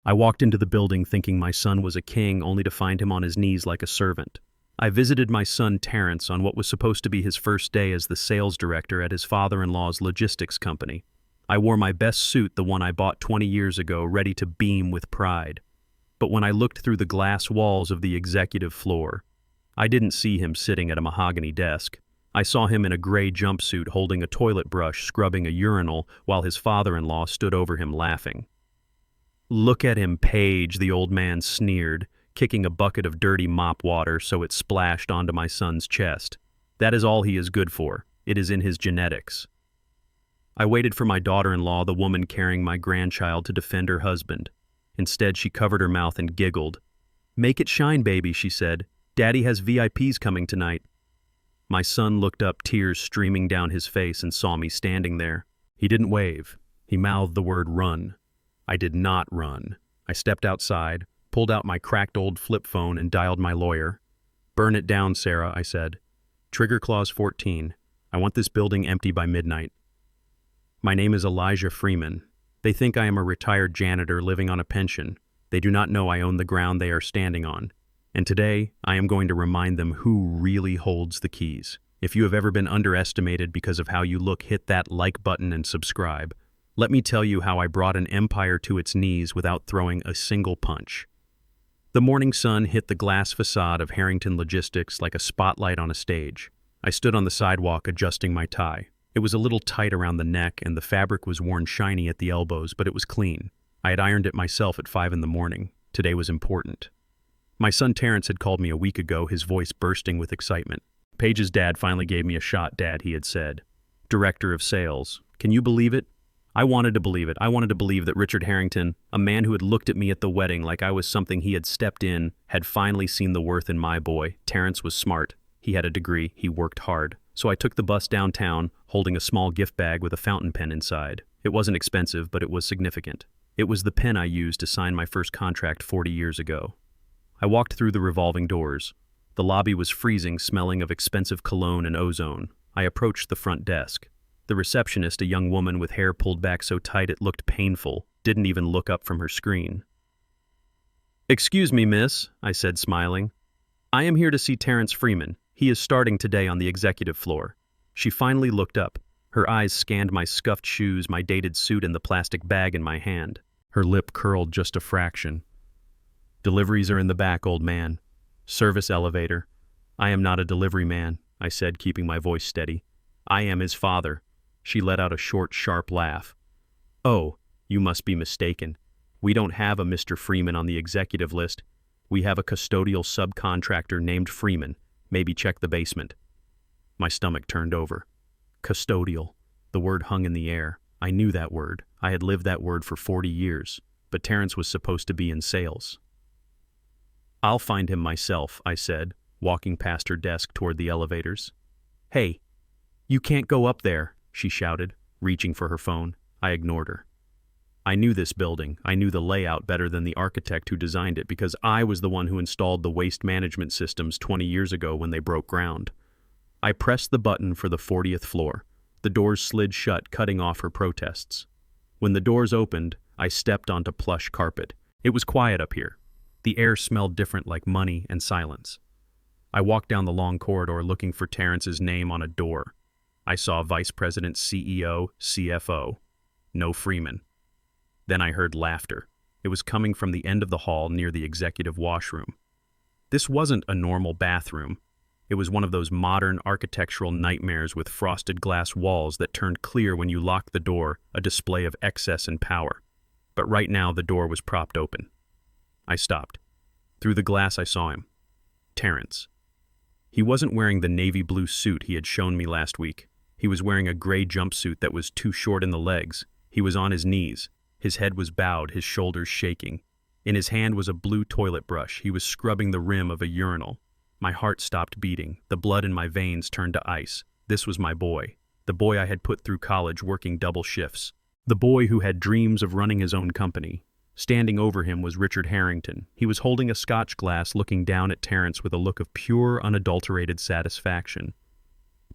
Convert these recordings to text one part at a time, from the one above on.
I walked into the building thinking my son was a king, only to find him on his knees like a servant. I visited my son Terrence on what was supposed to be his first day as the sales director at his father-in-law's logistics company. I wore my best suit, the one I bought 20 years ago, ready to beam with pride. But when I looked through the glass walls of the executive floor, I didn't see him sitting at a mahogany desk. I saw him in a gray jumpsuit holding a toilet brush scrubbing a urinal while his father-in-law stood over him laughing. "Look at him, Paige," the old man sneered, kicking a bucket of dirty mop water so it splashed onto my son's chest. "That is all he is good for. It is in his genetics." I waited for my daughter-in-law, the woman carrying my grandchild, to defend her husband. Instead, she covered her mouth and giggled. "Make it shine, baby," she said. "Daddy has VIPs coming tonight." My son looked up, tears streaming down his face, and saw me standing there. He didn't wave. He mouthed the word run. I did not run. I stepped outside, pulled out my cracked old flip phone, and dialed my lawyer. "Burn it down, Sarah," I said. "Trigger clause 14. I want this building empty by midnight." My name is Elijah Freeman. They think I am a retired janitor living on a pension. They do not know I own the ground they are standing on. And today, I am going to remind them who really holds the keys. If you have ever been underestimated because of how you look, hit that like button and subscribe. Let me tell you how I brought an empire to its knees without throwing a single punch. The morning sun hit the glass facade of Harrington Logistics like a spotlight on a stage. I stood on the sidewalk adjusting my tie. It was a little tight around the neck and the fabric was worn shiny at the elbows, but it was clean. I had ironed it myself at 5 in the morning. Today was important. My son Terrence had called me a week ago, his voice bursting with excitement. "Paige's dad finally gave me a shot, Dad," he had said. "Director of sales. Can you believe it?" I wanted to believe it. I wanted to believe that Richard Harrington, a man who had looked at me at the wedding like I was something he had stepped in, had finally seen the worth in my boy. Terrence was smart. He had a degree. He worked hard. So I took the bus downtown, holding a small gift bag with a fountain pen inside. It wasn't expensive, but it was significant. It was the pen I used to sign my first contract 40 years ago. I walked through the revolving doors. The lobby was freezing, smelling of expensive cologne and ozone. I approached the front desk. The receptionist, a young woman with hair pulled back so tight it looked painful, didn't even look up from her screen. "Excuse me, miss," I said, smiling. "I am here to see Terrence Freeman. He is starting today on the executive floor." She finally looked up. Her eyes scanned my scuffed shoes, my dated suit, and the plastic bag in my hand. Her lip curled just a fraction. "Deliveries are in the back, old man. Service elevator." "I am not a delivery man," I said, keeping my voice steady. "I am his father." She let out a short, sharp laugh. "Oh, you must be mistaken. We don't have a Mr. Freeman on the executive list. We have a custodial subcontractor named Freeman. Maybe check the basement." My stomach turned over. Custodial. The word hung in the air. I knew that word. I had lived that word for 40 years. But Terrence was supposed to be in sales. "I'll find him myself," I said, walking past her desk toward the elevators. "Hey, you can't go up there," she shouted, reaching for her phone. I ignored her. I knew this building. I knew the layout better than the architect who designed it because I was the one who installed the waste management systems 20 years ago when they broke ground. I pressed the button for the 40th floor. The doors slid shut, cutting off her protests. When the doors opened, I stepped onto plush carpet. It was quiet up here. The air smelled different, like money and silence. I walked down the long corridor looking for Terrence's name on a door. I saw Vice President, CEO, CFO. No Freeman. Then I heard laughter. It was coming from the end of the hall near the executive washroom. This wasn't a normal bathroom. It was one of those modern architectural nightmares with frosted glass walls that turned clear when you locked the door, a display of excess and power. But right now the door was propped open. I stopped. Through the glass I saw him. Terrence. He wasn't wearing the navy blue suit he had shown me last week. He was wearing a gray jumpsuit that was too short in the legs. He was on his knees. His head was bowed, his shoulders shaking. In his hand was a blue toilet brush. He was scrubbing the rim of a urinal. My heart stopped beating. The blood in my veins turned to ice. This was my boy. The boy I had put through college working double shifts. The boy who had dreams of running his own company. Standing over him was Richard Harrington. He was holding a scotch glass, looking down at Terrence with a look of pure, unadulterated satisfaction.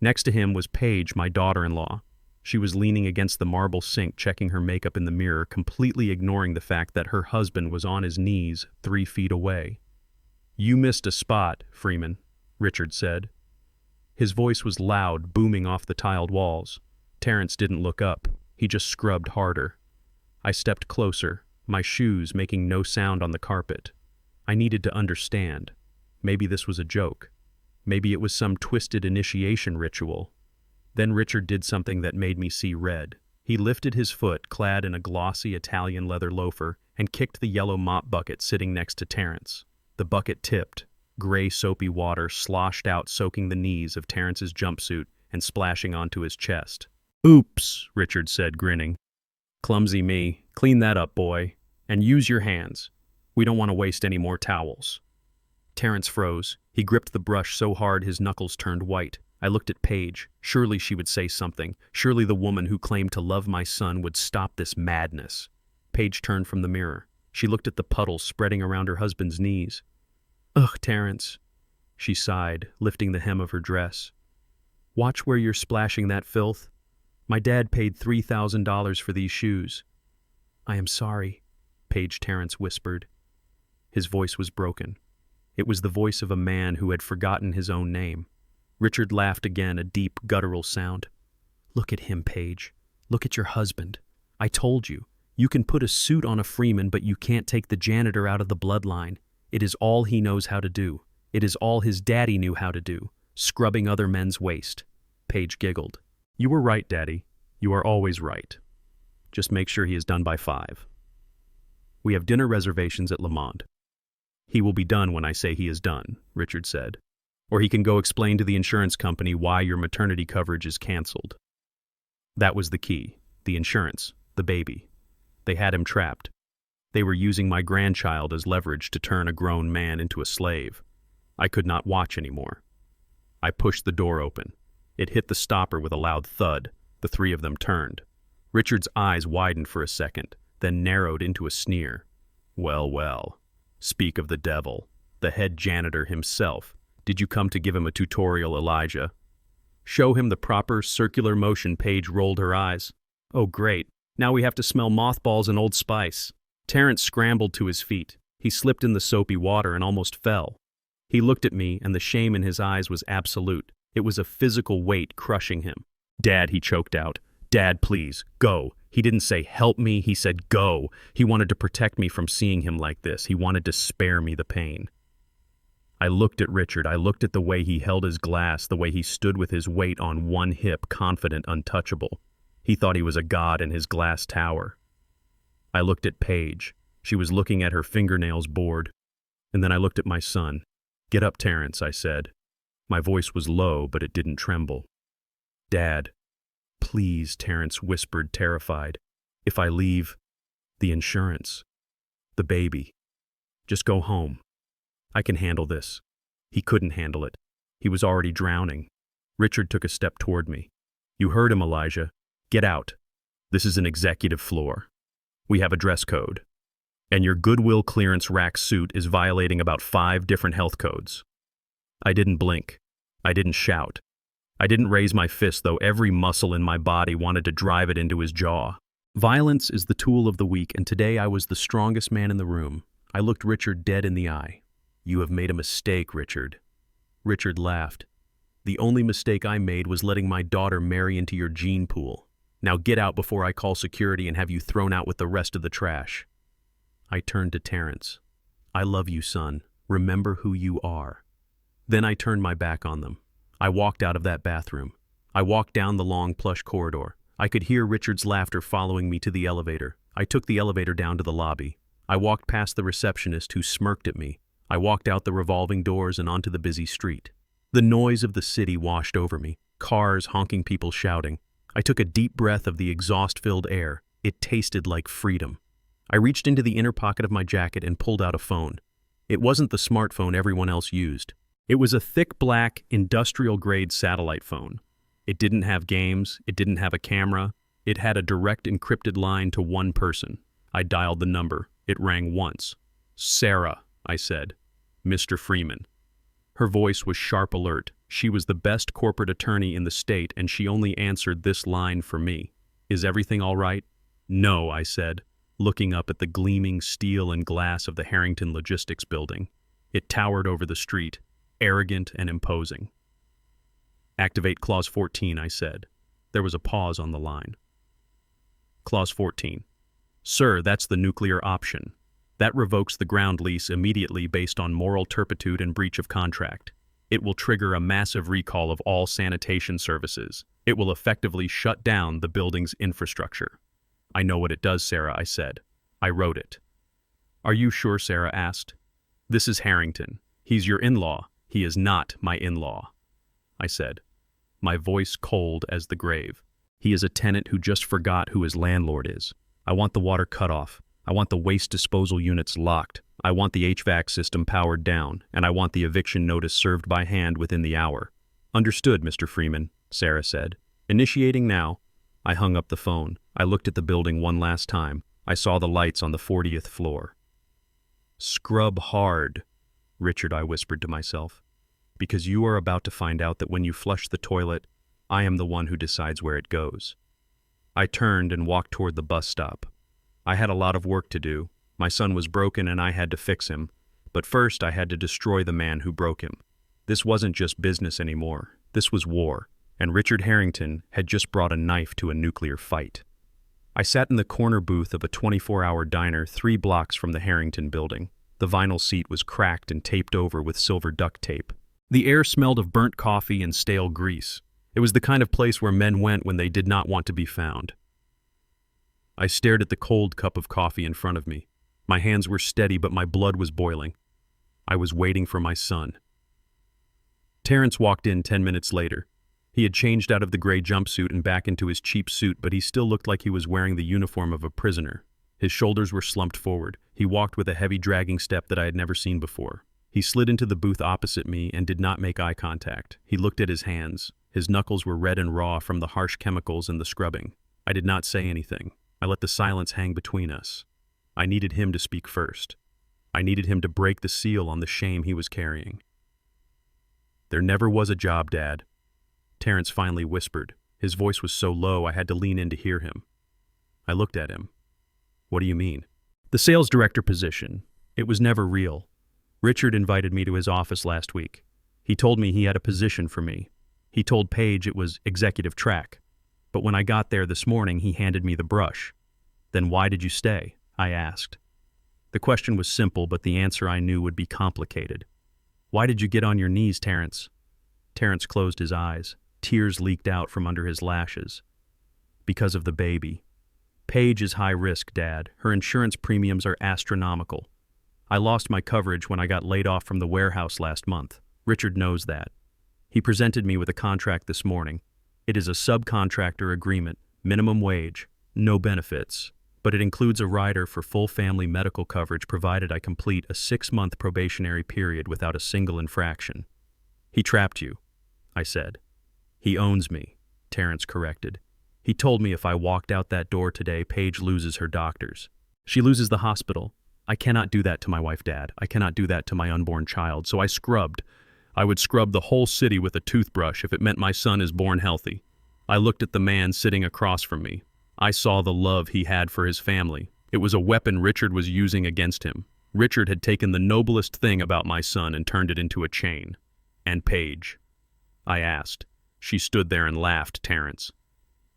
Next to him was Paige, my daughter-in-law. She was leaning against the marble sink checking her makeup in the mirror, completely ignoring the fact that her husband was on his knees 3 feet away. "You missed a spot, Freeman," Richard said. His voice was loud, booming off the tiled walls. Terrence didn't look up. He just scrubbed harder. I stepped closer, my shoes making no sound on the carpet. I needed to understand. Maybe this was a joke. Maybe it was some twisted initiation ritual. Then Richard did something that made me see red. He lifted his foot, clad in a glossy Italian leather loafer, and kicked the yellow mop bucket sitting next to Terrence. The bucket tipped. Gray soapy water sloshed out, soaking the knees of Terrence's jumpsuit and splashing onto his chest. "Oops," Richard said, grinning. "Clumsy me. Clean that up, boy. And use your hands. We don't want to waste any more towels." Terrence froze. He gripped the brush so hard his knuckles turned white. I looked at Paige. Surely she would say something. Surely the woman who claimed to love my son would stop this madness. Paige turned from the mirror. She looked at the puddles spreading around her husband's knees. "Ugh, Terrence," she sighed, lifting the hem of her dress. "Watch where you're splashing that filth. My dad paid $3,000 for these shoes." "I am sorry," Paige Terrence whispered. His voice was broken. It was the voice of a man who had forgotten his own name. Richard laughed again, a deep, guttural sound. "Look at him, Paige. Look at your husband. I told you. You can put a suit on a Freeman, but you can't take the janitor out of the bloodline. It is all he knows how to do. It is all his daddy knew how to do, scrubbing other men's waste." Paige giggled. "You were right, Daddy. You are always right. Just make sure he is done by 5. We have dinner reservations at Le Monde." "He will be done when I say he is done," Richard said. "Or he can go explain to the insurance company why your maternity coverage is canceled." That was the key. The insurance. The baby. They had him trapped. They were using my grandchild as leverage to turn a grown man into a slave. I could not watch anymore. I pushed the door open. It hit the stopper with a loud thud. The 3 of them turned. Richard's eyes widened for a second, then narrowed into a sneer. "Well, well. Speak of the devil. The head janitor himself. Did you come to give him a tutorial, Elijah?" "Show him the proper circular motion." Paige rolled her eyes. "Oh, great. Now we have to smell mothballs and Old Spice." Terrence scrambled to his feet. He slipped in the soapy water and almost fell. He looked at me, and the shame in his eyes was absolute. It was a physical weight crushing him. "Dad," he choked out. "Dad, please, go." He didn't say, "Help me," he said, "Go." He wanted to protect me from seeing him like this. He wanted to spare me the pain. I looked at Richard. I looked at the way he held his glass, the way he stood with his weight on one hip, confident, untouchable. He thought he was a god in his glass tower. I looked at Paige. She was looking at her fingernails bored. And then I looked at my son. "Get up, Terrence," I said. My voice was low, but it didn't tremble. "Dad." "Please," Terrence whispered, terrified. "If I leave, the insurance, the baby. Just go home. I can handle this." He couldn't handle it. He was already drowning. Richard took a step toward me. "You heard him, Elijah. Get out. This is an executive floor. We have a dress code. And your Goodwill clearance rack suit is violating about 5 different health codes." I didn't blink. I didn't shout. I didn't raise my fist, though every muscle in my body wanted to drive it into his jaw. Violence is the tool of the weak, and today I was the strongest man in the room. I looked Richard dead in the eye. "You have made a mistake, Richard." Richard laughed. "The only mistake I made was letting my daughter marry into your gene pool. Now get out before I call security and have you thrown out with the rest of the trash." I turned to Terrence. "I love you, son. Remember who you are." Then I turned my back on them. I walked out of that bathroom. I walked down the long plush corridor. I could hear Richard's laughter following me to the elevator. I took the elevator down to the lobby. I walked past the receptionist who smirked at me. I walked out the revolving doors and onto the busy street. The noise of the city washed over me. Cars, honking, people shouting. I took a deep breath of the exhaust-filled air. It tasted like freedom. I reached into the inner pocket of my jacket and pulled out a phone. It wasn't the smartphone everyone else used. It was a thick black, industrial-grade satellite phone. It didn't have games. It didn't have a camera. It had a direct encrypted line to one person. I dialed the number. It rang once. "Sarah," I said. "Mr. Freeman." Her voice was sharp alert. She was the best corporate attorney in the state, and she only answered this line for me. "Is everything all right?" "No," I said, looking up at the gleaming steel and glass of the Harrington Logistics building. It towered over the street, arrogant and imposing. "Activate Clause 14, I said. There was a pause on the line. Clause 14. "Sir, that's the nuclear option. That revokes the ground lease immediately based on moral turpitude and breach of contract. It will trigger a massive recall of all sanitation services. It will effectively shut down the building's infrastructure." "I know what it does, Sarah," I said. "I wrote it." "Are you sure?" Sarah asked. "This is Harrington. He's your in-law. He is not my in-law," I said, my voice cold as the grave. "He is a tenant who just forgot who his landlord is. I want the water cut off. I want the waste disposal units locked. I want the HVAC system powered down, and I want the eviction notice served by hand within the hour." "Understood, Mr. Freeman," Sarah said. "Initiating now." I hung up the phone. I looked at the building one last time. I saw the lights on the 40th floor. "Scrub hard," Richard, I whispered to myself, "because you are about to find out that when you flush the toilet, I am the one who decides where it goes." I turned and walked toward the bus stop. I had a lot of work to do. My son was broken and I had to fix him. But first I had to destroy the man who broke him. This wasn't just business anymore. This was war. And Richard Harrington had just brought a knife to a nuclear fight. I sat in the corner booth of a 24-hour diner 3 blocks from the Harrington building. The vinyl seat was cracked and taped over with silver duct tape. The air smelled of burnt coffee and stale grease. It was the kind of place where men went when they did not want to be found. I stared at the cold cup of coffee in front of me. My hands were steady, but my blood was boiling. I was waiting for my son. Terrence walked in 10 minutes later. He had changed out of the gray jumpsuit and back into his cheap suit, but he still looked like he was wearing the uniform of a prisoner. His shoulders were slumped forward. He walked with a heavy, dragging step that I had never seen before. He slid into the booth opposite me and did not make eye contact. He looked at his hands. His knuckles were red and raw from the harsh chemicals and the scrubbing. I did not say anything. I let the silence hang between us. I needed him to speak first. I needed him to break the seal on the shame he was carrying. "There never was a job, Dad," Terrence finally whispered. His voice was so low I had to lean in to hear him. I looked at him. "What do you mean?" "The sales director position. It was never real. Richard invited me to his office last week. He told me he had a position for me. He told Paige it was executive track. But when I got there this morning, he handed me the brush. 'Then why did you stay?' I asked. The question was simple, but the answer I knew would be complicated. 'Why did you get on your knees, Terrence?' Terrence closed his eyes. Tears leaked out from under his lashes. 'Because of the baby. Paige is high risk, Dad. Her insurance premiums are astronomical. I lost my coverage when I got laid off from the warehouse last month. Richard knows that. He presented me with a contract this morning. It is a subcontractor agreement, minimum wage, no benefits, but it includes a rider for full family medical coverage provided I complete a 6-month probationary period without a single infraction.' 'He trapped you,' I said. 'He owns me,' Terrence corrected. 'He told me if I walked out that door today, Paige loses her doctors. She loses the hospital. I cannot do that to my wife, Dad. I cannot do that to my unborn child, so I scrubbed. I would scrub the whole city with a toothbrush if it meant my son is born healthy.' I looked at the man sitting across from me. I saw the love he had for his family. It was a weapon Richard was using against him. Richard had taken the noblest thing about my son and turned it into a chain. 'And Paige?' I asked. She stood there and laughed, Terrence.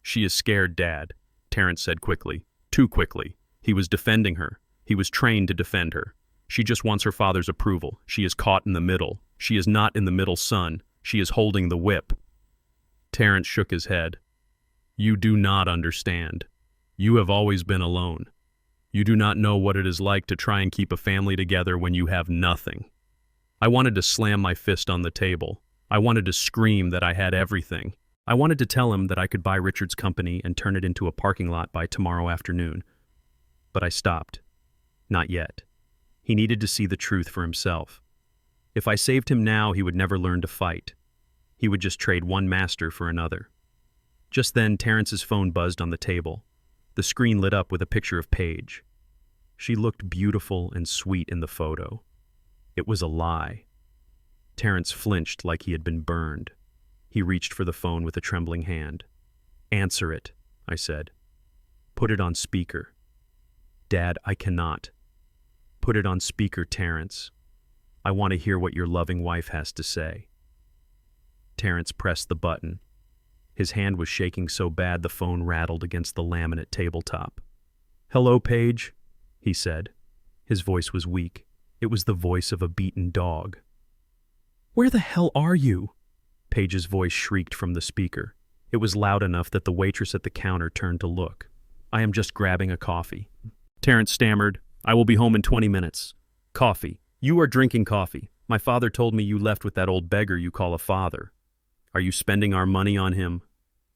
'She is scared, Dad,' Terrence said quickly. Too quickly. He was defending her. He was trained to defend her. She just wants her father's approval. She is caught in the middle. She is not in the middle, son. She is holding the whip.' Terrence shook his head. 'You do not understand. You have always been alone. You do not know what it is like to try and keep a family together when you have nothing.' I wanted to slam my fist on the table. I wanted to scream that I had everything. I wanted to tell him that I could buy Richard's company and turn it into a parking lot by tomorrow afternoon. But I stopped. Not yet. He needed to see the truth for himself. If I saved him now, he would never learn to fight. He would just trade one master for another. Just then, Terrence's phone buzzed on the table. The screen lit up with a picture of Paige. She looked beautiful and sweet in the photo. It was a lie. Terrence flinched like he had been burned. He reached for the phone with a trembling hand. "Answer it," I said. "Put it on speaker." "Dad, I cannot." "Put it on speaker, Terrence. I want to hear what your loving wife has to say." Terrence pressed the button. His hand was shaking so bad the phone rattled against the laminate tabletop. "Hello, Paige," he said. His voice was weak. It was the voice of a beaten dog. "Where the hell are you?" Paige's voice shrieked from the speaker. It was loud enough that the waitress at the counter turned to look. "I am just grabbing a coffee." Terrence stammered, "I will be home in 20 minutes. "Coffee. You are drinking coffee. My father told me you left with that old beggar you call a father. Are you spending our money on him?"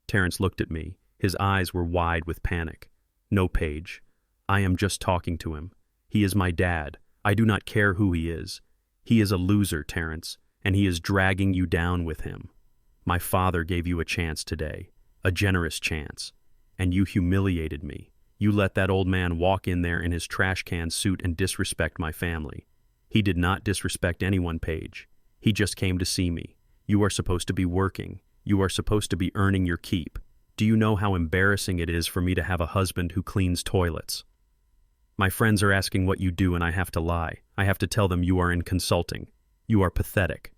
Terrence looked at me. His eyes were wide with panic. "No, Paige. I am just talking to him. He is my dad. I do not care who he is. He is a loser, Terrence, and he is dragging you down with him. My father gave you a chance today, a generous chance, and you humiliated me. You let that old man walk in there in his trash can suit and disrespect my family. He did not disrespect anyone, Paige. He just came to see me. You are supposed to be working. You are supposed to be earning your keep. Do you know how embarrassing it is for me to have a husband who cleans toilets? My friends are asking what you do and I have to lie. I have to tell them you are in consulting. You are pathetic."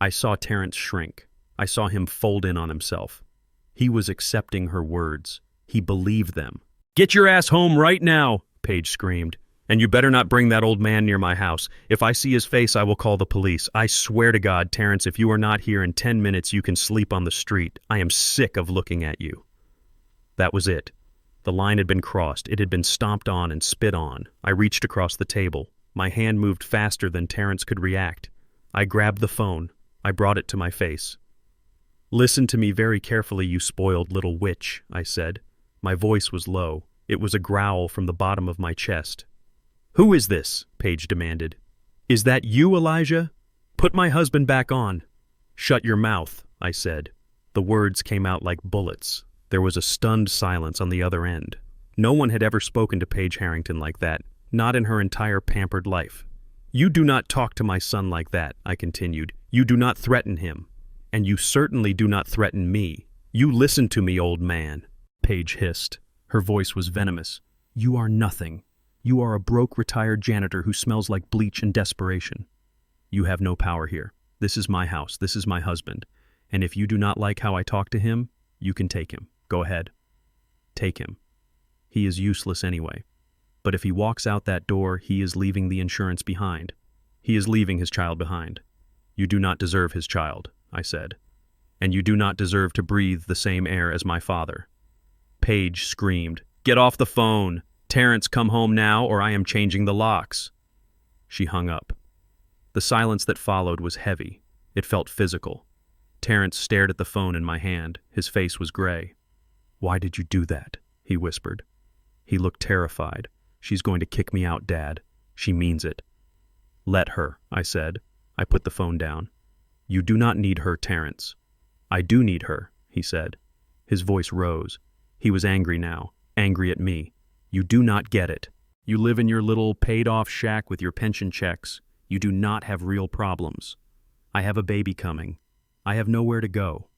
I saw Terrence shrink. I saw him fold in on himself. He was accepting her words. He believed them. "Get your ass home right now," Paige screamed. "And you better not bring that old man near my house. If I see his face, I will call the police. I swear to God, Terrence, if you are not here in 10 minutes, you can sleep on the street. I am sick of looking at you." That was it. The line had been crossed. It had been stomped on and spit on. I reached across the table. My hand moved faster than Terrence could react. I grabbed the phone. I brought it to my face. "Listen to me very carefully, you spoiled little witch," I said. My voice was low. It was a growl from the bottom of my chest. "Who is this?" Paige demanded. "Is that you, Elijah? Put my husband back on." "Shut your mouth," I said. The words came out like bullets. There was a stunned silence on the other end. No one had ever spoken to Paige Harrington like that, not in her entire pampered life. "You do not talk to my son like that," I continued. "You do not threaten him. And you certainly do not threaten me. You listen to me, old man." Paige hissed. Her voice was venomous. "You are nothing. You are a broke retired janitor who smells like bleach and desperation. You have no power here. This is my house. This is my husband. And if you do not like how I talk to him, you can take him. Go ahead. Take him. He is useless anyway. But if he walks out that door, he is leaving the insurance behind. He is leaving his child behind. You do not deserve his child," I said. "And you do not deserve to breathe the same air as my father." Paige screamed, "Get off the phone! Terrence, come home now or I am changing the locks." She hung up. The silence that followed was heavy. It felt physical. Terrence stared at the phone in my hand. His face was gray. "Why did you do that?" he whispered. He looked terrified. "She's going to kick me out, Dad. She means it." "Let her," I said. I put the phone down. "You do not need her, Terrence." "I do need her," he said. His voice rose. He was angry now, angry at me. "You do not get it. You live in your little paid-off shack with your pension checks. You do not have real problems. I have a baby coming. I have nowhere to go."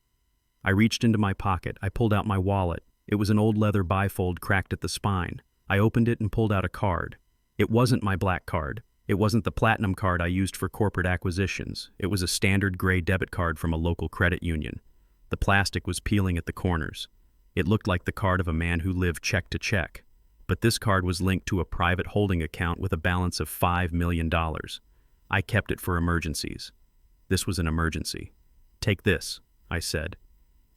I reached into my pocket. I pulled out my wallet. It was an old leather bifold cracked at the spine. I opened it and pulled out a card. It wasn't my black card. It wasn't the platinum card I used for corporate acquisitions. It was a standard gray debit card from a local credit union. The plastic was peeling at the corners. It looked like the card of a man who lived check to check. But this card was linked to a private holding account with a balance of $5 million. I kept it for emergencies. This was an emergency. "Take this," I said.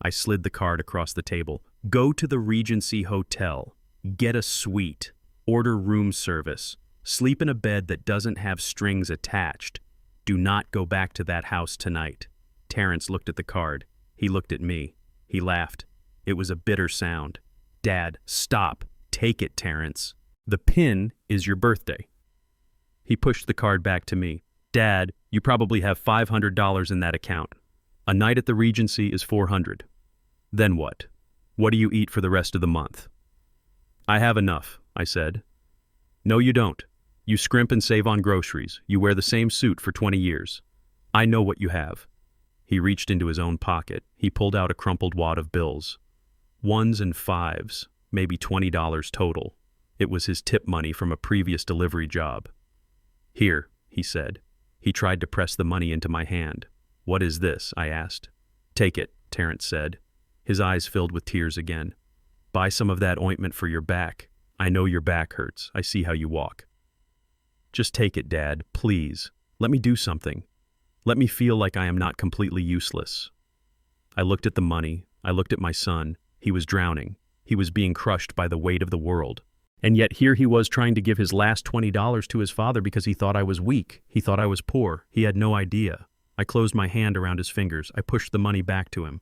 I slid the card across the table. "Go to the Regency Hotel. Get a suite. Order room service. Sleep in a bed that doesn't have strings attached. Do not go back to that house tonight." Terrence looked at the card. He looked at me. He laughed. It was a bitter sound. "Dad, stop. Take it, Terrence. The pin is your birthday." He pushed the card back to me. "Dad, you probably have $500 in that account. A night at the Regency is $400. Then what? What do you eat for the rest of the month?" "I have enough," I said. "No, you don't. You scrimp and save on groceries. You wear the same suit for 20 years. I know what you have." He reached into his own pocket. He pulled out a crumpled wad of bills. Ones and fives, maybe $20 total. It was his tip money from a previous delivery job. "Here," he said. He tried to press the money into my hand. "What is this?" I asked. "Take it," Terrence said. His eyes filled with tears again. "Buy some of that ointment for your back. I know your back hurts. I see how you walk." "Just take it, Dad, please. Let me do something. Let me feel like I am not completely useless." I looked at the money. I looked at my son. He was drowning. He was being crushed by the weight of the world. And yet here he was trying to give his last $20 to his father because he thought I was weak. He thought I was poor. He had no idea. I closed my hand around his fingers. I pushed the money back to him.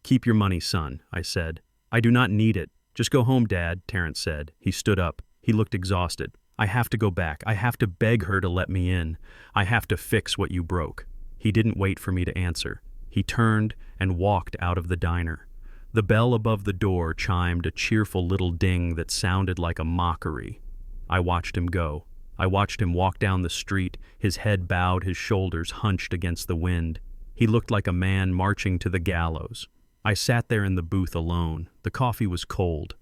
"Keep your money, son," I said. "I do not need it. Just go home, Dad," Terrence said. He stood up. He looked exhausted. "I have to go back. I have to beg her to let me in. I have to fix what you broke." He didn't wait for me to answer. He turned and walked out of the diner. The bell above the door chimed a cheerful little ding that sounded like a mockery. I watched him go. I watched him walk down the street, his head bowed, his shoulders hunched against the wind. He looked like a man marching to the gallows. I sat there in the booth alone. The coffee was cold.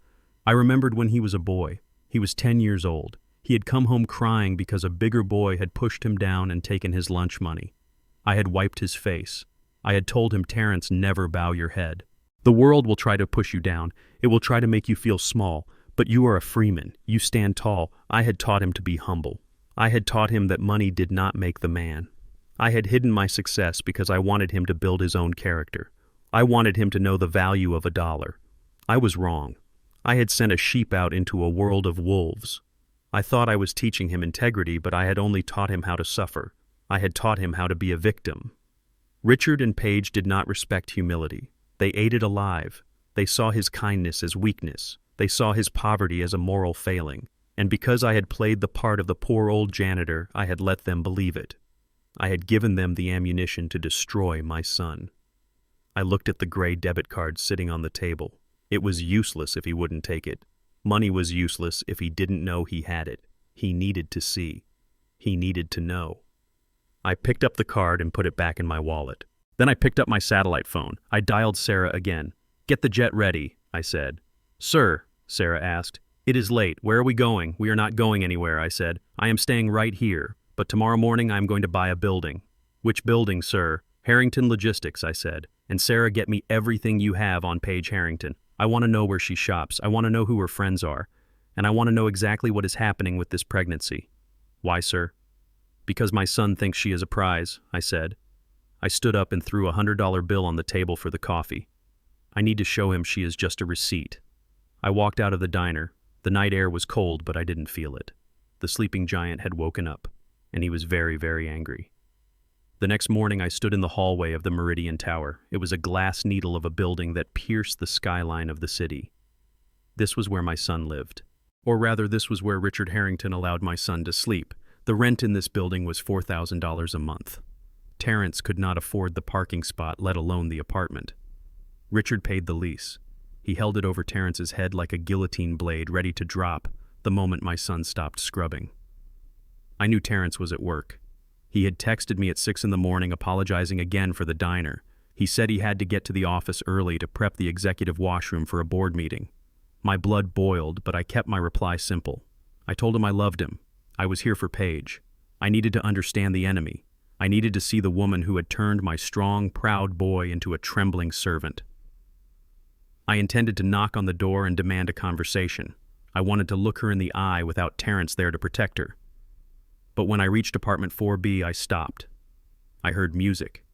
I remembered when he was a boy. He was 10 years old. He had come home crying because a bigger boy had pushed him down and taken his lunch money. I had wiped his face. I had told him, "Terrence, never bow your head. The world will try to push you down. It will try to make you feel small, but you are a freeman. You stand tall." I had taught him to be humble. I had taught him that money did not make the man. I had hidden my success because I wanted him to build his own character. I wanted him to know the value of $1. I was wrong. I had sent a sheep out into a world of wolves. I thought I was teaching him integrity, but I had only taught him how to suffer. I had taught him how to be a victim. Richard and Paige did not respect humility. They ate it alive. They saw his kindness as weakness. They saw his poverty as a moral failing. And because I had played the part of the poor old janitor, I had let them believe it. I had given them the ammunition to destroy my son. I looked at the gray debit card sitting on the table. It was useless if he wouldn't take it. Money was useless if he didn't know he had it. He needed to see. He needed to know. I picked up the card and put it back in my wallet. Then I picked up my satellite phone. I dialed Sarah again. "Get the jet ready," I said. "Sir," Sarah asked. "It is late. Where are we going?" "We are not going anywhere," I said. "I am staying right here, but tomorrow morning I am going to buy a building." "Which building, sir?" "Harrington Logistics," I said. "And Sarah, get me everything you have on Paige Harrington. I want to know where she shops. I want to know who her friends are. And I want to know exactly what is happening with this pregnancy." "Why, sir?" "Because my son thinks she is a prize," I said. I stood up and threw a $100 bill on the table for the coffee. "I need to show him she is just a receipt." I walked out of the diner. The night air was cold, but I didn't feel it. The sleeping giant had woken up, and he was very, very angry. The next morning I stood in the hallway of the Meridian Tower. It was a glass needle of a building that pierced the skyline of the city. This was where my son lived. Or rather, this was where Richard Harrington allowed my son to sleep. The rent in this building was $4,000 a month. Terrence could not afford the parking spot, let alone the apartment. Richard paid the lease. He held it over Terrence's head like a guillotine blade, ready to drop the moment my son stopped scrubbing. I knew Terrence was at work. He had texted me at 6 in the morning apologizing again for the diner. He said he had to get to the office early to prep the executive washroom for a board meeting. My blood boiled, but I kept my reply simple. I told him I loved him. I was here for Paige. I needed to understand the enemy. I needed to see the woman who had turned my strong, proud boy into a trembling servant. I intended to knock on the door and demand a conversation. I wanted to look her in the eye without Terrence there to protect her. But when I reached apartment 4B, I stopped. I heard music.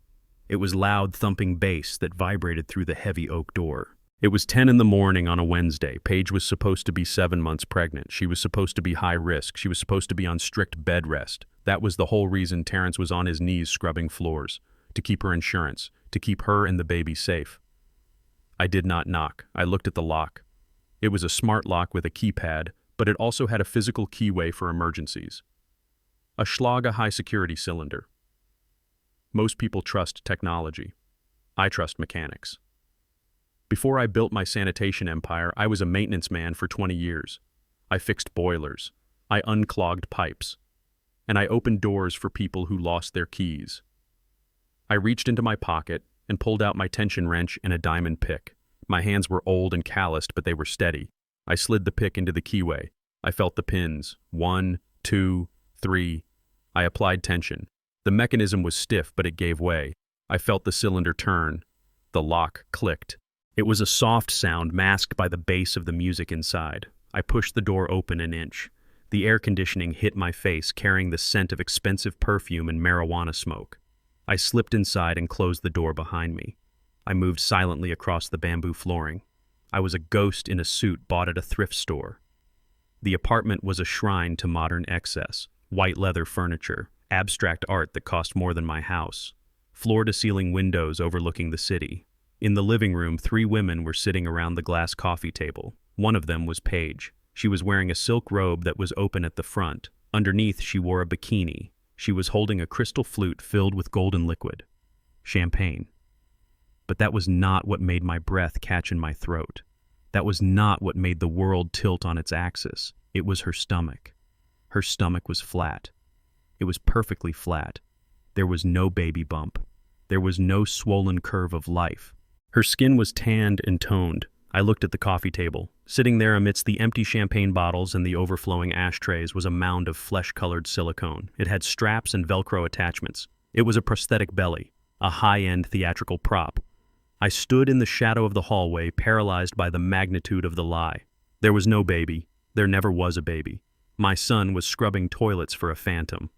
It was loud, thumping bass that vibrated through the heavy oak door. It was 10 in the morning on a Wednesday. Paige was supposed to be 7 months pregnant. She was supposed to be high risk. She was supposed to be on strict bed rest. That was the whole reason Terrence was on his knees scrubbing floors, to keep her insurance, to keep her and the baby safe. I did not knock. I looked at the lock. It was a smart lock with a keypad, but it also had a physical keyway for emergencies. A Schlager high-security cylinder. Most people trust technology. I trust mechanics. Before I built my sanitation empire, I was a maintenance man for 20 years. I fixed boilers. I unclogged pipes. And I opened doors for people who lost their keys. I reached into my pocket and pulled out my tension wrench and a diamond pick. My hands were old and calloused, but they were steady. I slid the pick into the keyway. I felt the pins. 1, 2, 3. I applied tension. The mechanism was stiff, but it gave way. I felt the cylinder turn. The lock clicked. It was a soft sound masked by the bass of the music inside. I pushed the door open an inch. The air conditioning hit my face, carrying the scent of expensive perfume and marijuana smoke. I slipped inside and closed the door behind me. I moved silently across the bamboo flooring. I was a ghost in a suit bought at a thrift store. The apartment was a shrine to modern excess. White leather furniture, abstract art that cost more than my house, floor-to-ceiling windows overlooking the city. In the living room, 3 women were sitting around the glass coffee table. One of them was Paige. She was wearing a silk robe that was open at the front. Underneath, she wore a bikini. She was holding a crystal flute filled with golden liquid. Champagne. But that was not what made my breath catch in my throat. That was not what made the world tilt on its axis. It was her stomach. Her stomach was flat. It was perfectly flat. There was no baby bump. There was no swollen curve of life. Her skin was tanned and toned. I looked at the coffee table. Sitting there amidst the empty champagne bottles and the overflowing ashtrays was a mound of flesh-colored silicone. It had straps and Velcro attachments. It was a prosthetic belly, a high-end theatrical prop. I stood in the shadow of the hallway, paralyzed by the magnitude of the lie. There was no baby. There never was a baby. My son was scrubbing toilets for a phantom.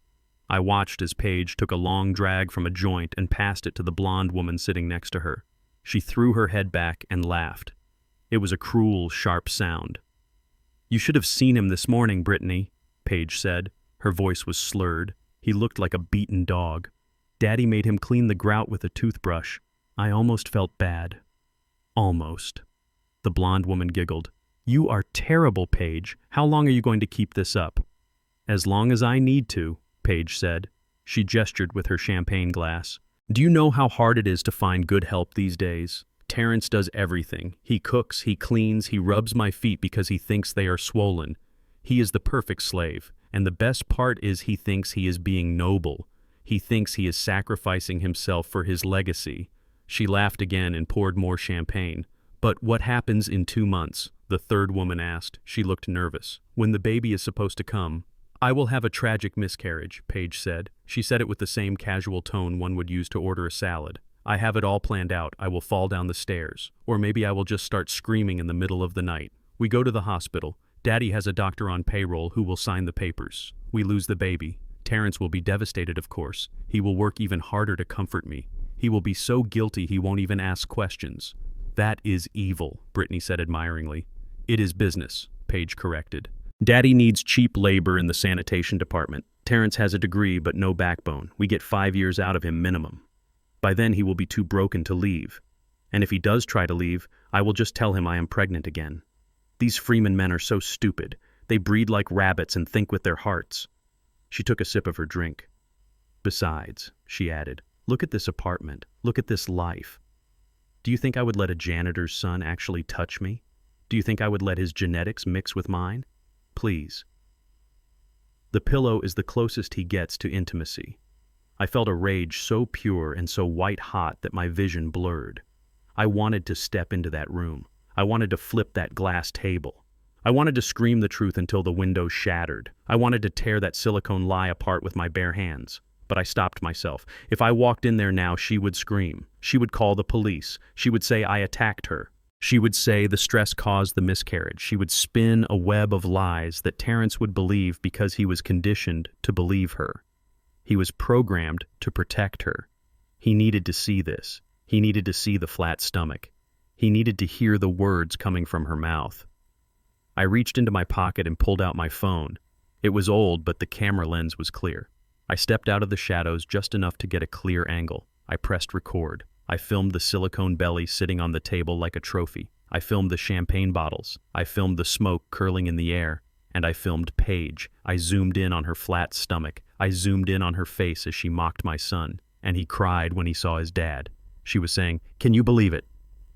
I watched as Paige took a long drag from a joint and passed it to the blonde woman sitting next to her. She threw her head back and laughed. It was a cruel, sharp sound. "You should have seen him this morning, Brittany," Paige said. Her voice was slurred. He looked like a beaten dog. Daddy made him clean the grout with a toothbrush. I almost felt bad. Almost. The blonde woman giggled. "You are terrible, Paige. How long are you going to keep this up?" "As long as I need to," Paige said. She gestured with her champagne glass. "Do you know how hard it is to find good help these days? Terrence does everything. He cooks, he cleans, he rubs my feet because he thinks they are swollen. He is the perfect slave, and the best part is he thinks he is being noble. He thinks he is sacrificing himself for his legacy." She laughed again and poured more champagne. "But what happens in 2 months?" the third woman asked. She looked nervous. "When the baby is supposed to come?" "I will have a tragic miscarriage," Paige said. She said it with the same casual tone one would use to order a salad. "I have it all planned out. I will fall down the stairs. Or maybe I will just start screaming in the middle of the night. We go to the hospital. Daddy has a doctor on payroll who will sign the papers. We lose the baby. Terrence will be devastated, of course. He will work even harder to comfort me. He will be so guilty he won't even ask questions." "That is evil," Brittany said admiringly. "It is business," Paige corrected. "Daddy needs cheap labor in the sanitation department. Terrence has a degree but no backbone. We get 5 years out of him minimum. By then he will be too broken to leave. And if he does try to leave, I will just tell him I am pregnant again. These Freeman men are so stupid. They breed like rabbits and think with their hearts." She took a sip of her drink. "Besides," she added, "look at this apartment. Look at this life. Do you think I would let a janitor's son actually touch me? Do you think I would let his genetics mix with mine? Please." The pillow is the closest he gets to intimacy. I felt a rage so pure and so white-hot that my vision blurred. I wanted to step into that room. I wanted to flip that glass table. I wanted to scream the truth until the window shattered. I wanted to tear that silicone lie apart with my bare hands. But I stopped myself. If I walked in there now, she would scream. She would call the police. She would say I attacked her. She would say the stress caused the miscarriage. She would spin a web of lies that Terrence would believe because he was conditioned to believe her. He was programmed to protect her. He needed to see this. He needed to see the flat stomach. He needed to hear the words coming from her mouth. I reached into my pocket and pulled out my phone. It was old, but the camera lens was clear. I stepped out of the shadows just enough to get a clear angle. I pressed record. I filmed the silicone belly sitting on the table like a trophy. I filmed the champagne bottles. I filmed the smoke curling in the air. And I filmed Paige. I zoomed in on her flat stomach. I zoomed in on her face as she mocked my son. And he cried when he saw his dad. She was saying, "Can you believe it?"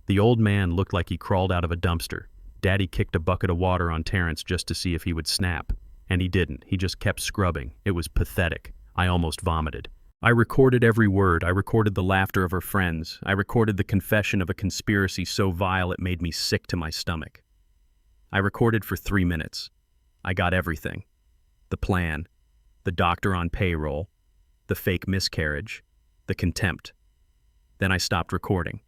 The old man looked like he crawled out of a dumpster. Daddy kicked a bucket of water on Terrence just to see if he would snap. And he didn't. He just kept scrubbing. It was pathetic. I almost vomited. I recorded every word. I recorded the laughter of her friends. I recorded the confession of a conspiracy so vile it made me sick to my stomach. I recorded for 3 minutes. I got everything. The plan, the doctor on payroll, the fake miscarriage, the contempt. Then I stopped recording.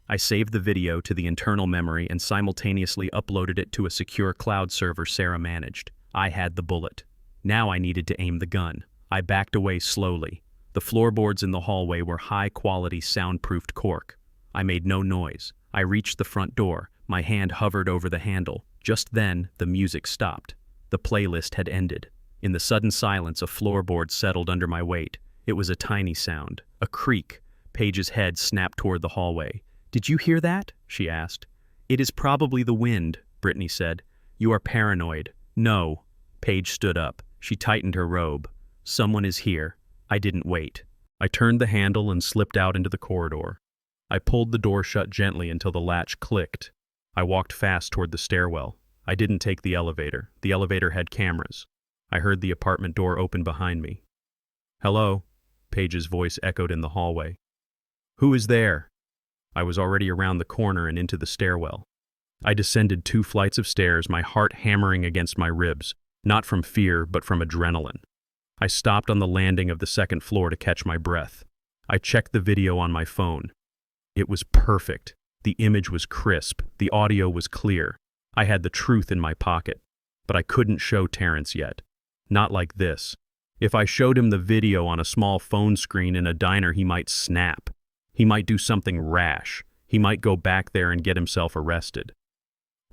I saved the video to the internal memory and simultaneously uploaded it to a secure cloud server Sarah managed. I had the bullet. Now I needed to aim the gun. I backed away slowly. The floorboards in the hallway were high-quality soundproofed cork. I made no noise. I reached the front door. My hand hovered over the handle. Just then, the music stopped. The playlist had ended. In the sudden silence, a floorboard settled under my weight. It was a tiny sound, a creak. Paige's head snapped toward the hallway. "Did you hear that?" she asked. "It is probably the wind," Brittany said. "You are paranoid." "No." Paige stood up. She tightened her robe. "Someone is here." I didn't wait. I turned the handle and slipped out into the corridor. I pulled the door shut gently until the latch clicked. I walked fast toward the stairwell. I didn't take the elevator. The elevator had cameras. I heard the apartment door open behind me. "Hello?" Paige's voice echoed in the hallway. "Who is there?" I was already around the corner and into the stairwell. I descended 2 flights of stairs, my heart hammering against my ribs, not from fear, but from adrenaline. I stopped on the landing of the 2nd floor to catch my breath. I checked the video on my phone. It was perfect. The image was crisp. The audio was clear. I had the truth in my pocket. But I couldn't show Terrence yet. Not like this. If I showed him the video on a small phone screen in a diner, he might snap. He might do something rash. He might go back there and get himself arrested.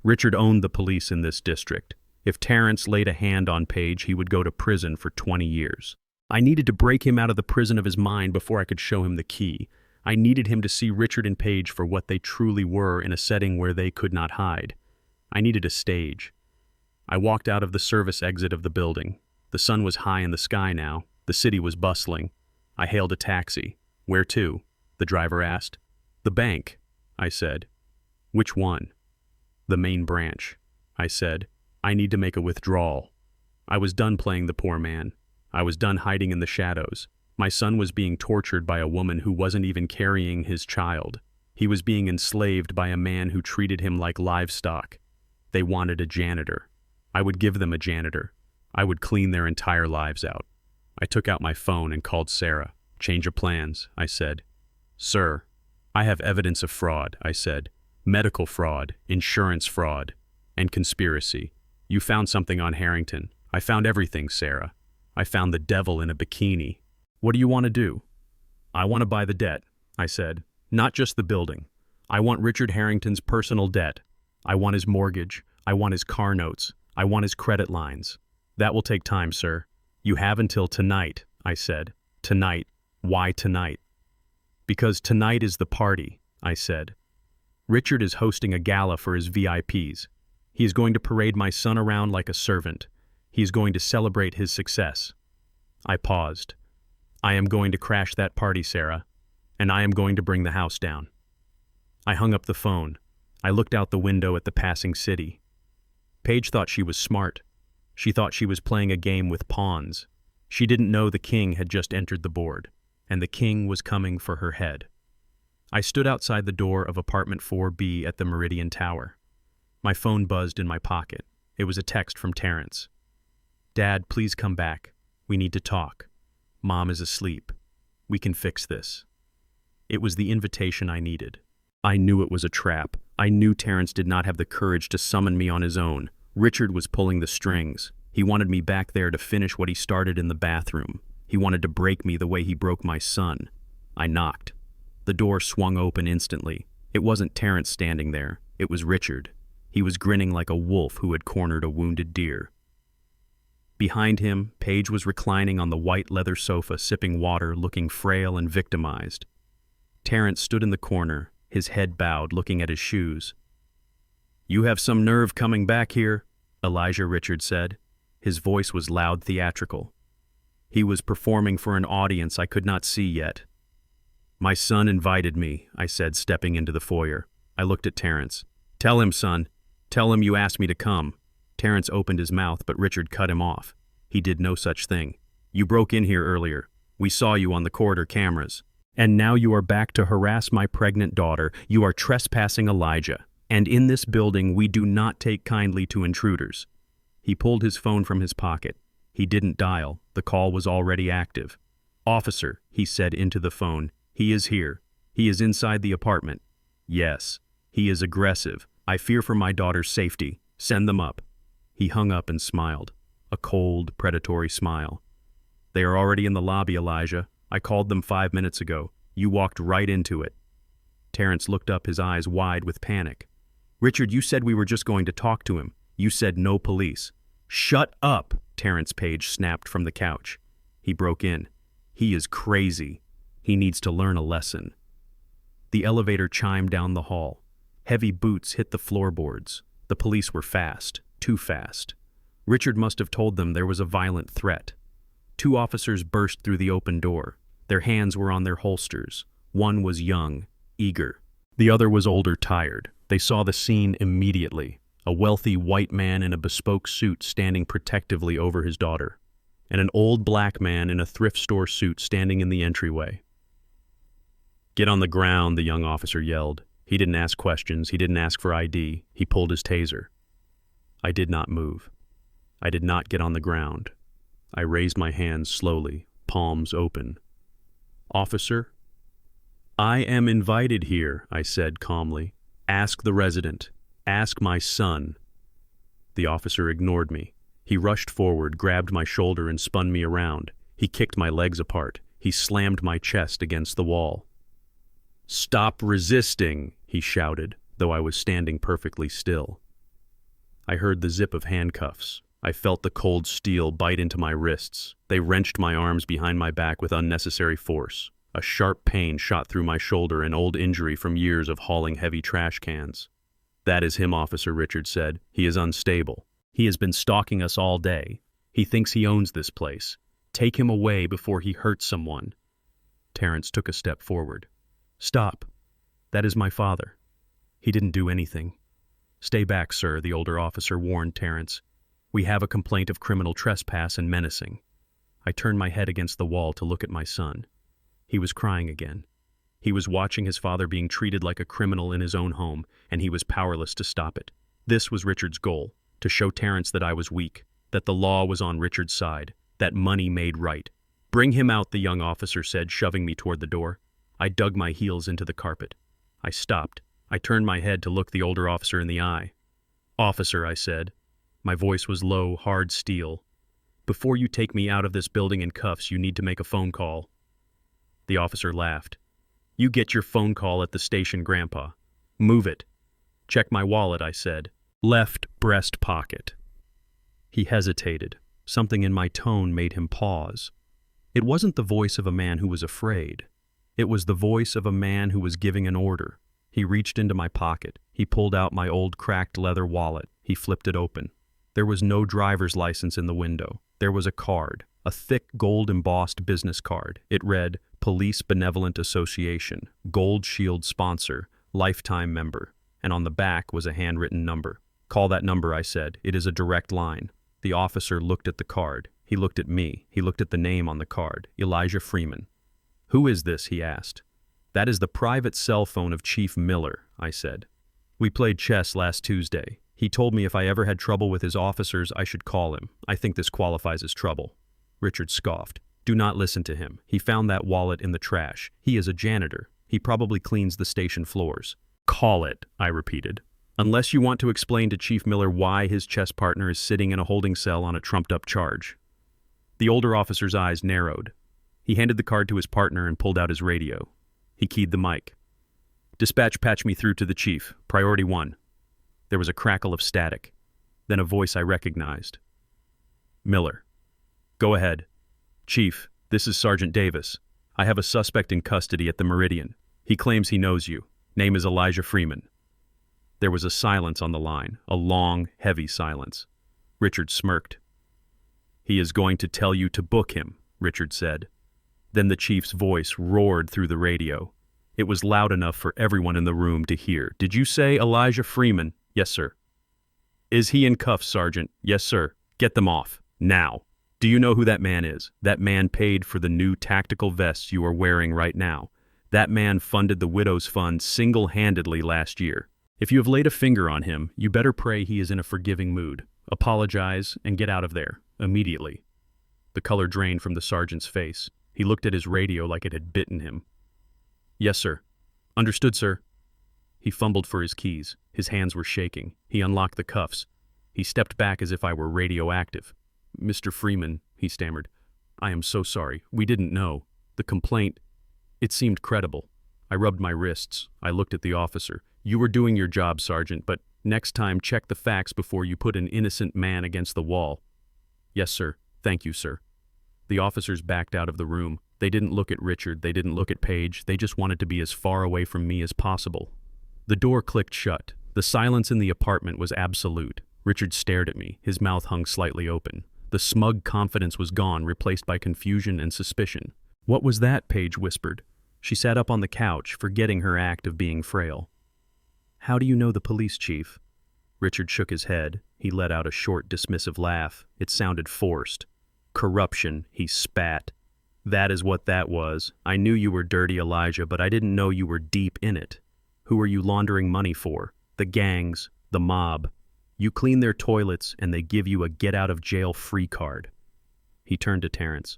Richard owned the police in this district. If Terrence laid a hand on Paige, he would go to prison for 20 years. I needed to break him out of the prison of his mind before I could show him the key. I needed him to see Richard and Paige for what they truly were in a setting where they could not hide. I needed a stage. I walked out of the service exit of the building. The sun was high in the sky now. The city was bustling. I hailed a taxi. "Where to?" the driver asked. "The bank," I said. "Which one?" "The main branch," I said. "I need to make a withdrawal." I was done playing the poor man. I was done hiding in the shadows. My son was being tortured by a woman who wasn't even carrying his child. He was being enslaved by a man who treated him like livestock. They wanted a janitor. I would give them a janitor. I would clean their entire lives out. I took out my phone and called Sarah. "Change of plans," I said. "Sir, I have evidence of fraud," I said. "Medical fraud, insurance fraud, and conspiracy. You found something on Harrington." "I found everything, Sarah. I found the devil in a bikini." "What do you want to do?" "I want to buy the debt," I said. "Not just the building. I want Richard Harrington's personal debt. I want his mortgage. I want his car notes. I want his credit lines." "That will take time, sir." "You have until tonight," I said. "Tonight. Why tonight?" "Because tonight is the party," I said. "Richard is hosting a gala for his VIPs. He is going to parade my son around like a servant. He is going to celebrate his success." I paused. "I am going to crash that party, Sarah, and I am going to bring the house down." I hung up the phone. I looked out the window at the passing city. Paige thought she was smart. She thought she was playing a game with pawns. She didn't know the king had just entered the board, and the king was coming for her head. I stood outside the door of apartment 4B at the Meridian Tower. My phone buzzed in my pocket. It was a text from Terrence. "Dad, please come back. We need to talk. Mom is asleep. We can fix this." It was the invitation I needed. I knew it was a trap. I knew Terrence did not have the courage to summon me on his own. Richard was pulling the strings. He wanted me back there to finish what he started in the bathroom. He wanted to break me the way he broke my son. I knocked. The door swung open instantly. It wasn't Terrence standing there. It was Richard. He was grinning like a wolf who had cornered a wounded deer. Behind him, Paige was reclining on the white leather sofa, sipping water, looking frail and victimized. Terrence stood in the corner, his head bowed, looking at his shoes. "You have some nerve coming back here," Elijah Richard said. His voice was loud, theatrical. He was performing for an audience I could not see yet. "My son invited me," I said, stepping into the foyer. I looked at Terrence. "Tell him, son. Tell him you asked me to come." Terrence opened his mouth, but Richard cut him off. "He did no such thing. You broke in here earlier. We saw you on the corridor cameras. And now you are back to harass my pregnant daughter. You are trespassing Elijah. And in this building, we do not take kindly to intruders." He pulled his phone from his pocket. He didn't dial. The call was already active. "Officer," he said into the phone, "he is here. He is inside the apartment." "Yes. He is aggressive. I fear for my daughter's safety. Send them up." He hung up and smiled. A cold, predatory smile. "They are already in the lobby, Elijah. I called them 5 minutes ago. You walked right into it." Terrence looked up, his eyes wide with panic. "Richard, you said we were just going to talk to him. You said no police." "Shut up!" Terrence Paige snapped from the couch. He broke in. "He is crazy. He needs to learn a lesson." The elevator chimed down the hall. Heavy boots hit the floorboards. The police were fast, too fast. Richard must have told them there was a violent threat. 2 officers burst through the open door. Their hands were on their holsters. One was young, eager. The other was older, tired. They saw the scene immediately. A wealthy white man in a bespoke suit standing protectively over his daughter, and an old black man in a thrift store suit standing in the entryway. "Get on the ground," the young officer yelled. He didn't ask questions. He didn't ask for ID. He pulled his taser. I did not move. I did not get on the ground. I raised my hands slowly, palms open. "Officer?" "I am invited here," I said calmly. "Ask the resident. Ask my son." The officer ignored me. He rushed forward, grabbed my shoulder, and spun me around. He kicked my legs apart. He slammed my chest against the wall. "Stop resisting," he shouted, though I was standing perfectly still. I heard the zip of handcuffs. I felt the cold steel bite into my wrists. They wrenched my arms behind my back with unnecessary force. A sharp pain shot through my shoulder, an old injury from years of hauling heavy trash cans. "That is him, Officer," Richard said. "He is unstable. He has been stalking us all day. He thinks he owns this place. Take him away before he hurts someone." Terrence took a step forward. "Stop. That is my father. He didn't do anything." "Stay back, sir," the older officer warned Terrence. "We have a complaint of criminal trespass and menacing." I turned my head against the wall to look at my son. He was crying again. He was watching his father being treated like a criminal in his own home, and he was powerless to stop it. This was Richard's goal, to show Terrence that I was weak, that the law was on Richard's side, that money made right. "Bring him out," the young officer said, shoving me toward the door. I dug my heels into the carpet. I stopped. I turned my head to look the older officer in the eye. "Officer," I said. My voice was low, hard steel. "Before you take me out of this building in cuffs, you need to make a phone call." The officer laughed. "You get your phone call at the station, Grandpa. Move it." "Check my wallet," I said. "Left breast pocket." He hesitated. Something in my tone made him pause. It wasn't the voice of a man who was afraid. It was the voice of a man who was giving an order. He reached into my pocket. He pulled out my old cracked leather wallet. He flipped it open. There was no driver's license in the window. There was a card, a thick gold-embossed business card. It read, "Police Benevolent Association, Gold Shield Sponsor, Lifetime Member," and on the back was a handwritten number. "Call that number," I said. "It is a direct line." The officer looked at the card. He looked at me. He looked at the name on the card, Elijah Freeman. "Who is this?" he asked. "That is the private cell phone of Chief Miller," I said. "We played chess last Tuesday. He told me if I ever had trouble with his officers, I should call him. I think this qualifies as trouble." Richard scoffed. "Do not listen to him. He found that wallet in the trash. He is a janitor. He probably cleans the station floors." "Call it," I repeated. "Unless you want to explain to Chief Miller why his chess partner is sitting in a holding cell on a trumped-up charge." The older officer's eyes narrowed. He handed the card to his partner and pulled out his radio. He keyed the mic. "Dispatch, patch me through to the chief. Priority 1. There was a crackle of static. Then a voice I recognized. "Miller." "Go ahead." "Chief, this is Sergeant Davis. I have a suspect in custody at the Meridian. He claims he knows you. Name is Elijah Freeman." There was a silence on the line, a long, heavy silence. Richard smirked. "He is going to tell you to book him," Richard said. Then the chief's voice roared through the radio. It was loud enough for everyone in the room to hear. "Did you say Elijah Freeman?" "Yes, sir." "Is he in cuffs, Sergeant?" "Yes, sir." "Get them off. Now." Do you know who that man is? That man paid for the new tactical vests you are wearing right now. That man funded the Widow's Fund single-handedly last year. If you have laid a finger on him, you better pray he is in a forgiving mood. Apologize and get out of there, immediately. The color drained from the sergeant's face. He looked at his radio like it had bitten him. Yes, sir. Understood, sir. He fumbled for his keys. His hands were shaking. He unlocked the cuffs. He stepped back as if I were radioactive. Mr. Freeman, he stammered. I am so sorry. We didn't know. The complaint, it seemed credible. I rubbed my wrists. I looked at the officer. You were doing your job, Sergeant, but next time check the facts before you put an innocent man against the wall. Yes, sir. Thank you, sir. The officers backed out of the room. They didn't look at Richard. They didn't look at Paige. They just wanted to be as far away from me as possible. The door clicked shut. The silence in the apartment was absolute. Richard stared at me. His mouth hung slightly open. The smug confidence was gone, replaced by confusion and suspicion. What was that? Paige whispered. She sat up on the couch, forgetting her act of being frail. How do you know the police chief? Richard shook his head. He let out a short, dismissive laugh. It sounded forced. Corruption, he spat. That is what that was. I knew you were dirty, Elijah, but I didn't know you were deep in it. Who are you laundering money for? The gangs, the mob. You clean their toilets and they give you a get-out-of-jail-free card. He turned to Terrence.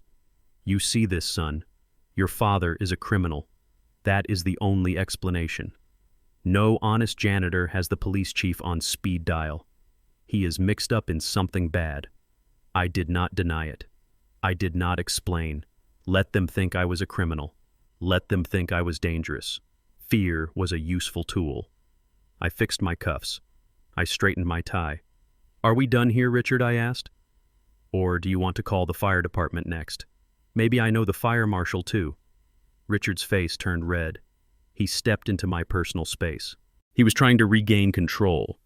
You see this, son. Your father is a criminal. That is the only explanation. No honest janitor has the police chief on speed dial. He is mixed up in something bad. I did not deny it. I did not explain. Let them think I was a criminal. Let them think I was dangerous. Fear was a useful tool. I fixed my cuffs. I straightened my tie. Are we done here, Richard? I asked. Or do you want to call the fire department next? Maybe I know the fire marshal too. Richard's face turned red. He stepped into my personal space. He was trying to regain control.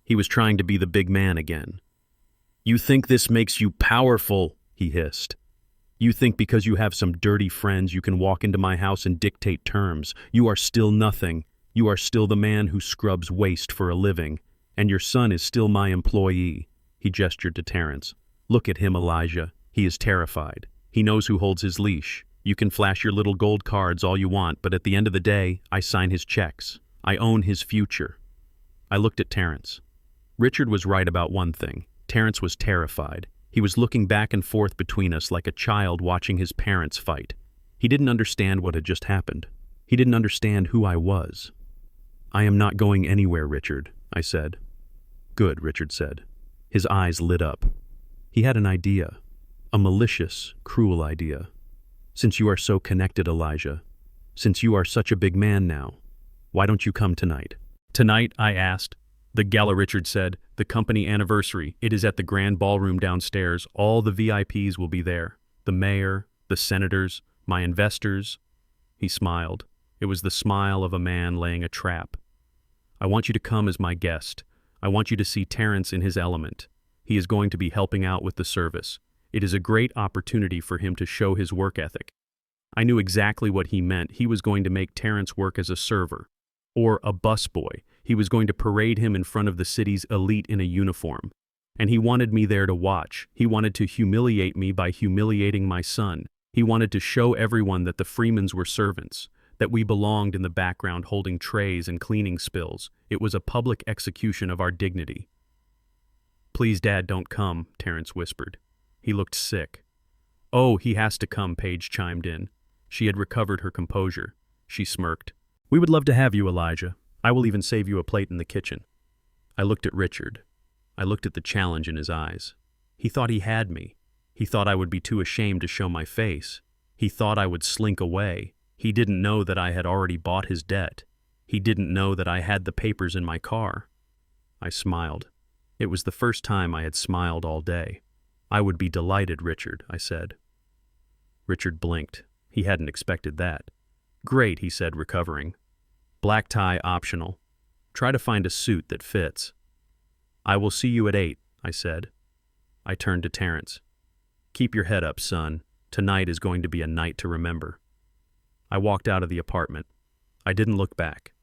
He was trying to be the big man again. You think this makes you powerful, he hissed. You think because you have some dirty friends you can walk into my house and dictate terms. You are still nothing. You are still the man who scrubs waste for a living. And your son is still my employee. He gestured to Terrence. Look at him, Elijah. He is terrified. He knows who holds his leash. You can flash your little gold cards all you want, but at the end of the day, I sign his checks. I own his future. I looked at Terrence. Richard was right about one thing. Terrence was terrified. He was looking back and forth between us like a child watching his parents fight. He didn't understand what had just happened. He didn't understand who I was. I am not going anywhere, Richard, I said. Good, Richard said. His eyes lit up. He had an idea. A malicious, cruel idea. Since you are so connected, Elijah, since you are such a big man now, why don't you come tonight? Tonight, I asked. The gala, Richard said. The company anniversary. It is at the grand ballroom downstairs. All the VIPs will be there. The mayor, the senators, my investors. He smiled. It was the smile of a man laying a trap. I want you to come as my guest. I want you to see Terrence in his element. He is going to be helping out with the service. It is a great opportunity for him to show his work ethic. I knew exactly what he meant. He was going to make Terrence work as a server or a busboy. He was going to parade him in front of the city's elite in a uniform. And he wanted me there to watch. He wanted to humiliate me by humiliating my son. He wanted to show everyone that the Freemans were servants, that we belonged in the background holding trays and cleaning spills. It was a public execution of our dignity. Please, Dad, don't come, Terrence whispered. He looked sick. Oh, he has to come, Paige chimed in. She had recovered her composure. She smirked. We would love to have you, Elijah. I will even save you a plate in the kitchen. I looked at Richard. I looked at the challenge in his eyes. He thought he had me. He thought I would be too ashamed to show my face. He thought I would slink away. He didn't know that I had already bought his debt. He didn't know that I had the papers in my car. I smiled. It was the first time I had smiled all day. I would be delighted, Richard, I said. Richard blinked. He hadn't expected that. Great, he said, recovering. Black tie optional. Try to find a suit that fits. I will see you at 8, I said. I turned to Terrence. Keep your head up, son. Tonight is going to be a night to remember. I walked out of the apartment. I didn't look back.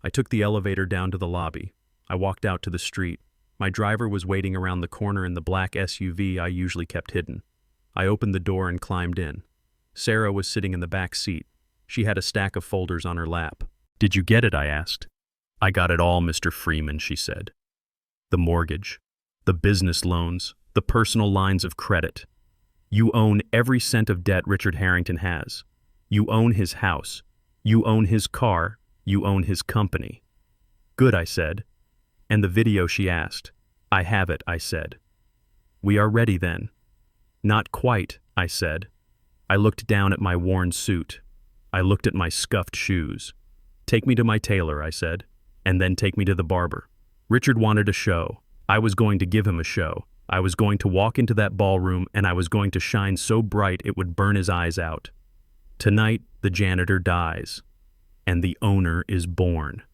I took the elevator down to the lobby. I walked out to the street. My driver was waiting around the corner in the black SUV I usually kept hidden. I opened the door and climbed in. Sarah was sitting in the back seat. She had a stack of folders on her lap. "Did you get it?" I asked. "I got it all, Mr. Freeman," she said. "The mortgage, the business loans, the personal lines of credit. You own every cent of debt Richard Harrington has. You own his house. You own his car. You own his company." "Good," I said. "And the video?" she asked. "I have it," I said. "We are ready then." "Not quite," I said. I looked down at my worn suit. I looked at my scuffed shoes. "Take me to my tailor," I said, "and then take me to the barber." Richard wanted a show. I was going to give him a show. I was going to walk into that ballroom and I was going to shine so bright it would burn his eyes out. Tonight, the janitor dies, and the owner is born.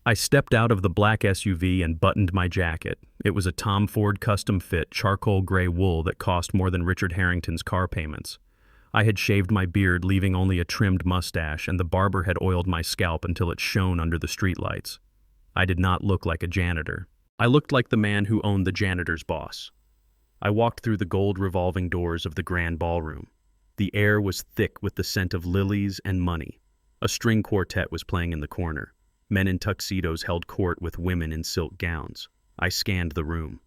I stepped out of the black SUV and buttoned my jacket. It was a Tom Ford custom fit charcoal gray wool that cost more than Richard Harrington's car payments. I had shaved my beard, leaving only a trimmed mustache, and the barber had oiled my scalp until it shone under the streetlights. I did not look like a janitor. I looked like the man who owned the janitor's boss. I walked through the gold revolving doors of the grand ballroom. The air was thick with the scent of lilies and money. A string quartet was playing in the corner. Men in tuxedos held court with women in silk gowns. I scanned the room.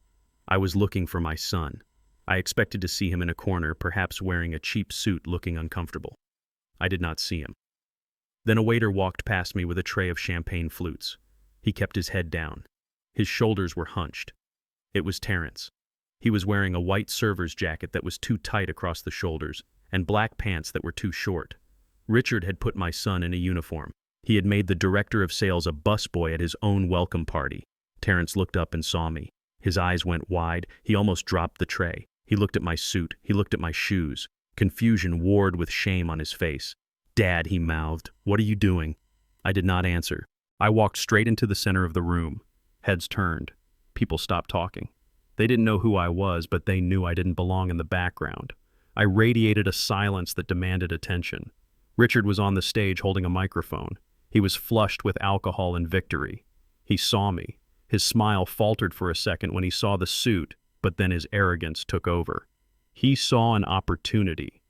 I was looking for my son. I expected to see him in a corner, perhaps wearing a cheap suit, looking uncomfortable. I did not see him. Then a waiter walked past me with a tray of champagne flutes. He kept his head down. His shoulders were hunched. It was Terrence. He was wearing a white server's jacket that was too tight across the shoulders, and black pants that were too short. Richard had put my son in a uniform. He had made the director of sales a busboy at his own welcome party. Terrence looked up and saw me. His eyes went wide. He almost dropped the tray. He looked at my suit. He looked at my shoes. Confusion warred with shame on his face. "Dad," he mouthed, "what are you doing?" I did not answer. I walked straight into the center of the room. Heads turned. People stopped talking. They didn't know who I was, but they knew I didn't belong in the background. I radiated a silence that demanded attention. Richard was on the stage holding a microphone. He was flushed with alcohol and victory. He saw me. His smile faltered for a second when he saw the suit, but then his arrogance took over. He saw an opportunity.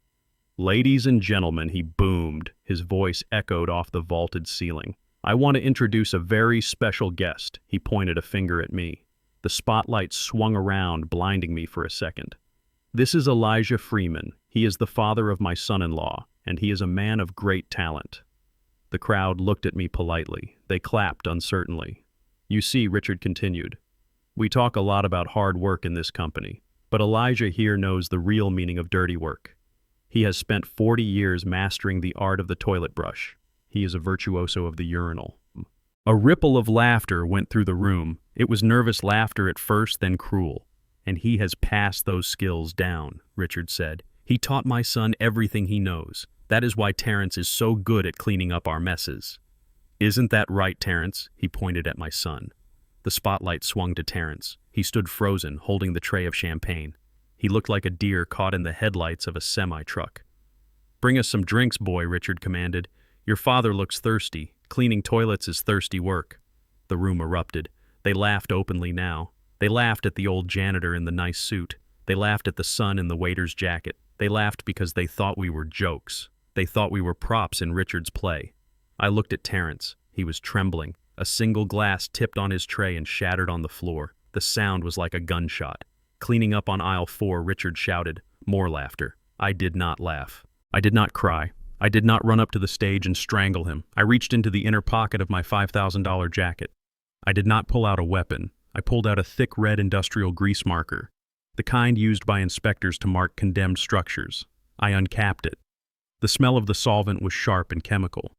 "Ladies and gentlemen," he boomed. His voice echoed off the vaulted ceiling. "I want to introduce a very special guest." He pointed a finger at me. The spotlight swung around, blinding me for a second. "This is Elijah Freeman. He is the father of my son-in-law, and he is a man of great talent." The crowd looked at me politely. They clapped uncertainly. "You see," Richard continued, "we talk a lot about hard work in this company, but Elijah here knows the real meaning of dirty work. He has spent 40 years mastering the art of the toilet brush. He is a virtuoso of the urinal." A ripple of laughter went through the room. It was nervous laughter at first, then cruel. "And he has passed those skills down," Richard said. "He taught my son everything he knows. That is why Terrence is so good at cleaning up our messes." "Isn't that right, Terrence?" He pointed at my son. The spotlight swung to Terrence. He stood frozen, holding the tray of champagne. He looked like a deer caught in the headlights of a semi-truck. "Bring us some drinks, boy," Richard commanded. "Your father looks thirsty. Cleaning toilets is thirsty work." The room erupted. They laughed openly now. They laughed at the old janitor in the nice suit. They laughed at the son in the waiter's jacket. They laughed because they thought we were jokes. They thought we were props in Richard's play. I looked at Terrence. He was trembling. A single glass tipped on his tray and shattered on the floor. The sound was like a gunshot. Cleaning up on aisle 4, Richard shouted. More laughter. I did not laugh. I did not cry. I did not run up to the stage and strangle him. I reached into the inner pocket of my $5,000 jacket. I did not pull out a weapon. I pulled out a thick red industrial grease marker, the kind used by inspectors to mark condemned structures. I uncapped it. The smell of the solvent was sharp and chemical.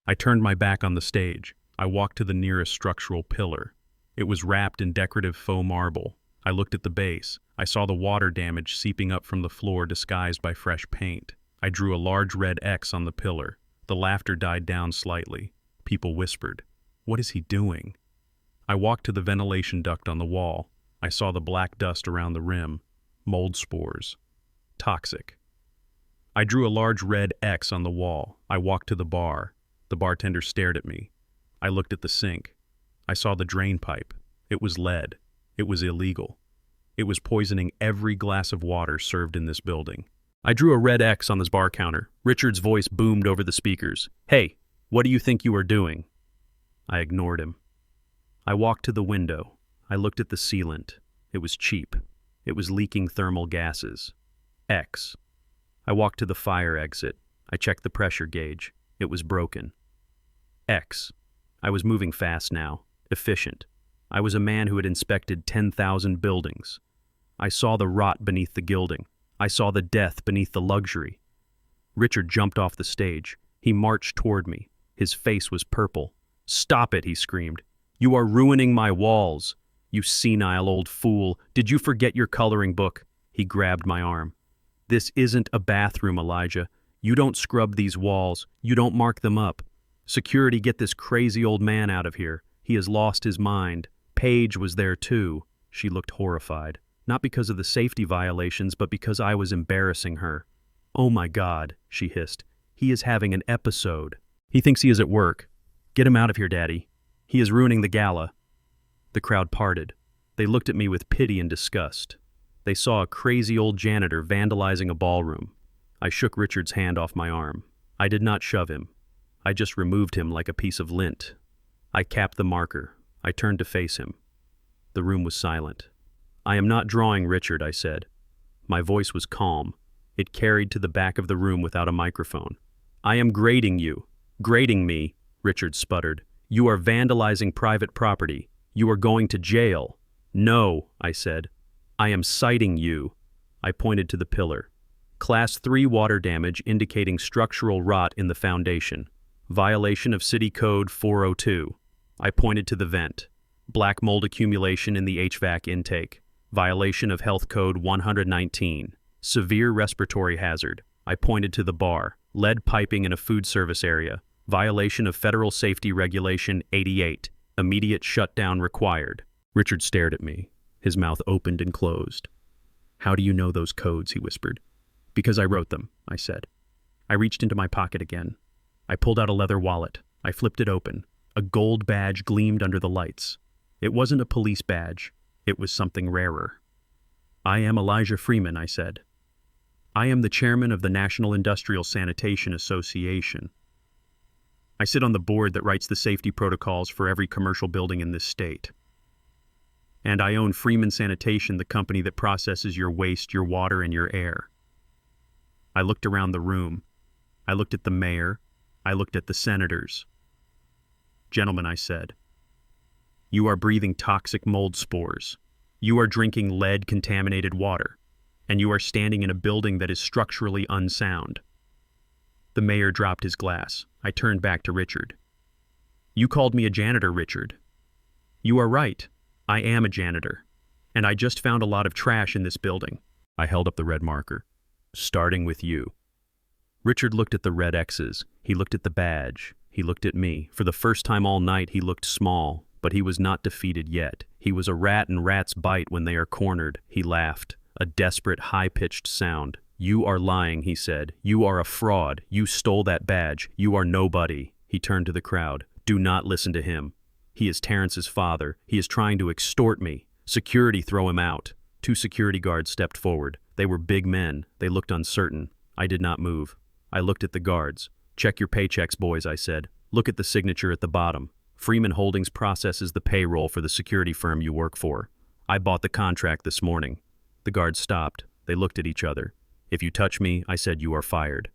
I turned my back on the stage. I walked to the nearest structural pillar. It was wrapped in decorative faux marble. I looked at the base. I saw the water damage seeping up from the floor disguised by fresh paint. I drew a large red X on the pillar. The laughter died down slightly. People whispered, "What is he doing?" I walked to the ventilation duct on the wall. I saw the black dust around the rim. Mold spores. Toxic. I drew a large red X on the wall. I walked to the bar. The bartender stared at me. I looked at the sink. I saw the drain pipe. It was lead. It was illegal. It was poisoning every glass of water served in this building. I drew a red X on this bar counter. Richard's voice boomed over the speakers. "Hey, what do you think you are doing?" I ignored him. I walked to the window. I looked at the sealant. It was cheap. It was leaking thermal gases. X. I walked to the fire exit. I checked the pressure gauge. It was broken. X. I was moving fast now, efficient. I was a man who had inspected 10,000 buildings. I saw the rot beneath the gilding. I saw the death beneath the luxury. Richard jumped off the stage. He marched toward me. His face was purple. "Stop it," he screamed. "You are ruining my walls. You senile old fool. Did you forget your coloring book?" He grabbed my arm. "This isn't a bathroom, Elijah. You don't scrub these walls. You don't mark them up. Security, get this crazy old man out of here. He has lost his mind." Paige was there too. She looked horrified. Not because of the safety violations, but because I was embarrassing her. "Oh my God," she hissed. "He is having an episode. He thinks he is at work. Get him out of here, Daddy. He is ruining the gala." The crowd parted. They looked at me with pity and disgust. They saw a crazy old janitor vandalizing a ballroom. I shook Richard's hand off my arm. I did not shove him. I just removed him like a piece of lint. I capped the marker. I turned to face him. The room was silent. "I am not drawing, Richard," I said. My voice was calm. It carried to the back of the room without a microphone. "I am grading you." "Grading me," Richard sputtered. "You are vandalizing private property. You are going to jail." "No," I said. "I am citing you." I pointed to the pillar. Class 3 water damage indicating structural rot in the foundation. Violation of City Code 402. I pointed to the vent. Black mold accumulation in the HVAC intake. Violation of Health Code 119. Severe respiratory hazard. I pointed to the bar. Lead piping in a food service area. Violation of Federal Safety Regulation 88. Immediate shutdown required. Richard stared at me. His mouth opened and closed. "How do you know those codes?" he whispered. "Because I wrote them," I said. I reached into my pocket again. I pulled out a leather wallet. I flipped it open. A gold badge gleamed under the lights. It wasn't a police badge. It was something rarer. "I am Elijah Freeman," I said. "I am the chairman of the National Industrial Sanitation Association. I sit on the board that writes the safety protocols for every commercial building in this state. And I own Freeman Sanitation, the company that processes your waste, your water, and your air." I looked around the room. I looked at the mayor. I looked at the senators. "Gentlemen," I said, "you are breathing toxic mold spores. You are drinking lead-contaminated water. And you are standing in a building that is structurally unsound." The mayor dropped his glass. I turned back to Richard. "You called me a janitor, Richard. You are right. I am a janitor. And I just found a lot of trash in this building." I held up the red marker. "Starting with you." Richard looked at the red X's. He looked at the badge. He looked at me. For the first time all night, he looked small, but he was not defeated yet. He was a rat, and rats bite when they are cornered. He laughed, a desperate, high-pitched sound. "You are lying," he said. "You are a fraud. You stole that badge. You are nobody." He turned to the crowd. "Do not listen to him. He is Terrence's father. He is trying to extort me. Security, throw him out." 2 security guards stepped forward. They were big men. They looked uncertain. I did not move. I looked at the guards. "Check your paychecks, boys," I said. "Look at the signature at the bottom. Freeman Holdings processes the payroll for the security firm you work for. I bought the contract this morning." The guards stopped. They looked at each other. "If you touch me," I said, "you are fired.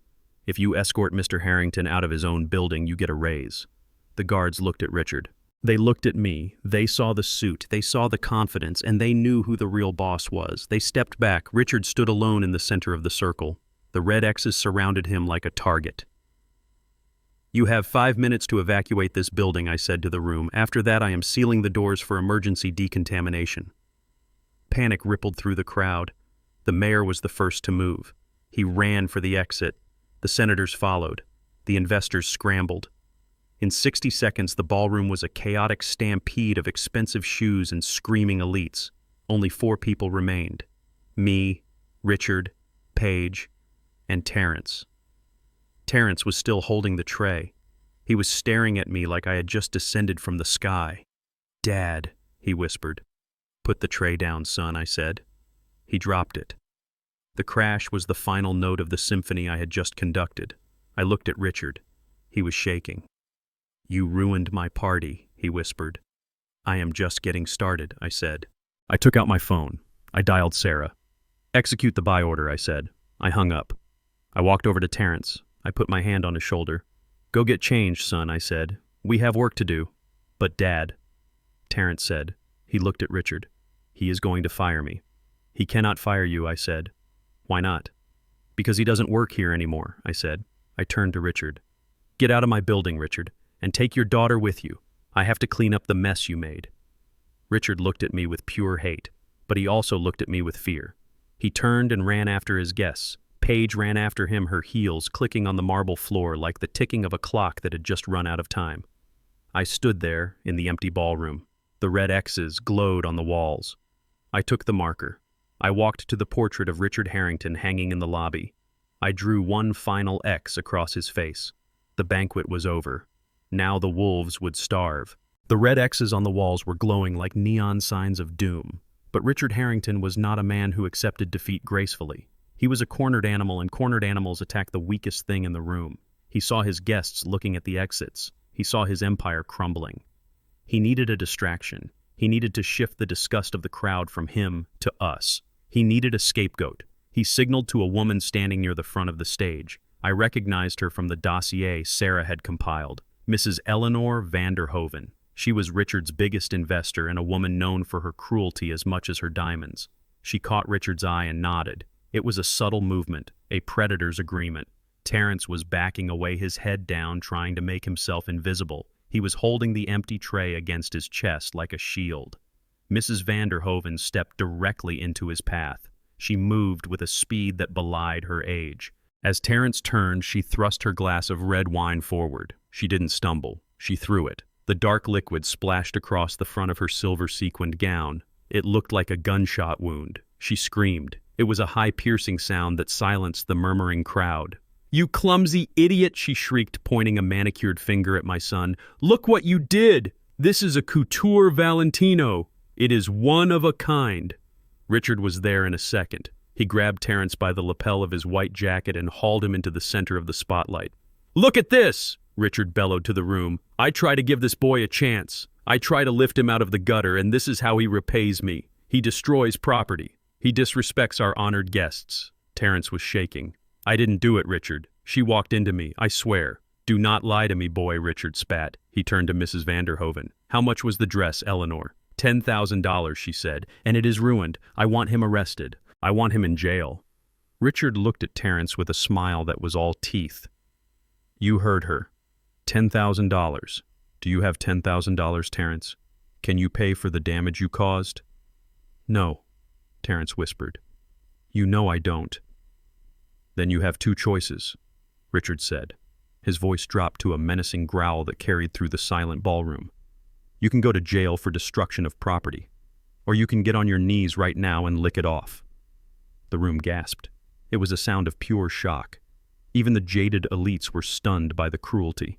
If you escort Mr. Harrington out of his own building, you get a raise." The guards looked at Richard. They looked at me. They saw the suit. They saw the confidence, and they knew who the real boss was. They stepped back. Richard stood alone in the center of the circle. The red X's surrounded him like a target. "You have 5 minutes to evacuate this building," I said to the room. "After that, I am sealing the doors for emergency decontamination." Panic rippled through the crowd. The mayor was the first to move. He ran for the exit. The senators followed. The investors scrambled. In 60 seconds, the ballroom was a chaotic stampede of expensive shoes and screaming elites. Only 4 people remained. Me, Richard, Paige, and Terrence. Terrence was still holding the tray. He was staring at me like I had just descended from the sky. "Dad," he whispered. "Put the tray down, son," I said. He dropped it. The crash was the final note of the symphony I had just conducted. I looked at Richard. He was shaking. "You ruined my party," he whispered. "I am just getting started," I said. I took out my phone. I dialed Sarah. "Execute the buy order," I said. I hung up. I walked over to Terrence. I put my hand on his shoulder. "Go get changed, son," I said. "We have work to do." "But Dad," Terrence said. He looked at Richard. "He is going to fire me." "He cannot fire you," I said. "Why not?" "Because he doesn't work here anymore," I said. I turned to Richard. "Get out of my building, Richard, and take your daughter with you. I have to clean up the mess you made." Richard looked at me with pure hate, but he also looked at me with fear. He turned and ran after his guests. Paige ran after him, her heels clicking on the marble floor like the ticking of a clock that had just run out of time. I stood there in the empty ballroom. The red X's glowed on the walls. I took the marker. I walked to the portrait of Richard Harrington hanging in the lobby. I drew one final X across his face. The banquet was over. Now the wolves would starve. The red X's on the walls were glowing like neon signs of doom. But Richard Harrington was not a man who accepted defeat gracefully. He was a cornered animal, and cornered animals attack the weakest thing in the room. He saw his guests looking at the exits. He saw his empire crumbling. He needed a distraction. He needed to shift the disgust of the crowd from him to us. He needed a scapegoat. He signaled to a woman standing near the front of the stage. I recognized her from the dossier Sarah had compiled. Mrs. Eleanor Vanderhoven. She was Richard's biggest investor and a woman known for her cruelty as much as her diamonds. She caught Richard's eye and nodded. It was a subtle movement, a predator's agreement. Terrence was backing away, his head down, trying to make himself invisible. He was holding the empty tray against his chest like a shield. Mrs. Vanderhoven stepped directly into his path. She moved with a speed that belied her age. As Terrence turned, she thrust her glass of red wine forward. She didn't stumble. She threw it. The dark liquid splashed across the front of her silver-sequined gown. It looked like a gunshot wound. She screamed. It was a high, piercing sound that silenced the murmuring crowd. "You clumsy idiot," she shrieked, pointing a manicured finger at my son. "Look what you did! This is a couture Valentino. It is one of a kind." Richard was there in a second. He grabbed Terrence by the lapel of his white jacket and hauled him into the center of the spotlight. "Look at this!" Richard bellowed to the room. "I try to give this boy a chance. I try to lift him out of the gutter, and this is how he repays me. He destroys property. He disrespects our honored guests." Terrence was shaking. "I didn't do it, Richard. She walked into me, I swear." "Do not lie to me, boy," Richard spat. He turned to Mrs. Vanderhoven. "How much was the dress, Eleanor?" $10,000, she said, "and it is ruined. I want him arrested. I want him in jail." Richard looked at Terrence with a smile that was all teeth. "You heard her. $10,000. Do you have $10,000, Terrence? Can you pay for the damage you caused?" "No," Terrence whispered. "You know I don't." "Then you have two choices," Richard said. His voice dropped to a menacing growl that carried through the silent ballroom. "You can go to jail for destruction of property, or you can get on your knees right now and lick it off." The room gasped. It was a sound of pure shock. Even the jaded elites were stunned by the cruelty.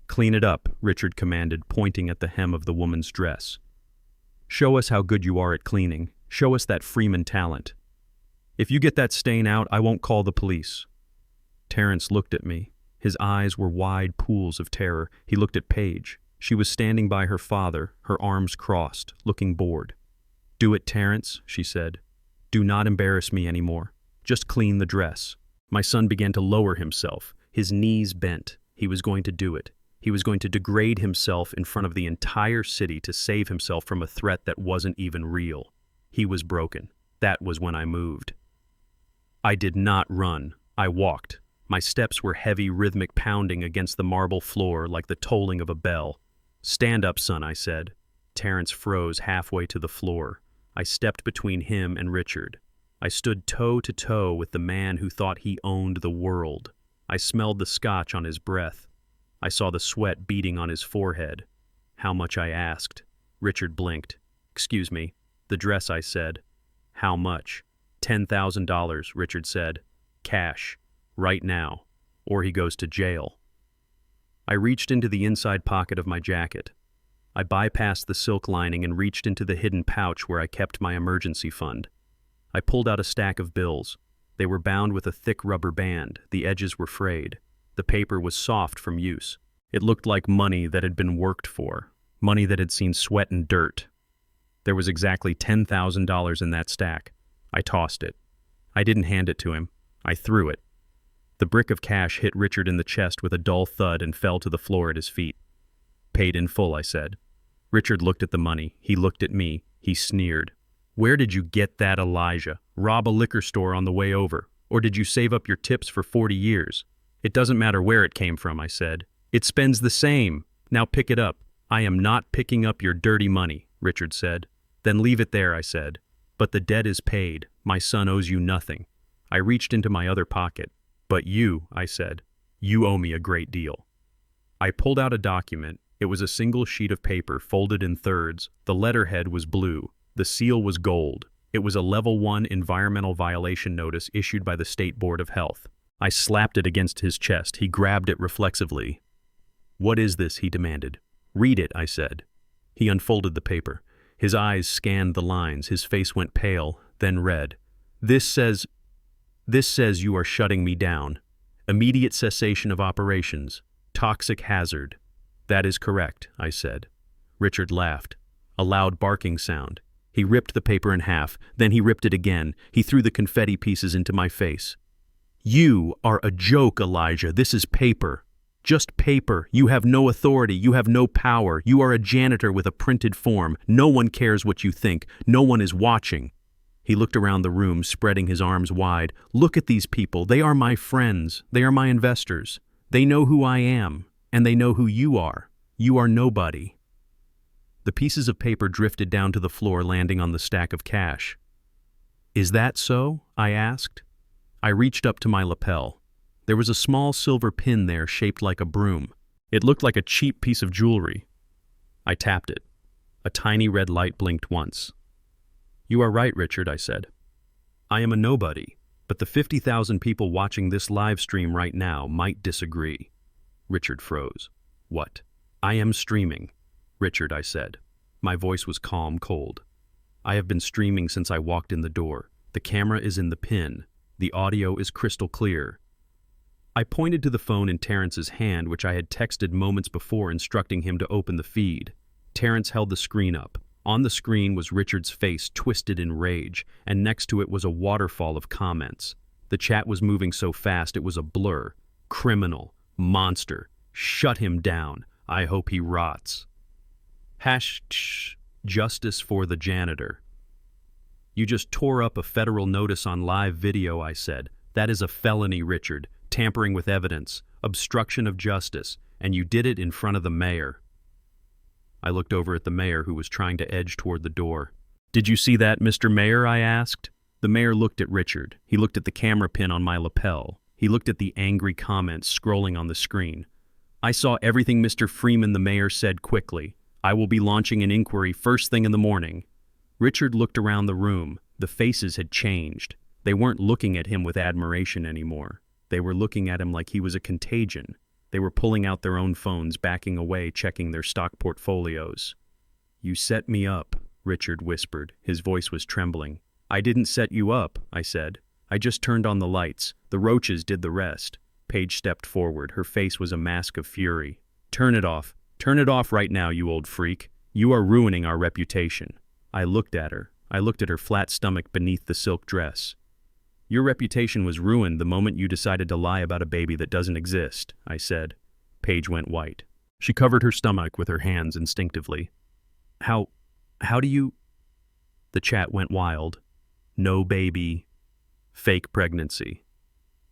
"Clean it up," Richard commanded, pointing at the hem of the woman's dress. "Show us how good you are at cleaning. Show us that Freeman talent. If you get that stain out, I won't call the police." Terrence looked at me. His eyes were wide pools of terror. He looked at Paige. She was standing by her father, her arms crossed, looking bored. "Do it, Terrence," she said. "Do not embarrass me anymore. Just clean the dress." My son began to lower himself. His knees bent. He was going to do it. He was going to degrade himself in front of the entire city to save himself from a threat that wasn't even real. He was broken. That was when I moved. I did not run. I walked. My steps were heavy, rhythmic pounding against the marble floor like the tolling of a bell. "Stand up, son," I said. Terrence froze halfway to the floor. I stepped between him and Richard. I stood toe to toe with the man who thought he owned the world. I smelled the scotch on his breath. I saw the sweat beading on his forehead. "How much?" I asked. Richard blinked. "Excuse me." "The dress," I said. "How much?" $10,000, Richard said. "Cash. Right now. Or he goes to jail." I reached into the inside pocket of my jacket. I bypassed the silk lining and reached into the hidden pouch where I kept my emergency fund. I pulled out a stack of bills. They were bound with a thick rubber band. The edges were frayed. The paper was soft from use. It looked like money that had been worked for, money that had seen sweat and dirt. There was exactly $10,000 in that stack. I tossed it. I didn't hand it to him. I threw it. The brick of cash hit Richard in the chest with a dull thud and fell to the floor at his feet. "Paid in full," I said. Richard looked at the money. He looked at me. He sneered. "Where did you get that, Elijah? Rob a liquor store on the way over? Or did you save up your tips for 40 years? It doesn't matter where it came from," I said. "It spends the same. Now pick it up." "I am not picking up your dirty money," Richard said. "Then leave it there," I said. "But the debt is paid. My son owes you nothing." I reached into my other pocket. "But you," I said, "you owe me a great deal." I pulled out a document. It was a single sheet of paper folded in thirds. The letterhead was blue. The seal was gold. It was a Level 1 environmental violation notice issued by the State Board of Health. I slapped it against his chest. He grabbed it reflexively. "What is this?" he demanded. "Read it," I said. He unfolded the paper. His eyes scanned the lines. His face went pale, then red. This says you are shutting me down. Immediate cessation of operations. Toxic hazard." "That is correct," I said. Richard laughed. A loud barking sound. He ripped the paper in half, then he ripped it again. He threw the confetti pieces into my face. "You are a joke, Elijah. This is paper. Just paper. You have no authority. You have no power. You are a janitor with a printed form. No one cares what you think. No one is watching." He looked around the room, spreading his arms wide. "Look at these people. They are my friends. They are my investors. They know who I am, and they know who you are. You are nobody." The pieces of paper drifted down to the floor, landing on the stack of cash. "Is that so?" I asked. I reached up to my lapel. There was a small silver pin there shaped like a broom. It looked like a cheap piece of jewelry. I tapped it. A tiny red light blinked once. "You are right, Richard," I said. "I am a nobody, but the 50,000 people watching this live stream right now might disagree." Richard froze. "What?" "I am streaming." "Richard," I said. My voice was calm, cold. "I have been streaming since I walked in the door. The camera is in the pin. The audio is crystal clear." I pointed to the phone in Terrence's hand, which I had texted moments before instructing him to open the feed. Terrence held the screen up. On the screen was Richard's face twisted in rage, and next to it was a waterfall of comments. The chat was moving so fast it was a blur. "Criminal. Monster. Shut him down. I hope he rots." Justice for the janitor. "You just tore up a federal notice on live video," I said. "That is a felony, Richard. Tampering with evidence, obstruction of justice, and you did it in front of the mayor." I looked over at the mayor, who was trying to edge toward the door. "Did you see that, Mr. Mayor?" I asked. The mayor looked at Richard. He looked at the camera pin on my lapel. He looked at the angry comments scrolling on the screen. "I saw everything, Mr. Freeman," the mayor said quickly. "I will be launching an inquiry first thing in the morning." Richard looked around the room. The faces had changed. They weren't looking at him with admiration anymore. They were looking at him like he was a contagion. They were pulling out their own phones, backing away, checking their stock portfolios. "You set me up," Richard whispered. His voice was trembling. "I didn't set you up," I said. "I just turned on the lights. The roaches did the rest." Paige stepped forward. Her face was a mask of fury. "Turn it off. Turn it off right now, you old freak. You are ruining our reputation." I looked at her. I looked at her flat stomach beneath the silk dress. "Your reputation was ruined the moment you decided to lie about a baby that doesn't exist," I said. Paige went white. She covered her stomach with her hands instinctively. How do you..." The chat went wild. "No baby. Fake pregnancy."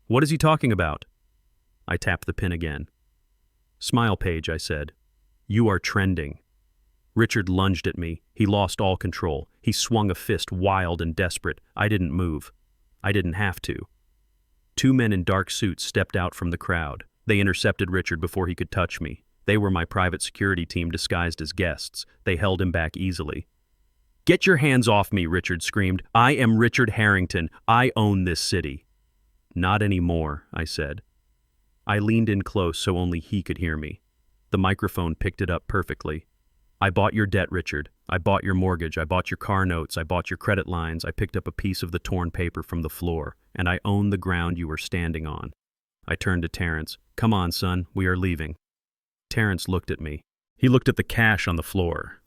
"What is he talking about?" I tapped the pin again. "Smile, Paige," I said. "You are trending." Richard lunged at me. He lost all control. He swung a fist, wild and desperate. I didn't move. I didn't have to. Two men in dark suits stepped out from the crowd. They intercepted Richard before he could touch me. They were my private security team disguised as guests. They held him back easily. "Get your hands off me," Richard screamed. "I am Richard Harrington. I own this city." "Not anymore," I said. I leaned in close so only he could hear me. The microphone picked it up perfectly. "I bought your debt, Richard. I bought your mortgage, I bought your car notes, I bought your credit lines, I picked up a piece of the torn paper from the floor, and I own the ground you were standing on. I turned to Terrence. Come on, son, we are leaving. Terrence looked at me. He looked at the cash on the floor.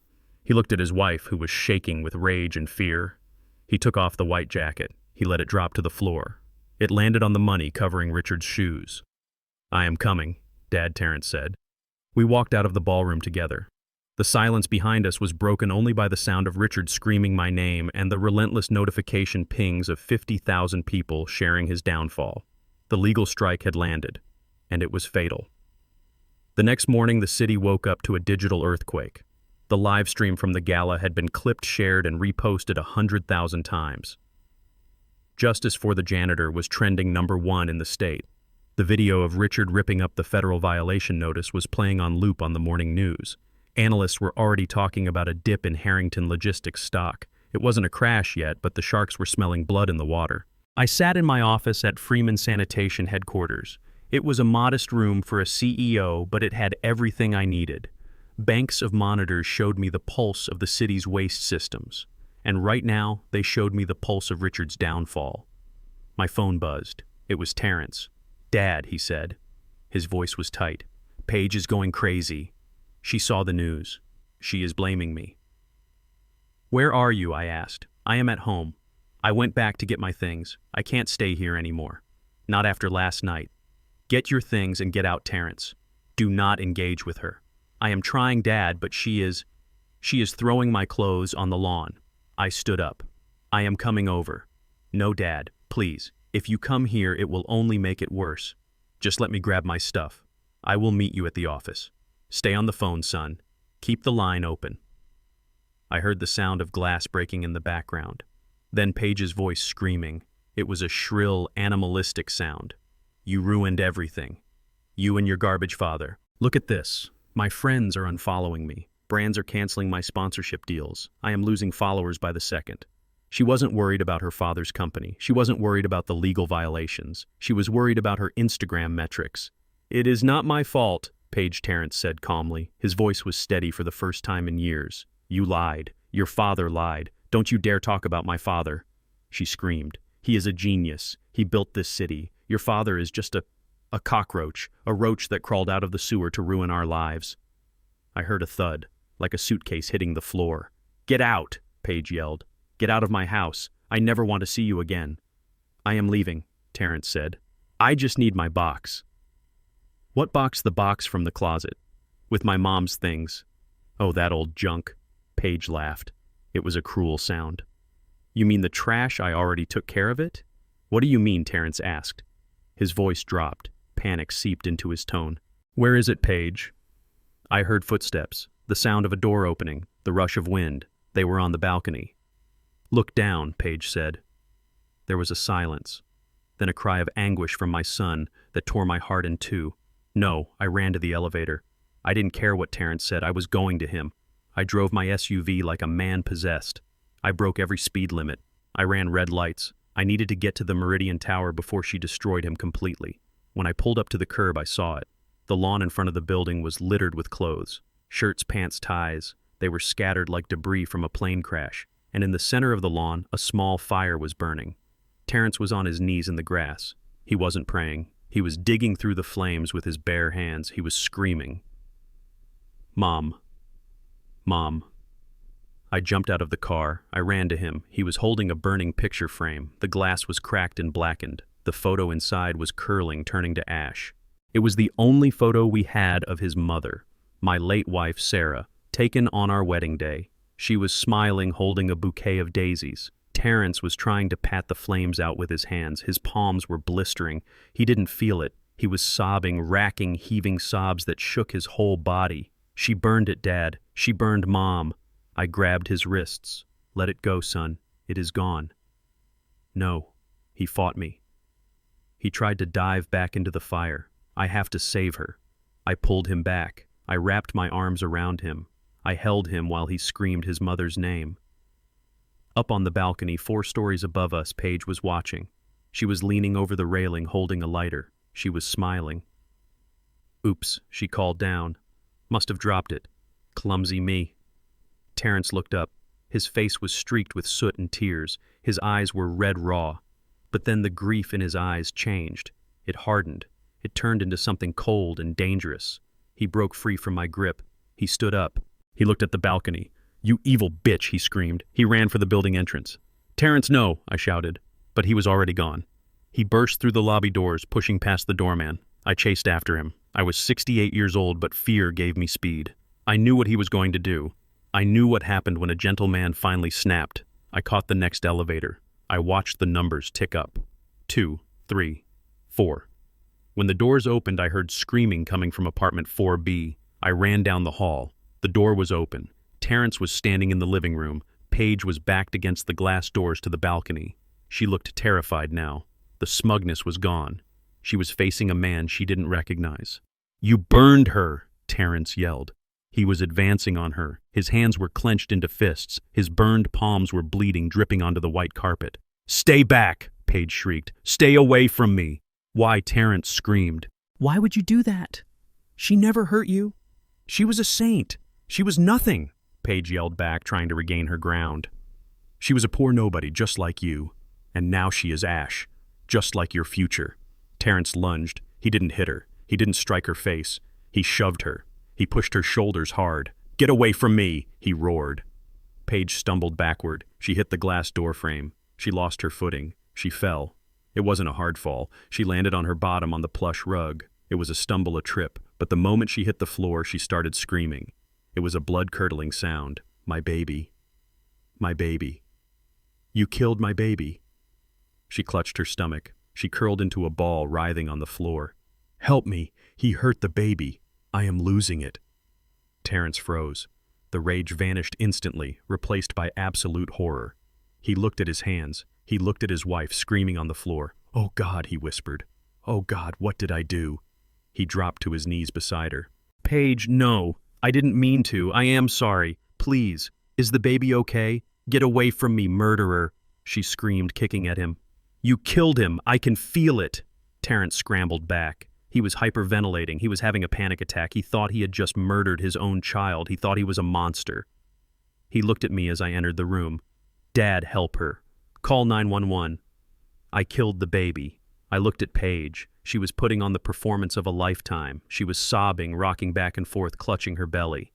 He looked at his wife, who was shaking with rage and fear. He took off the white jacket. He let it drop to the floor. It landed on the money covering Richard's shoes. I am coming, Dad, Terrence said. We walked out of the ballroom together. The silence behind us was broken only by the sound of Richard screaming my name and the relentless notification pings of 50,000 people sharing his downfall. The legal strike had landed, and it was fatal. The next morning, the city woke up to a digital earthquake. The live stream from the gala had been clipped, shared, and reposted 100,000 times. Justice for the Janitor was trending #1 in the state. The video of Richard ripping up the federal violation notice was playing on loop on the morning news. Analysts were already talking about a dip in Harrington Logistics stock. It wasn't a crash yet, but the sharks were smelling blood in the water. I sat in my office at Freeman Sanitation headquarters. It was a modest room for a CEO, but it had everything I needed. Banks of monitors showed me the pulse of the city's waste systems. And right now, they showed me the pulse of Richard's downfall. My phone buzzed. It was Terrence. Dad, he said. His voice was tight. Paige is going crazy. She saw the news. She is blaming me. Where are you? I asked. I am at home. I went back to get my things. I can't stay here anymore. Not after last night. Get your things and get out, Terrence. Do not engage with her. I am trying, Dad, but she is throwing my clothes on the lawn. I stood up. I am coming over. No, Dad, please. If you come here, it will only make it worse. Just let me grab my stuff. I will meet you at the office. Stay on the phone, son. Keep the line open. I heard the sound of glass breaking in the background. Then Paige's voice screaming. It was a shrill, animalistic sound. You ruined everything. You and your garbage father. Look at this. My friends are unfollowing me. Brands are canceling my sponsorship deals. I am losing followers by the second. She wasn't worried about her father's company. She wasn't worried about the legal violations. She was worried about her Instagram metrics. It is not my fault, Paige Terrence said calmly. His voice was steady for the first time in years. You lied. Your father lied. Don't you dare talk about my father. She screamed. He is a genius. He built this city. Your father is just a cockroach, a roach that crawled out of the sewer to ruin our lives. I heard a thud, like a suitcase hitting the floor. Get out, Paige yelled. Get out of my house. I never want to see you again. I am leaving, Terrence said. I just need my box. What box? The box from the closet. With my mom's things. Oh, that old junk. Paige laughed. It was a cruel sound. You mean the trash? I already took care of it? What do you mean? Terrence asked. His voice dropped. Panic seeped into his tone. Where is it, Paige? I heard footsteps, the sound of a door opening, the rush of wind. They were on the balcony. Look down, Paige said. There was a silence, then a cry of anguish from my son that tore my heart in two. No, I ran to the elevator. I didn't care what Terrence said. I was going to him. I drove my SUV like a man possessed. I broke every speed limit. I ran red lights. I needed to get to the Meridian Tower before she destroyed him completely. When I pulled up to the curb, I saw it. The lawn in front of the building was littered with clothes. Shirts, pants, ties. They were scattered like debris from a plane crash. And in the center of the lawn, a small fire was burning. Terrence was on his knees in the grass. He wasn't praying. He was digging through the flames with his bare hands. He was screaming. Mom. Mom. I jumped out of the car. I ran to him. He was holding a burning picture frame. The glass was cracked and blackened. The photo inside was curling, turning to ash. It was the only photo we had of his mother, my late wife, Sarah, taken on our wedding day. She was smiling, holding a bouquet of daisies. Terrence was trying to pat the flames out with his hands. His palms were blistering. He didn't feel it. He was sobbing, racking, heaving sobs that shook his whole body. She burned it, Dad. She burned Mom. I grabbed his wrists. Let it go, son. It is gone. No. He fought me. He tried to dive back into the fire. I have to save her. I pulled him back. I wrapped my arms around him. I held him while he screamed his mother's name. Up on the balcony, 4 stories above us, Paige was watching. She was leaning over the railing, holding a lighter. She was smiling. Oops, she called down. Must have dropped it. Clumsy me. Terrence looked up. His face was streaked with soot and tears. His eyes were red raw. But then the grief in his eyes changed. It hardened. It turned into something cold and dangerous. He broke free from my grip. He stood up. He looked at the balcony. "You evil bitch," he screamed. He ran for the building entrance. "Terrence, no," I shouted. But he was already gone. He burst through the lobby doors, pushing past the doorman. I chased after him. I was 68 years old, but fear gave me speed. I knew what he was going to do. I knew what happened when a gentleman finally snapped. I caught the next elevator. I watched the numbers tick up. 2, 3, 4. When the doors opened, I heard screaming coming from apartment 4B. I ran down the hall. The door was open. Terrence was standing in the living room. Paige was backed against the glass doors to the balcony. She looked terrified now. The smugness was gone. She was facing a man she didn't recognize. "You burned her," Terrence yelled. He was advancing on her. His hands were clenched into fists. His burned palms were bleeding, dripping onto the white carpet. "Stay back," Paige shrieked. "Stay away from me." "Why?" Terrence screamed. "Why would you do that? She never hurt you. She was a saint. She was nothing," Paige yelled back, trying to regain her ground. "She was a poor nobody, just like you. And now she is ash, just like your future." Terrence lunged. He didn't hit her. He didn't strike her face. He shoved her. He pushed her shoulders hard. "Get away from me," he roared. Paige stumbled backward. She hit the glass door frame. She lost her footing. She fell. It wasn't a hard fall. She landed on her bottom on the plush rug. It was a stumble, a trip, but the moment she hit the floor, she started screaming. It was a blood-curdling sound. "My baby. My baby. You killed my baby." She clutched her stomach. She curled into a ball, writhing on the floor. "Help me. He hurt the baby. I am losing it." Terrence froze. The rage vanished instantly, replaced by absolute horror. He looked at his hands. He looked at his wife, screaming on the floor. "Oh God," he whispered. "Oh God, what did I do?" He dropped to his knees beside her. "Paige, no. I didn't mean to. I am sorry. Please. Is the baby okay? Get away from me, murderer," she screamed, kicking at him. "You killed him. I can feel it." Terrence scrambled back. He was hyperventilating. He was having a panic attack. He thought he had just murdered his own child. He thought he was a monster. He looked at me as I entered the room. "Dad, help her. Call 911. I killed the baby." I looked at Paige. She was putting on the performance of a lifetime. She was sobbing, rocking back and forth, clutching her belly.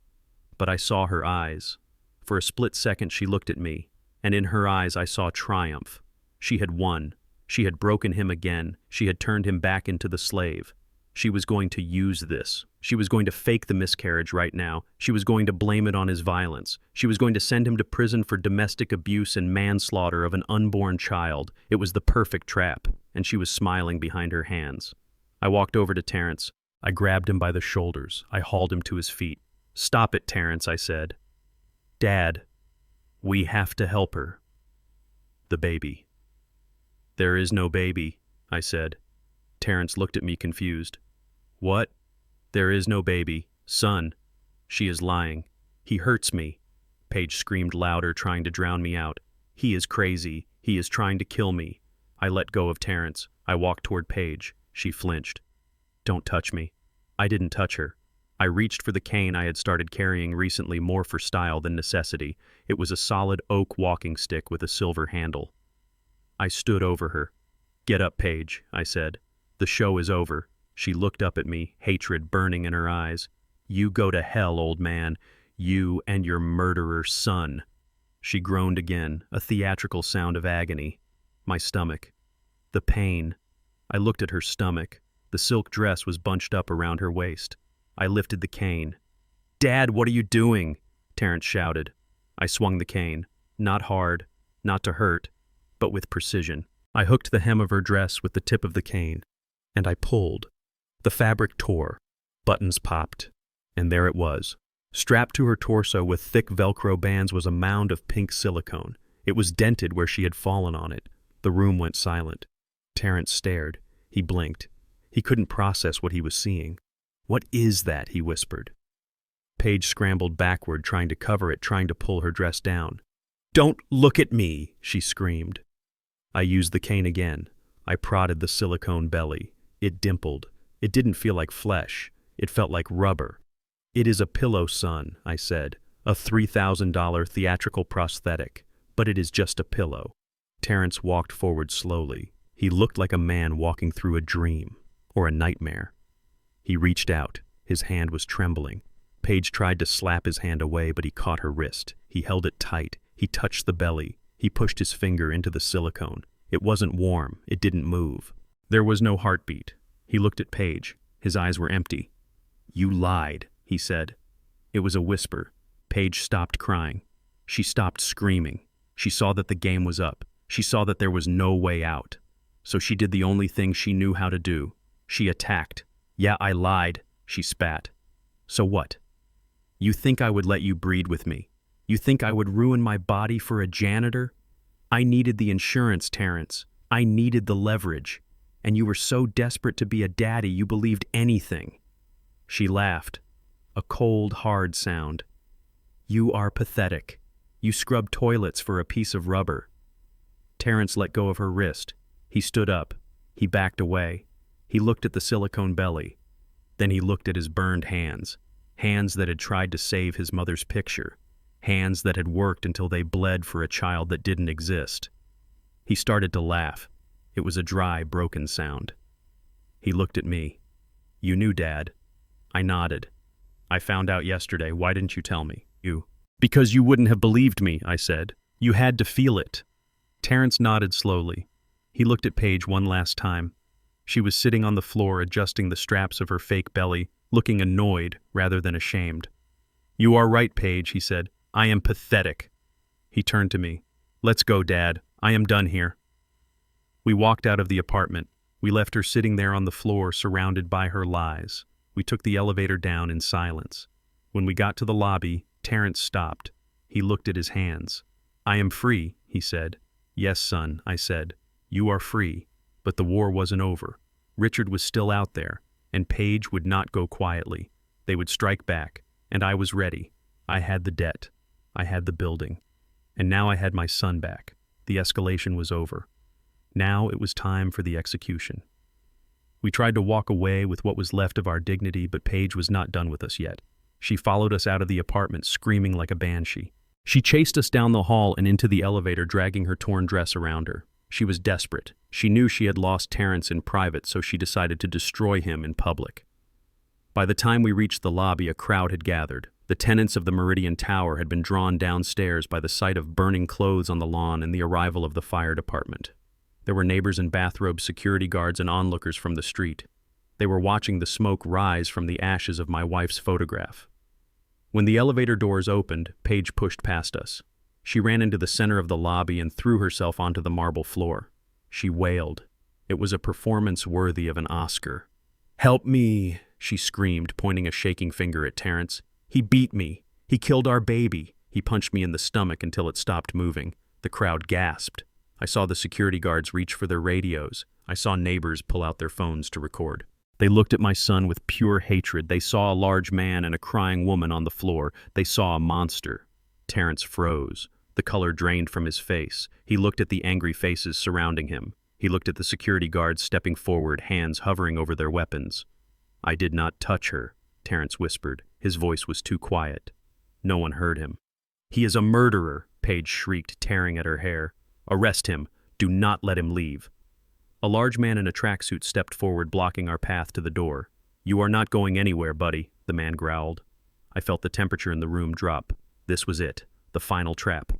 But I saw her eyes. For a split second she looked at me, and in her eyes I saw triumph. She had won. She had broken him again. She had turned him back into the slave. She was going to use this. She was going to fake the miscarriage right now. She was going to blame it on his violence. She was going to send him to prison for domestic abuse and manslaughter of an unborn child. It was the perfect trap, and she was smiling behind her hands. I walked over to Terrence. I grabbed him by the shoulders. I hauled him to his feet. "Stop it, Terrence," I said. "Dad, we have to help her. The baby." "There is no baby," I said. Terrence looked at me confused. "What? There is no baby. Son, she is lying. He hurts me." Paige screamed louder, trying to drown me out. "He is crazy. He is trying to kill me." I let go of Terrence. I walked toward Paige. She flinched. "Don't touch me." I didn't touch her. I reached for the cane I had started carrying recently, more for style than necessity. It was a solid oak walking stick with a silver handle. I stood over her. "Get up, Paige," I said. "The show is over." She looked up at me, hatred burning in her eyes. "You go to hell, old man. You and your murderer son." She groaned again, a theatrical sound of agony. My stomach. The pain. I looked at her stomach. The silk dress was bunched up around her waist. I lifted the cane. "Dad, what are you doing?" Terrence shouted. I swung the cane. Not hard, not to hurt, but with precision. I hooked the hem of her dress with the tip of the cane, and I pulled. The fabric tore. Buttons popped. And there it was. Strapped to her torso with thick Velcro bands was a mound of pink silicone. It was dented where she had fallen on it. The room went silent. Terrence stared. He blinked. He couldn't process what he was seeing. "What is that?" he whispered. Paige scrambled backward, trying to cover it, trying to pull her dress down. "Don't look at me!" she screamed. I used the cane again. I prodded the silicone belly. It dimpled. It didn't feel like flesh. It felt like rubber. "It is a pillow, son," I said. A $3,000 theatrical prosthetic, but it is just a pillow. Terrence walked forward slowly. He looked like a man walking through a dream, or a nightmare. He reached out. His hand was trembling. Paige tried to slap his hand away, but he caught her wrist. He held it tight. He touched the belly. He pushed his finger into the silicone. It wasn't warm. It didn't move. There was no heartbeat. He looked at Paige. His eyes were empty. "You lied," he said. It was a whisper. Paige stopped crying. She stopped screaming. She saw that the game was up. She saw that there was no way out. So she did the only thing she knew how to do. She attacked. "Yeah, I lied," she spat. "So what? You think I would let you breed with me? You think I would ruin my body for a janitor? I needed the insurance, Terrence. I needed the leverage. And you were so desperate to be a daddy you believed anything." She laughed. A cold, hard sound. "You are pathetic. You scrub toilets for a piece of rubber." Terrence let go of her wrist. He stood up. He backed away. He looked at the silicone belly. Then he looked at his burned hands. Hands that had tried to save his mother's picture. Hands that had worked until they bled for a child that didn't exist. He started to laugh. It was a dry, broken sound. He looked at me. "You knew, Dad." I nodded. "I found out yesterday. Why didn't you tell me?" "You." "Because you wouldn't have believed me," I said. "You had to feel it." Terrence nodded slowly. He looked at Paige one last time. She was sitting on the floor adjusting the straps of her fake belly, looking annoyed rather than ashamed. "You are right, Paige," he said. "I am pathetic." He turned to me. "Let's go, Dad. I am done here." We walked out of the apartment. We left her sitting there on the floor, surrounded by her lies. We took the elevator down in silence. When we got to the lobby, Terrence stopped. He looked at his hands. "I am free," he said. "Yes, son," I said. "You are free." But the war wasn't over. Richard was still out there, and Paige would not go quietly. They would strike back, and I was ready. I had the debt. I had the building. And now I had my son back. The escalation was over. Now it was time for the execution. We tried to walk away with what was left of our dignity, but Paige was not done with us yet. She followed us out of the apartment, screaming like a banshee. She chased us down the hall and into the elevator, dragging her torn dress around her. She was desperate. She knew she had lost Terrence in private, so she decided to destroy him in public. By the time we reached the lobby, a crowd had gathered. The tenants of the Meridian Tower had been drawn downstairs by the sight of burning clothes on the lawn and the arrival of the fire department. There were neighbors in bathrobes, security guards, and onlookers from the street. They were watching the smoke rise from the ashes of my wife's photograph. When the elevator doors opened, Paige pushed past us. She ran into the center of the lobby and threw herself onto the marble floor. She wailed. It was a performance worthy of an Oscar. "Help me," she screamed, pointing a shaking finger at Terrence. "He beat me. He killed our baby." He punched me in the stomach until it stopped moving. The crowd gasped. I saw the security guards reach for their radios. I saw neighbors pull out their phones to record. They looked at my son with pure hatred. They saw a large man and a crying woman on the floor. They saw a monster. Terrence froze. The color drained from his face. He looked at the angry faces surrounding him. He looked at the security guards stepping forward, hands hovering over their weapons. "I did not touch her," Terrence whispered. His voice was too quiet. No one heard him. "He is a murderer," Paige shrieked, tearing at her hair. "Arrest him. Do not let him leave." A large man in a tracksuit stepped forward, blocking our path to the door. "You are not going anywhere, buddy," the man growled. I felt the temperature in the room drop. This was it, the final trap.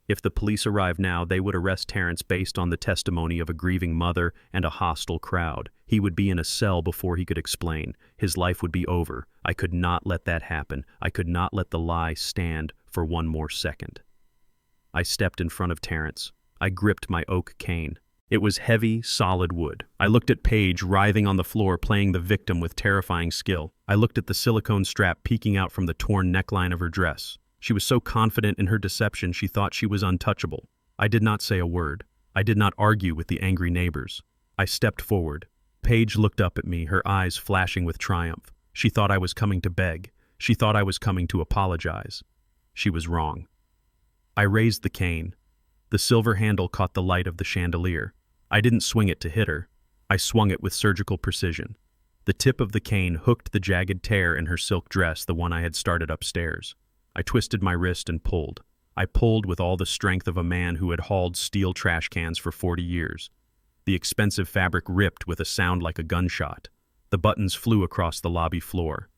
If the police arrived now, they would arrest Terrence based on the testimony of a grieving mother and a hostile crowd. He would be in a cell before he could explain. His life would be over. I could not let that happen. I could not let the lie stand for one more second. I stepped in front of Terrence. I gripped my oak cane. It was heavy, solid wood. I looked at Paige writhing on the floor, playing the victim with terrifying skill. I looked at the silicone strap peeking out from the torn neckline of her dress. She was so confident in her deception she thought she was untouchable. I did not say a word. I did not argue with the angry neighbors. I stepped forward. Paige looked up at me, her eyes flashing with triumph. She thought I was coming to beg. She thought I was coming to apologize. She was wrong. I raised the cane. The silver handle caught the light of the chandelier. I didn't swing it to hit her. I swung it with surgical precision. The tip of the cane hooked the jagged tear in her silk dress, the one I had started upstairs. I twisted my wrist and pulled. I pulled with all the strength of a man who had hauled steel trash cans for 40 years. The expensive fabric ripped with a sound like a gunshot. The buttons flew across the lobby floor.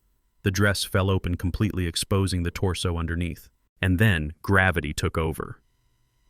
The dress fell open, completely exposing the torso underneath. And then gravity took over.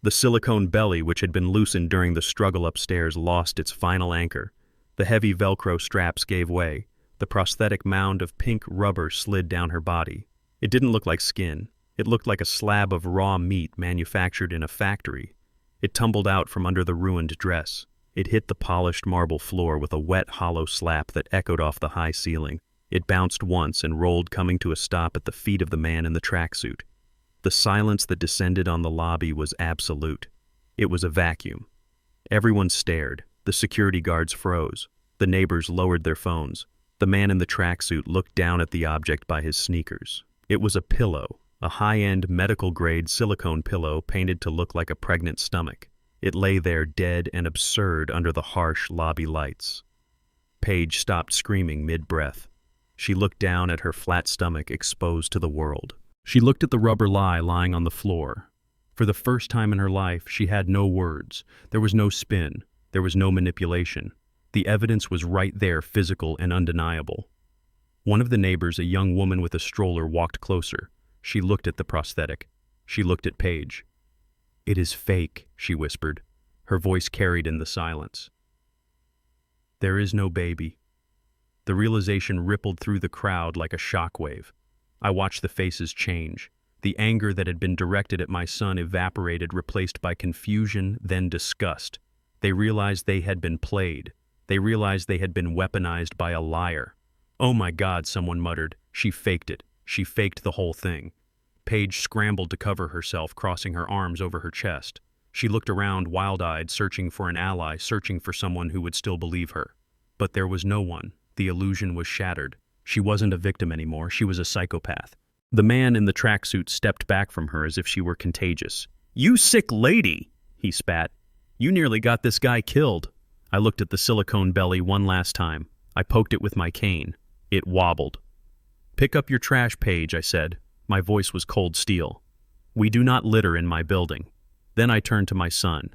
The silicone belly, which had been loosened during the struggle upstairs, lost its final anchor. The heavy Velcro straps gave way. The prosthetic mound of pink rubber slid down her body. It didn't look like skin. It looked like a slab of raw meat manufactured in a factory. It tumbled out from under the ruined dress. It hit the polished marble floor with a wet, hollow slap that echoed off the high ceiling. It bounced once and rolled, coming to a stop at the feet of the man in the tracksuit. The silence that descended on the lobby was absolute. It was a vacuum. Everyone stared. The security guards froze. The neighbors lowered their phones. The man in the tracksuit looked down at the object by his sneakers. It was a pillow, a high-end medical-grade silicone pillow painted to look like a pregnant stomach. It lay there dead and absurd under the harsh lobby lights. Paige stopped screaming mid-breath. She looked down at her flat stomach exposed to the world. She looked at the rubber lie lying on the floor. For the first time in her life, she had no words. There was no spin. There was no manipulation. The evidence was right there, physical and undeniable. One of the neighbors, a young woman with a stroller, walked closer. She looked at the prosthetic. She looked at Paige. "It is fake," she whispered. Her voice carried in the silence. "There is no baby." The realization rippled through the crowd like a shockwave. I watched the faces change. The anger that had been directed at my son evaporated, replaced by confusion, then disgust. They realized they had been played. They realized they had been weaponized by a liar. "Oh my God," someone muttered. "She faked it. She faked the whole thing." Paige scrambled to cover herself, crossing her arms over her chest. She looked around, wild-eyed, searching for an ally, searching for someone who would still believe her. But there was no one. The illusion was shattered. She wasn't a victim anymore. She was a psychopath. The man in the tracksuit stepped back from her as if she were contagious. "You sick lady," he spat. "You nearly got this guy killed." I looked at the silicone belly one last time. I poked it with my cane. It wobbled. "Pick up your trash, Paige," I said. My voice was cold steel. "We do not litter in my building." Then I turned to my son.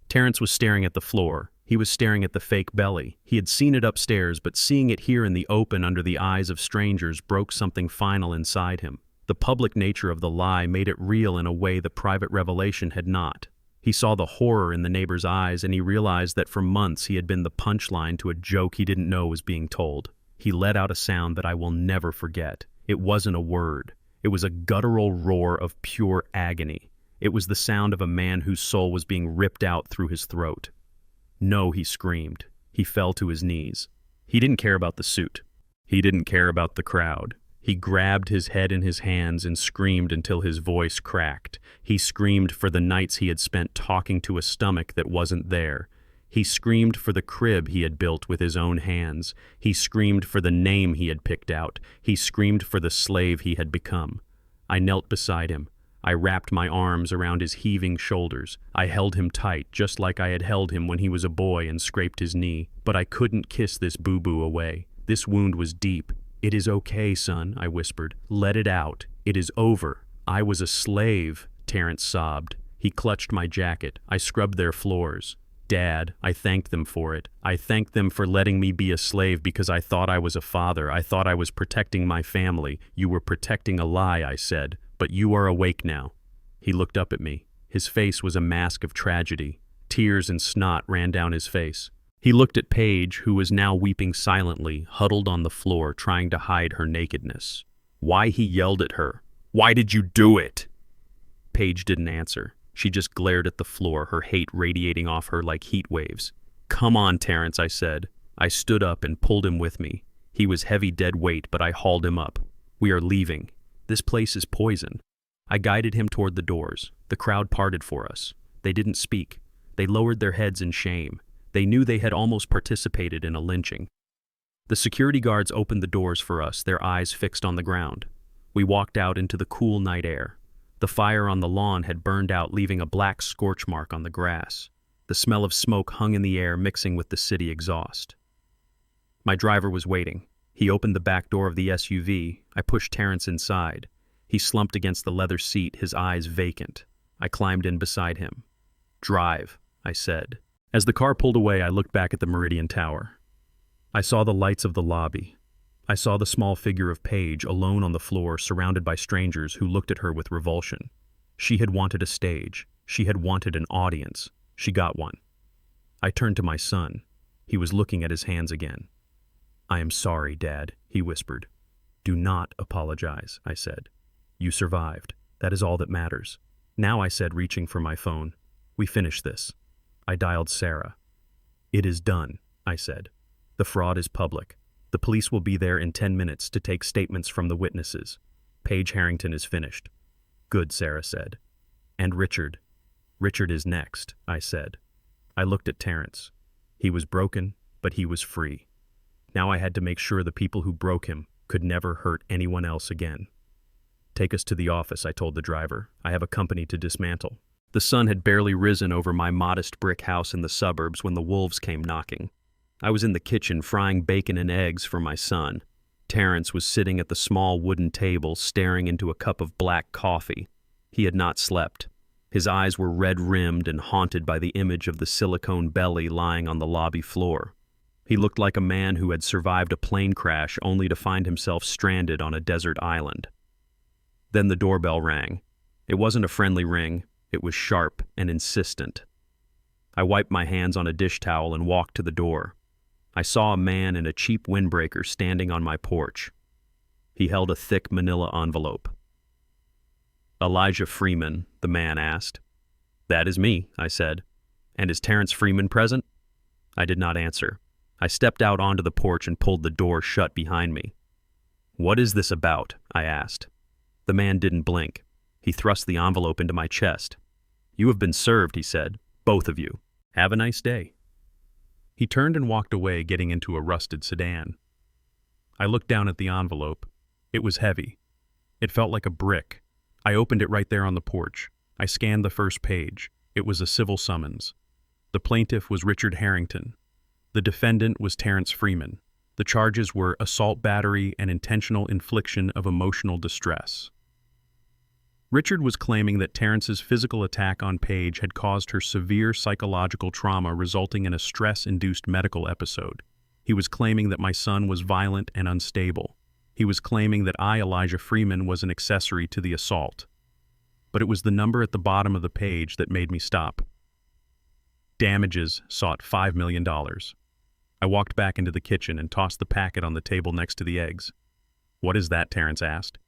Terrence was staring at the floor. He was staring at the fake belly. He had seen it upstairs, but seeing it here in the open under the eyes of strangers broke something final inside him. The public nature of the lie made it real in a way the private revelation had not. He saw the horror in the neighbor's eyes, and he realized that for months he had been the punchline to a joke he didn't know was being told. He let out a sound that I will never forget. It wasn't a word. It was a guttural roar of pure agony. It was the sound of a man whose soul was being ripped out through his throat. "No," he screamed. He fell to his knees. He didn't care about the suit. He didn't care about the crowd. He grabbed his head in his hands and screamed until his voice cracked. He screamed for the nights he had spent talking to a stomach that wasn't there. He screamed for the crib he had built with his own hands. He screamed for the name he had picked out. He screamed for the slave he had become. I knelt beside him. I wrapped my arms around his heaving shoulders. I held him tight, just like I had held him when he was a boy, and scraped his knee. But I couldn't kiss this boo-boo away. This wound was deep. "It is okay, son," I whispered. "Let it out. It is over." "I was a slave," Terrence sobbed. He clutched my jacket. I scrubbed their floors. "Dad," I thanked them for it. I thanked them for letting me be a slave because I thought I was a father. I thought I was protecting my family. "You were protecting a lie," I said. "But you are awake now." He looked up at me. His face was a mask of tragedy. Tears and snot ran down his face. He looked at Paige, who was now weeping silently, huddled on the floor, trying to hide her nakedness. Why, he yelled at her. "Why did you do it?" Paige didn't answer. She just glared at the floor, her hate radiating off her like heat waves. "Come on, Terrence," I said. I stood up and pulled him with me. He was heavy dead weight, but I hauled him up. "We are leaving. This place is poison." I guided him toward the doors. The crowd parted for us. They didn't speak. They lowered their heads in shame. They knew they had almost participated in a lynching. The security guards opened the doors for us, their eyes fixed on the ground. We walked out into the cool night air. The fire on the lawn had burned out, leaving a black scorch mark on the grass. The smell of smoke hung in the air, mixing with the city exhaust. My driver was waiting. He opened the back door of the SUV. I pushed Terrence inside. He slumped against the leather seat, his eyes vacant. I climbed in beside him. "Drive," I said. As the car pulled away, I looked back at the Meridian Tower. I saw the lights of the lobby. I saw the small figure of Paige alone on the floor, surrounded by strangers who looked at her with revulsion. She had wanted a stage. She had wanted an audience. She got one. I turned to my son. He was looking at his hands again. "I am sorry, Dad," he whispered. "Do not apologize," I said. "You survived. That is all that matters." "Now," I said, reaching for my phone, "we finish this." I dialed Sarah. "It is done," I said. "The fraud is public. The police will be there in 10 minutes to take statements from the witnesses. Paige Harrington is finished." "Good," Sarah said. "And Richard?" "Richard is next," I said. I looked at Terrence. He was broken, but he was free. Now I had to make sure the people who broke him could never hurt anyone else again. "Take us to the office," I told the driver. "I have a company to dismantle." The sun had barely risen over my modest brick house in the suburbs when the wolves came knocking. I was in the kitchen frying bacon and eggs for my son. Terrence was sitting at the small wooden table staring into a cup of black coffee. He had not slept. His eyes were red-rimmed and haunted by the image of the silicone belly lying on the lobby floor. He looked like a man who had survived a plane crash only to find himself stranded on a desert island. Then the doorbell rang. It wasn't a friendly ring. It was sharp and insistent. I wiped my hands on a dish towel and walked to the door. I saw a man in a cheap windbreaker standing on my porch. He held a thick manila envelope. "Elijah Freeman?" the man asked. "That is me," I said. "And is Terrence Freeman present?" I did not answer. I stepped out onto the porch and pulled the door shut behind me. "What is this about?" I asked. The man didn't blink. He thrust the envelope into my chest. "You have been served," he said. "Both of you. Have a nice day." He turned and walked away, getting into a rusted sedan. I looked down at the envelope. It was heavy. It felt like a brick. I opened it right there on the porch. I scanned the first page. It was a civil summons. The plaintiff was Richard Harrington. The defendant was Terrence Freeman. The charges were assault, battery, and intentional infliction of emotional distress. Richard was claiming that Terrence's physical attack on Paige had caused her severe psychological trauma, resulting in a stress-induced medical episode. He was claiming that my son was violent and unstable. He was claiming that I, Elijah Freeman, was an accessory to the assault. But it was the number at the bottom of the page that made me stop. Damages sought $5 million. I walked back into the kitchen and tossed the packet on the table next to the eggs. "What is that?" Terrence asked.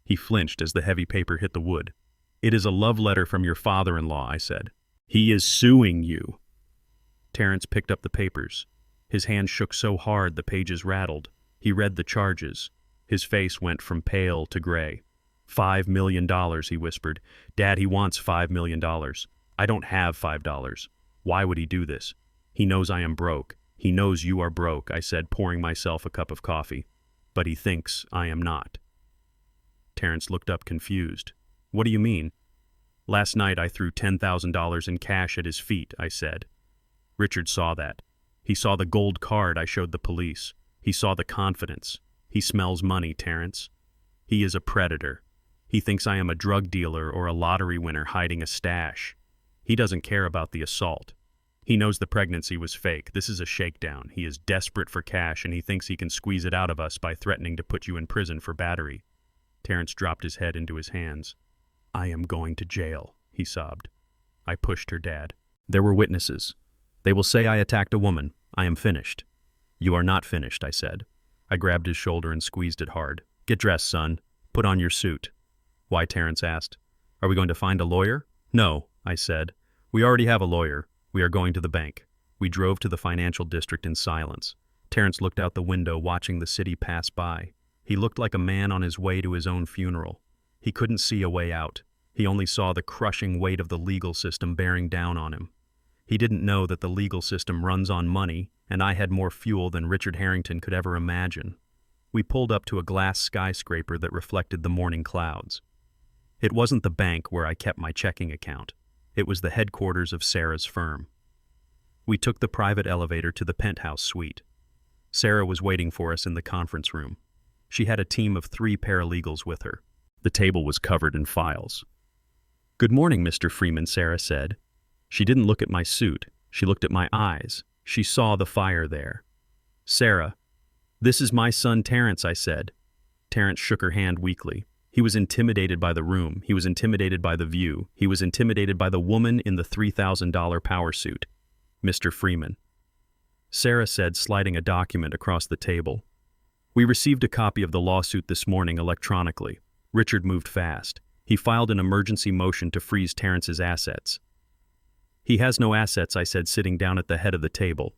He flinched as the heavy paper hit the wood. "It is a love letter from your father-in-law," I said. "He is suing you." Terrence picked up the papers. His hand shook so hard the pages rattled. He read the charges. His face went from pale to gray. $5 million, he whispered. "Dad, he wants $5 million. I don't have $5. Why would he do this? He knows I am broke. He knows you are broke," I said, pouring myself a cup of coffee. "But he thinks I am not." Terrence looked up confused. "What do you mean?" "Last night I threw $10,000 in cash at his feet," I said. Richard saw that. He saw the gold card I showed the police. He saw the confidence. He smells money, Terrence. He is a predator. He thinks I am a drug dealer or a lottery winner hiding a stash. He doesn't care about the assault. He knows the pregnancy was fake. This is a shakedown. He is desperate for cash, and he thinks he can squeeze it out of us by threatening to put you in prison for battery. Terrence dropped his head into his hands. "I am going to jail," he sobbed. I pushed her dad. "There were witnesses. They will say I attacked a woman. I am finished." "You are not finished," I said. I grabbed his shoulder and squeezed it hard. "Get dressed, son. Put on your suit." "Why?" Terrence asked. "Are we going to find a lawyer?" "No," I said. "We already have a lawyer. We are going to the bank." We drove to the financial district in silence. Terrence looked out the window, watching the city pass by. He looked like a man on his way to his own funeral. He couldn't see a way out. He only saw the crushing weight of the legal system bearing down on him. He didn't know that the legal system runs on money, and I had more fuel than Richard Harrington could ever imagine. We pulled up to a glass skyscraper that reflected the morning clouds. It wasn't the bank where I kept my checking account. It was the headquarters of Sarah's firm. We took the private elevator to the penthouse suite. Sarah was waiting for us in the conference room. She had a team of 3 paralegals with her. The table was covered in files. "Good morning, Mr. Freeman," Sarah said. She didn't look at my suit. She looked at my eyes. She saw the fire there. "Sarah, this is my son Terrence," I said. Terrence shook her hand weakly. He was intimidated by the room. He was intimidated by the view. He was intimidated by the woman in the $3,000 power suit. "Mr. Freeman," Sarah said, sliding a document across the table. "We received a copy of the lawsuit this morning electronically." Richard moved fast. He filed an emergency motion to freeze Terrence's assets. "He has no assets," I said, sitting down at the head of the table.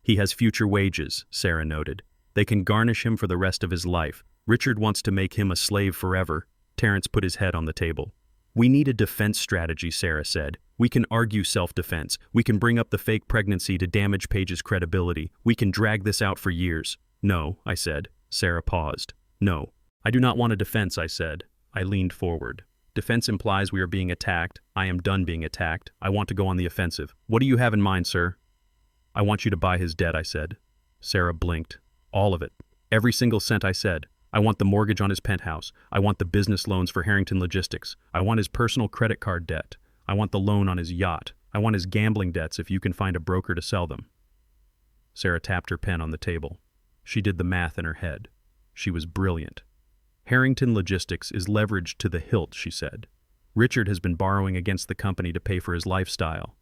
"He has future wages," Sarah noted. "They can garnish him for the rest of his life. Richard wants to make him a slave forever." Terrence put his head on the table. "We need a defense strategy," Sarah said. "We can argue self-defense. We can bring up the fake pregnancy to damage Paige's credibility. We can drag this out for years." "No," I said. Sarah paused. "No. I do not want a defense," I said. I leaned forward. "Defense implies we are being attacked. I am done being attacked. I want to go on the offensive." "What do you have in mind, sir?" "I want you to buy his debt," I said. Sarah blinked. "All of it. Every single cent," I said. "I want the mortgage on his penthouse. I want the business loans for Harrington Logistics. I want his personal credit card debt. I want the loan on his yacht. I want his gambling debts if you can find a broker to sell them." Sarah tapped her pen on the table. She did the math in her head. She was brilliant. "Harrington Logistics is leveraged to the hilt," she said. "Richard has been borrowing against the company to pay for his lifestyle.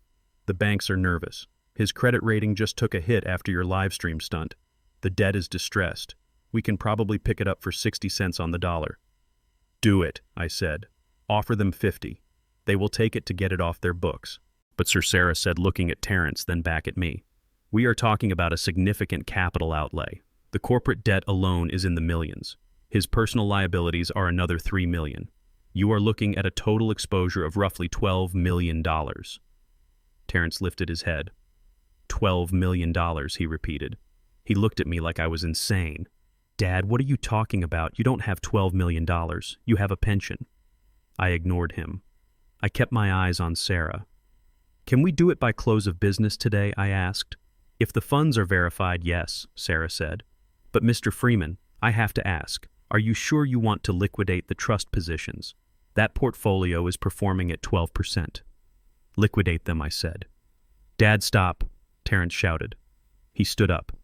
The banks are nervous. His credit rating just took a hit after your live stream stunt. The debt is distressed. We can probably pick it up for 60 cents on the dollar." "Do it," I said. "Offer them 50. They will take it to get it off their books." "But," Sir Sarah said, looking at Terrence, then back at me. "We are talking about a significant capital outlay. The corporate debt alone is in the millions. His personal liabilities are another $3 million. You are looking at a total exposure of roughly $12 million. Terrence lifted his head. $12 million, he repeated. He looked at me like I was insane. "Dad, what are you talking about? You don't have $12 million. You have a pension." I ignored him. I kept my eyes on Sarah. "Can we do it by close of business today?" I asked. "If the funds are verified, yes," Sarah said. "But Mr. Freeman, I have to ask, are you sure you want to liquidate the trust positions? That portfolio is performing at 12%. "Liquidate them," I said. "Dad, stop," Terrence shouted. He stood up.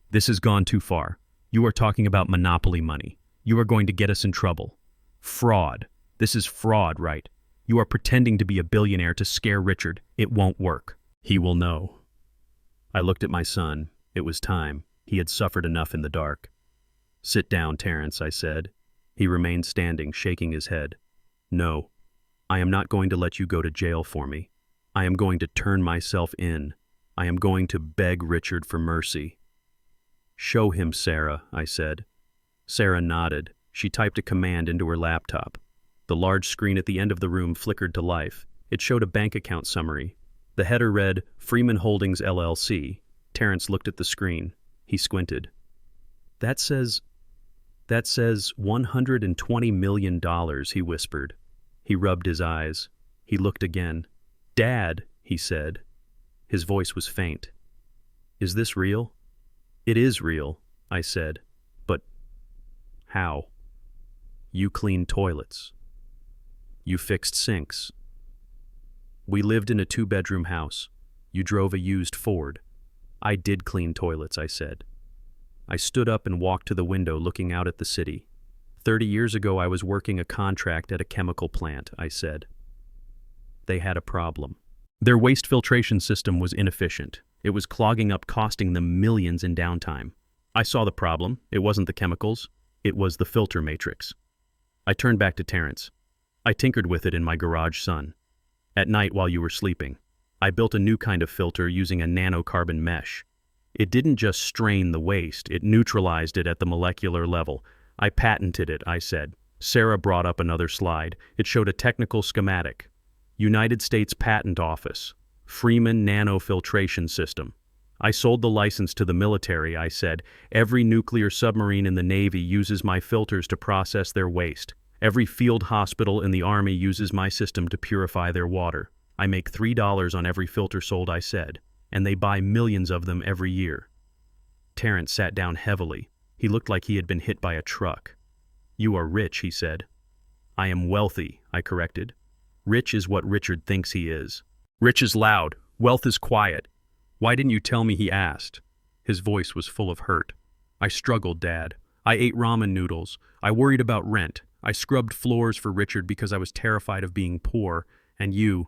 "This has gone too far. You are talking about monopoly money. You are going to get us in trouble. Fraud. This is fraud, right? You are pretending to be a billionaire to scare Richard. It won't work. He will know." I looked at my son. It was time. He had suffered enough in the dark. "Sit down, Terrence," I said. He remained standing, shaking his head. "No, I am not going to let you go to jail for me. I am going to turn myself in. I am going to beg Richard for mercy." "Show him, Sarah," I said. Sarah nodded. She typed a command into her laptop. The large screen at the end of the room flickered to life. It showed a bank account summary. The header read, "Freeman Holdings, LLC." Terrence looked at the screen. He squinted. That says $120 million, he whispered. He rubbed his eyes. He looked again. "Dad," he said. His voice was faint. "Is this real?" "It is real," I said. "But how?" "You cleaned toilets. You fixed sinks. We lived in a 2-bedroom house. You drove a used Ford. I did clean toilets," I said. I stood up and walked to the window looking out at the city. 30 years ago I was working a contract at a chemical plant, I said. They had a problem. Their waste filtration system was inefficient. It was clogging up, costing them millions in downtime. I saw the problem. It wasn't the chemicals. It was the filter matrix. I turned back to Terrence. "I tinkered with it in my garage, son. At night while you were sleeping. I built a new kind of filter using a nanocarbon mesh. It didn't just strain the waste, it neutralized it at the molecular level. I patented it," I said. Sarah brought up another slide. It showed a technical schematic. United States Patent Office. Freeman Nanofiltration System. I sold the license to the military, I said. Every nuclear submarine in the Navy uses my filters to process their waste. Every field hospital in the Army uses my system to purify their water. I make $3 on every filter sold, I said, and they buy millions of them every year. Terrence sat down heavily. He looked like he had been hit by a truck. You are rich, he said. I am wealthy, I corrected. Rich is what Richard thinks he is. Rich is loud. Wealth is quiet. Why didn't you tell me, he asked. His voice was full of hurt. I struggled, Dad. I ate ramen noodles. I worried about rent. I scrubbed floors for Richard because I was terrified of being poor. And you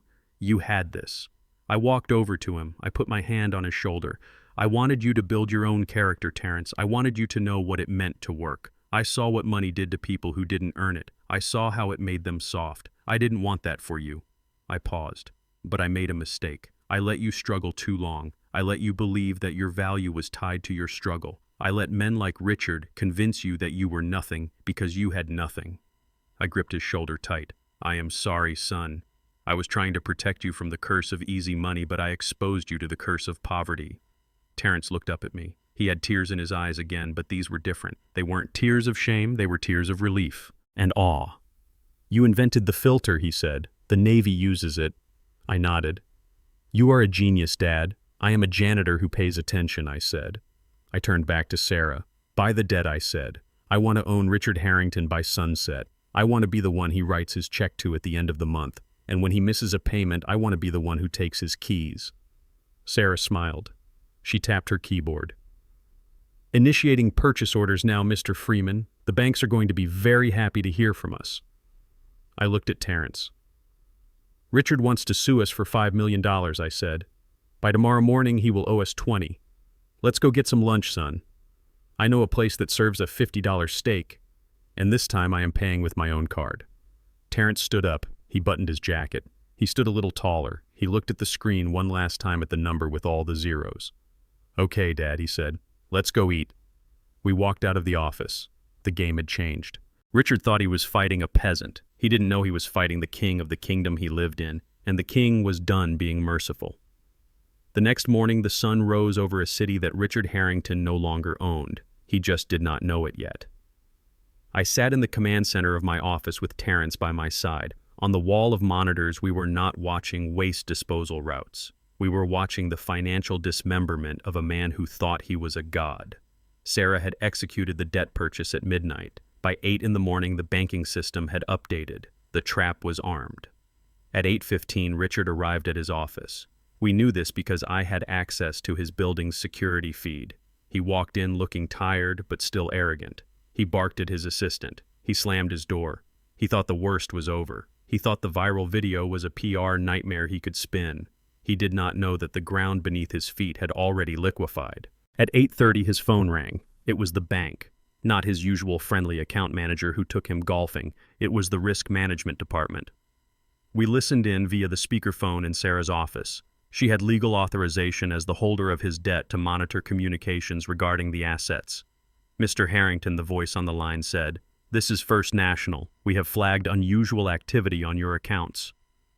had this. I walked over to him. I put my hand on his shoulder. I wanted you to build your own character, Terrence. I wanted you to know what it meant to work. I saw what money did to people who didn't earn it. I saw how it made them soft. I didn't want that for you. I paused. But I made a mistake. I let you struggle too long. I let you believe that your value was tied to your struggle. I let men like Richard convince you that you were nothing because you had nothing. I gripped his shoulder tight. I am sorry, son. I was trying to protect you from the curse of easy money, but I exposed you to the curse of poverty. Terrence looked up at me. He had tears in his eyes again, but these were different. They weren't tears of shame, they were tears of relief and awe. You invented the filter, he said. The Navy uses it. I nodded. You are a genius, Dad. I am a janitor who pays attention, I said. I turned back to Sarah. Buy the debt, I said. I want to own Richard Harrington by sunset. I want to be the one he writes his check to at the end of the month. And when he misses a payment, I want to be the one who takes his keys. Sarah smiled. She tapped her keyboard. Initiating purchase orders now, Mr. Freeman. The banks are going to be very happy to hear from us. I looked at Terrence. Richard wants to sue us for $5 million, I said. By tomorrow morning, he will owe us 20. Let's go get some lunch, son. I know a place that serves a $50 steak, and this time I am paying with my own card. Terrence stood up. He buttoned his jacket. He stood a little taller. He looked at the screen one last time at the number with all the zeros. Okay, Dad, he said. Let's go eat. We walked out of the office. The game had changed. Richard thought he was fighting a peasant. He didn't know he was fighting the king of the kingdom he lived in, and the king was done being merciful. The next morning, the sun rose over a city that Richard Harrington no longer owned. He just did not know it yet. I sat in the command center of my office with Terrence by my side. On the wall of monitors, we were not watching waste disposal routes. We were watching the financial dismemberment of a man who thought he was a god. Sarah had executed the debt purchase at midnight. By 8 in the morning, the banking system had updated. The trap was armed. At 8:15, Richard arrived at his office. We knew this because I had access to his building's security feed. He walked in looking tired but still arrogant. He barked at his assistant. He slammed his door. He thought the worst was over. He thought the viral video was a PR nightmare he could spin. He did not know that the ground beneath his feet had already liquefied. At 8:30, his phone rang. It was the bank. Not his usual friendly account manager who took him golfing. It was the risk management department. We listened in via the speakerphone in Sarah's office. She had legal authorization as the holder of his debt to monitor communications regarding the assets. Mr. Harrington, the voice on the line, said, "This is First National. We have flagged unusual activity on your accounts."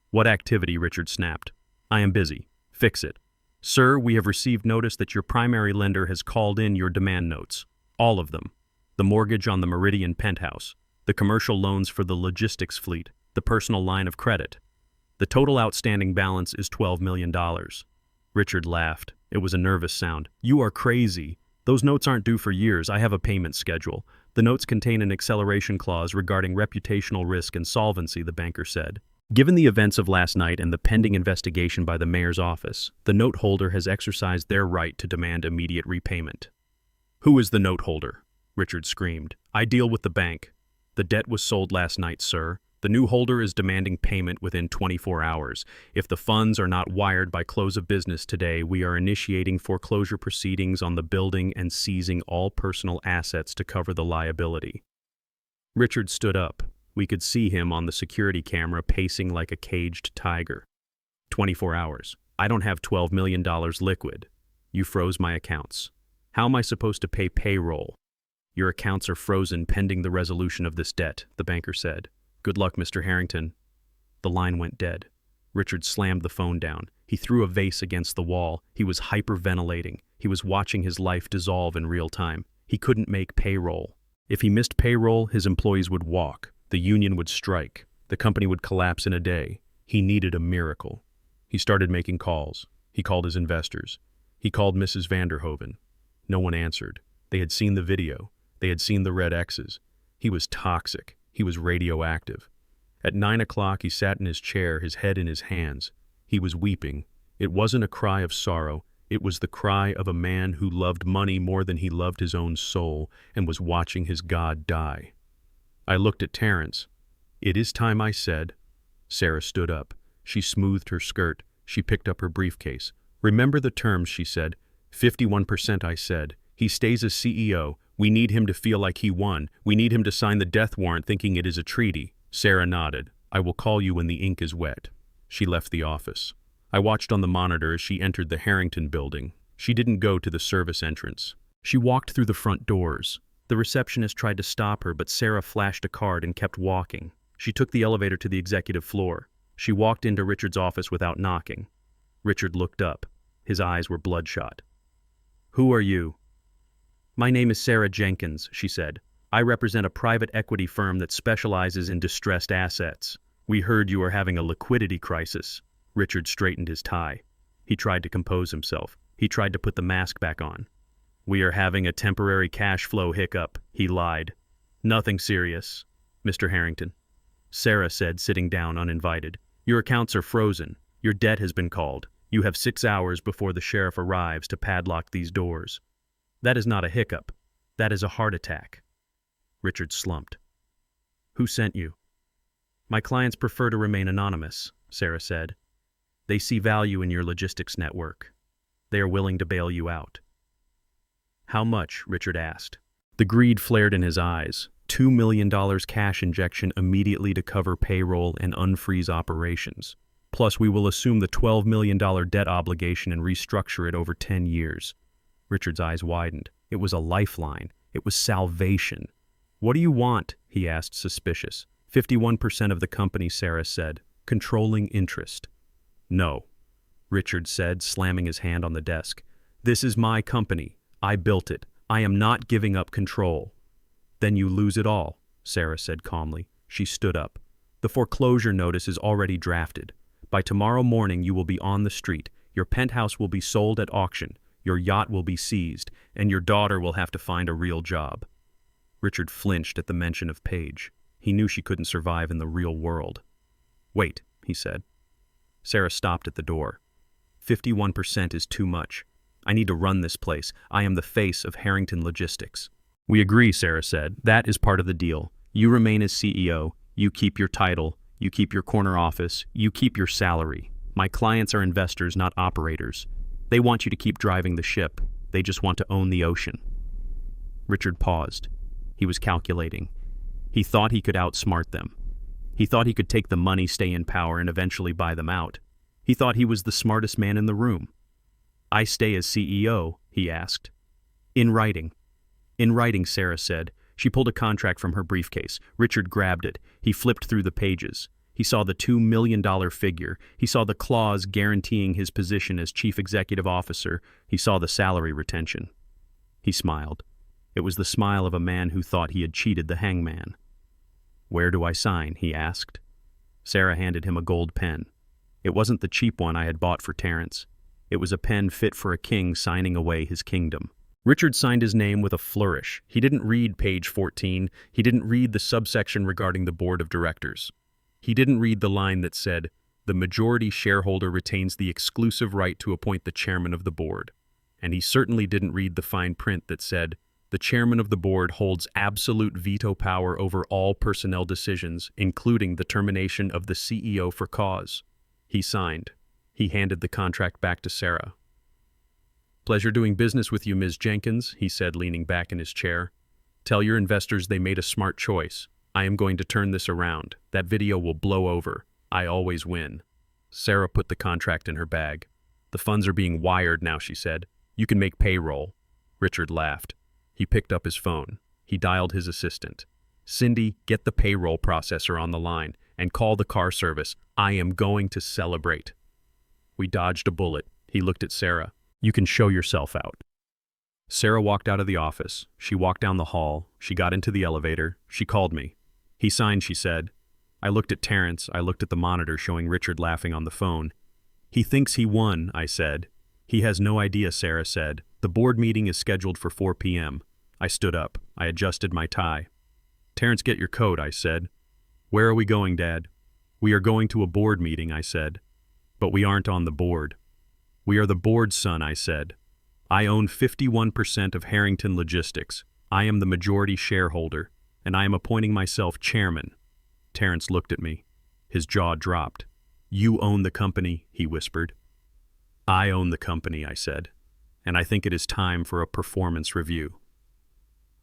"What activity?" Richard snapped. "I am busy. Fix it." "Sir, we have received notice that your primary lender has called in your demand notes. All of them. The mortgage on the Meridian penthouse, the commercial loans for the logistics fleet, the personal line of credit. The total outstanding balance is $12 million. Richard laughed. It was a nervous sound. "You are crazy. Those notes aren't due for years. I have a payment schedule. The notes contain an acceleration clause regarding reputational risk and solvency," the banker said. "Given the events of last night and the pending investigation by the mayor's office, the note holder has exercised their right to demand immediate repayment." "Who is the note holder?" Richard screamed. "I deal with the bank. The debt was sold last night, sir. The new holder is demanding payment within 24 hours. If the funds are not wired by close of business today, we are initiating foreclosure proceedings on the building and seizing all personal assets to cover the liability." Richard stood up. We could see him on the security camera pacing like a caged tiger. 24 hours. I don't have $12 million liquid. You froze my accounts. How am I supposed to pay payroll? Your accounts are frozen pending the resolution of this debt, the banker said. Good luck, Mr. Harrington. The line went dead. Richard slammed the phone down. He threw a vase against the wall. He was hyperventilating. He was watching his life dissolve in real time. He couldn't make payroll. If he missed payroll, his employees would walk. The union would strike. The company would collapse in a day. He needed a miracle. He started making calls. He called his investors. He called Mrs. Vanderhoven. No one answered. They had seen the video. They had seen the red X's. He was toxic. He was radioactive. At 9 o'clock, he sat in his chair, his head in his hands. He was weeping. It wasn't a cry of sorrow. It was the cry of a man who loved money more than he loved his own soul and was watching his God die. I looked at Terrence. "It is time," I said. Sarah stood up. She smoothed her skirt. She picked up her briefcase. "Remember the terms," she said. 51%, I said. "He stays as CEO. We need him to feel like he won. We need him to sign the death warrant thinking it is a treaty." Sarah nodded. "I will call you when the ink is wet." She left the office. I watched on the monitor as she entered the Harrington building. She didn't go to the service entrance. She walked through the front doors. The receptionist tried to stop her, but Sarah flashed a card and kept walking. She took the elevator to the executive floor. She walked into Richard's office without knocking. Richard looked up. His eyes were bloodshot. "Who are you?" "My name is Sarah Jenkins," she said. "I represent a private equity firm that specializes in distressed assets. We heard you are having a liquidity crisis." Richard straightened his tie. He tried to compose himself. He tried to put the mask back on. "We are having a temporary cash flow hiccup," he lied. "Nothing serious, Mr. Harrington," Sarah said, sitting down uninvited. "Your accounts are frozen. Your debt has been called. You have 6 hours before the sheriff arrives to padlock these doors." "That is not a hiccup. That is a heart attack." Richard slumped. "Who sent you?" "My clients prefer to remain anonymous," Sarah said. "They see value in your logistics network. They are willing to bail you out." "How much?" Richard asked. The greed flared in his eyes. $2 million cash injection immediately to cover payroll and unfreeze operations. Plus, we will assume the $12 million debt obligation and restructure it over 10 years. Richard's eyes widened. It was a lifeline. It was salvation. "What do you want?" he asked, suspicious. 51% of the company, Sarah said. "Controlling interest." "No," Richard said, slamming his hand on the desk. "This is my company. I built it. I am not giving up control." "Then you lose it all," Sarah said calmly. She stood up. "The foreclosure notice is already drafted. By tomorrow morning you will be on the street. Your penthouse will be sold at auction. Your yacht will be seized, and your daughter will have to find a real job." Richard flinched at the mention of Paige. He knew she couldn't survive in the real world. "Wait," he said. Sarah stopped at the door. 51% is too much. I need to run this place. I am the face of Harrington Logistics." "We agree," Sarah said. "That is part of the deal. You remain as CEO. You keep your title. You keep your corner office. You keep your salary. My clients are investors, not operators. They want you to keep driving the ship. They just want to own the ocean." Richard paused. He was calculating. He thought he could outsmart them. He thought he could take the money, stay in power, and eventually buy them out. He thought he was the smartest man in the room. "I stay as CEO?" he asked. "In writing." "In writing," Sarah said. She pulled a contract from her briefcase. Richard grabbed it. He flipped through the pages. He saw the $2 million figure. He saw the clause guaranteeing his position as chief executive officer. He saw the salary retention. He smiled. It was the smile of a man who thought he had cheated the hangman. "Where do I sign?" he asked. Sarah handed him a gold pen. It wasn't the cheap one I had bought for Terrence. It was a pen fit for a king signing away his kingdom. Richard signed his name with a flourish. He didn't read page 14. He didn't read the subsection regarding the board of directors. He didn't read the line that said, "The majority shareholder retains the exclusive right to appoint the chairman of the board." And he certainly didn't read the fine print that said, "The chairman of the board holds absolute veto power over all personnel decisions, including the termination of the CEO for cause." He signed. He handed the contract back to Sarah. "Pleasure doing business with you, Ms. Jenkins," he said, leaning back in his chair. "Tell your investors they made a smart choice. I am going to turn this around. That video will blow over. I always win." Sarah put the contract in her bag. "The funds are being wired now," she said. "You can make payroll." Richard laughed. He picked up his phone. He dialed his assistant. "Cindy, get the payroll processor on the line and call the car service. I am going to celebrate." "We dodged a bullet." He looked at Sarah. "You can show yourself out." Sarah walked out of the office. She walked down the hall. She got into the elevator. She called me. "He signed," she said. I looked at Terrence. I looked at the monitor showing Richard laughing on the phone. "He thinks he won," I said. "He has no idea," Sarah said. "The board meeting is scheduled for 4 p.m. I stood up. I adjusted my tie. "Terrence, get your coat," I said. "Where are we going, Dad?" "We are going to a board meeting," I said. "But we aren't on the board." "We are the board, son," I said. "I own 51% of Harrington Logistics. I am the majority shareholder, and I am appointing myself chairman." Terrence looked at me. His jaw dropped. "You own the company," he whispered. "I own the company," I said, "and I think it is time for a performance review."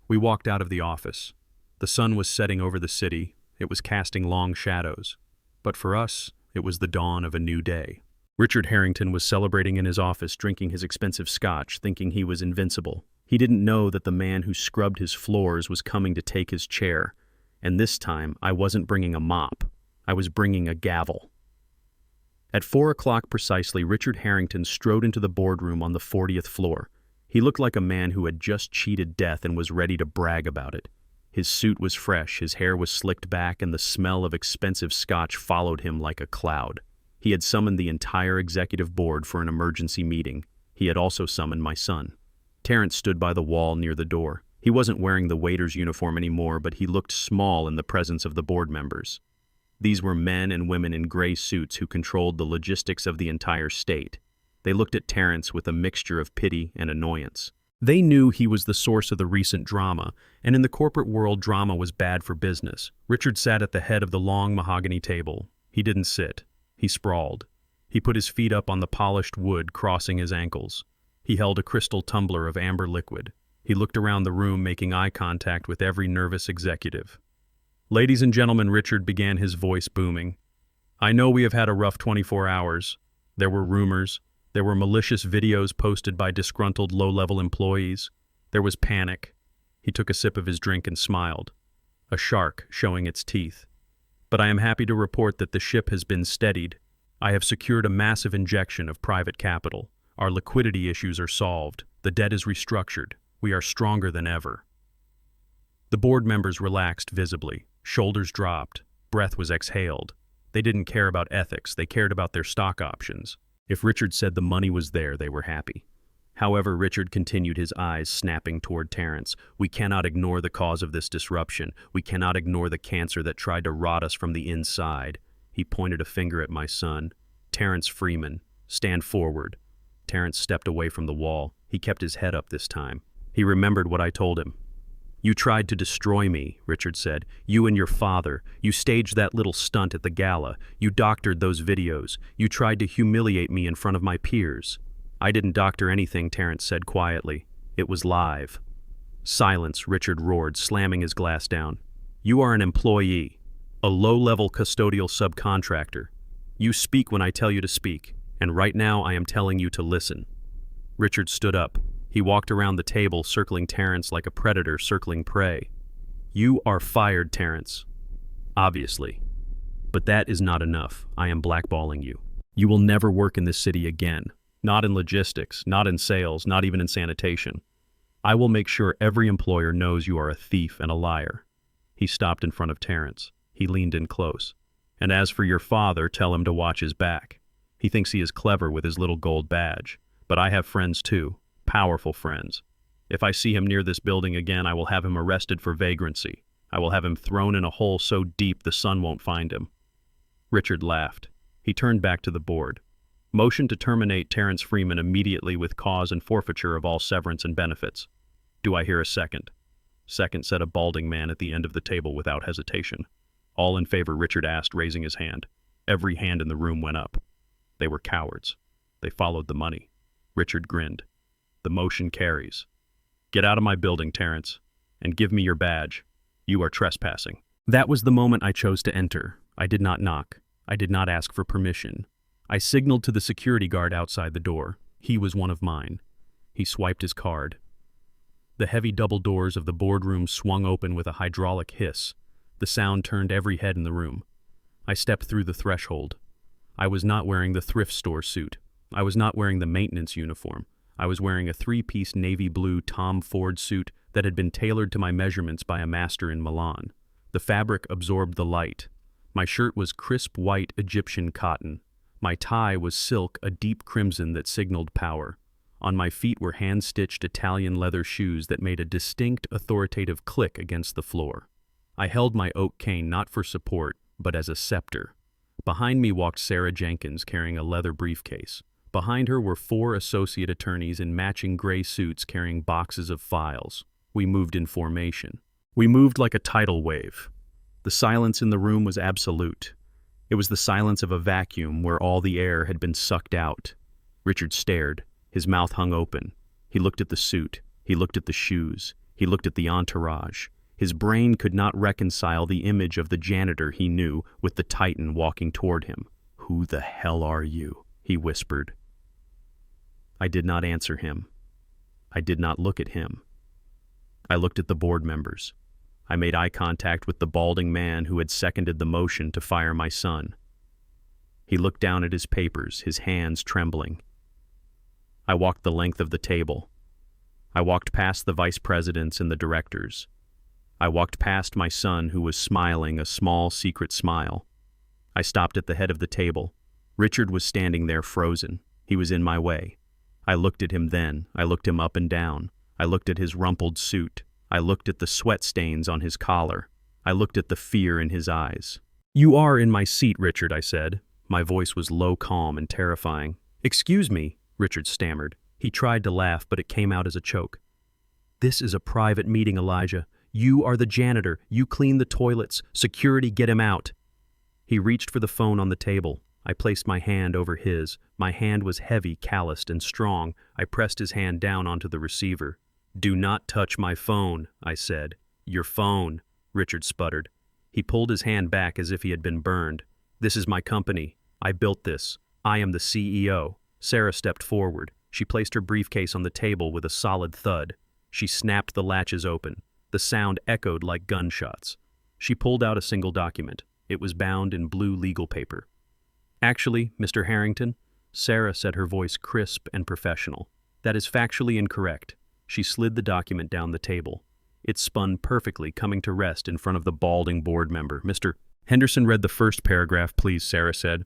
We walked out of the office. The sun was setting over the city. It was casting long shadows. But for us, it was the dawn of a new day. Richard Harrington was celebrating in his office, drinking his expensive scotch, thinking he was invincible. He didn't know that the man who scrubbed his floors was coming to take his chair. And this time, I wasn't bringing a mop. I was bringing a gavel. At 4 o'clock precisely, Richard Harrington strode into the boardroom on the 40th floor. He looked like a man who had just cheated death and was ready to brag about it. His suit was fresh, his hair was slicked back, and the smell of expensive scotch followed him like a cloud. He had summoned the entire executive board for an emergency meeting. He had also summoned my son. Terrence stood by the wall near the door. He wasn't wearing the waiter's uniform anymore, but he looked small in the presence of the board members. These were men and women in gray suits who controlled the logistics of the entire state. They looked at Terrence with a mixture of pity and annoyance. They knew he was the source of the recent drama, and in the corporate world, drama was bad for business. Richard sat at the head of the long mahogany table. He didn't sit. He sprawled. He put his feet up on the polished wood, crossing his ankles. He held a crystal tumbler of amber liquid. He looked around the room, making eye contact with every nervous executive. "Ladies and gentlemen," Richard began, his voice booming. "I know we have had a rough 24 hours. There were rumors. There were malicious videos posted by disgruntled low-level employees. There was panic." He took a sip of his drink and smiled. "A shark showing its teeth. But I am happy to report that the ship has been steadied. I have secured a massive injection of private capital. Our liquidity issues are solved. The debt is restructured. We are stronger than ever." The board members relaxed visibly. Shoulders dropped. Breath was exhaled. They didn't care about ethics. They cared about their stock options. If Richard said the money was there, they were happy. However, Richard continued, his eyes snapping toward Terrence. "We cannot ignore the cause of this disruption. We cannot ignore the cancer that tried to rot us from the inside." He pointed a finger at my son. "Terrence Freeman, stand forward." Terrence stepped away from the wall. He kept his head up this time. He remembered what I told him. "You tried to destroy me," Richard said. "You and your father. You staged that little stunt at the gala. You doctored those videos. You tried to humiliate me in front of my peers." "I didn't doctor anything," Terrence said quietly. "It was live." "Silence," Richard roared, slamming his glass down. "You are an employee, a low-level custodial subcontractor. You speak when I tell you to speak, and right now I am telling you to listen." Richard stood up. He walked around the table, circling Terrence like a predator circling prey. "You are fired, Terrence. Obviously. But that is not enough. I am blackballing you. You will never work in this city again. Not in logistics, not in sales, not even in sanitation. I will make sure every employer knows you are a thief and a liar." He stopped in front of Terrence. He leaned in close. "And as for your father, tell him to watch his back. He thinks he is clever with his little gold badge. But I have friends too. Powerful friends. If I see him near this building again, I will have him arrested for vagrancy. I will have him thrown in a hole so deep the sun won't find him." Richard laughed. He turned back to the board. "Motion to terminate Terrence Freeman immediately with cause and forfeiture of all severance and benefits. Do I hear a second?" "Second," said a balding man at the end of the table without hesitation. "All in favor?" Richard asked, raising his hand. Every hand in the room went up. They were cowards. They followed the money. Richard grinned. "The motion carries. Get out of my building, Terrence, and give me your badge. You are trespassing." That was the moment I chose to enter. I did not knock. I did not ask for permission. I signaled to the security guard outside the door. He was one of mine. He swiped his card. The heavy double doors of the boardroom swung open with a hydraulic hiss. The sound turned every head in the room. I stepped through the threshold. I was not wearing the thrift store suit. I was not wearing the maintenance uniform. I was wearing a three-piece navy blue Tom Ford suit that had been tailored to my measurements by a master in Milan. The fabric absorbed the light. My shirt was crisp white Egyptian cotton. My tie was silk, a deep crimson that signaled power. On my feet were hand-stitched Italian leather shoes that made a distinct, authoritative click against the floor. I held my oak cane not for support, but as a scepter. Behind me walked Sarah Jenkins carrying a leather briefcase. Behind her were 4 associate attorneys in matching gray suits carrying boxes of files. We moved in formation. We moved like a tidal wave. The silence in the room was absolute. It was the silence of a vacuum where all the air had been sucked out. Richard stared. His mouth hung open. He looked at the suit. He looked at the shoes. He looked at the entourage. His brain could not reconcile the image of the janitor he knew with the Titan walking toward him. "Who the hell are you?" he whispered. I did not answer him. I did not look at him. I looked at the board members. I made eye contact with the balding man who had seconded the motion to fire my son. He looked down at his papers, his hands trembling. I walked the length of the table. I walked past the vice presidents and the directors. I walked past my son who was smiling a small secret smile. I stopped at the head of the table. Richard was standing there frozen. He was in my way. I looked at him then. I looked him up and down. I looked at his rumpled suit. I looked at the sweat stains on his collar. I looked at the fear in his eyes. "You are in my seat, Richard," I said. My voice was low, calm, and terrifying. "Excuse me," Richard stammered. He tried to laugh, but it came out as a choke. "This is a private meeting, Elijah. You are the janitor. You clean the toilets. Security, get him out." He reached for the phone on the table. I placed my hand over his. My hand was heavy, calloused, and strong. I pressed his hand down onto the receiver. "Do not touch my phone," I said. "Your phone," Richard sputtered. He pulled his hand back as if he had been burned. "This is my company. I built this. I am the CEO." Sarah stepped forward. She placed her briefcase on the table with a solid thud. She snapped the latches open. The sound echoed like gunshots. She pulled out a single document. It was bound in blue legal paper. "Actually, Mr. Harrington," Sarah said, her voice crisp and professional, "that is factually incorrect." She slid the document down the table. It spun perfectly, coming to rest in front of the balding board member. "Mr. Henderson, read the first paragraph, please," Sarah said.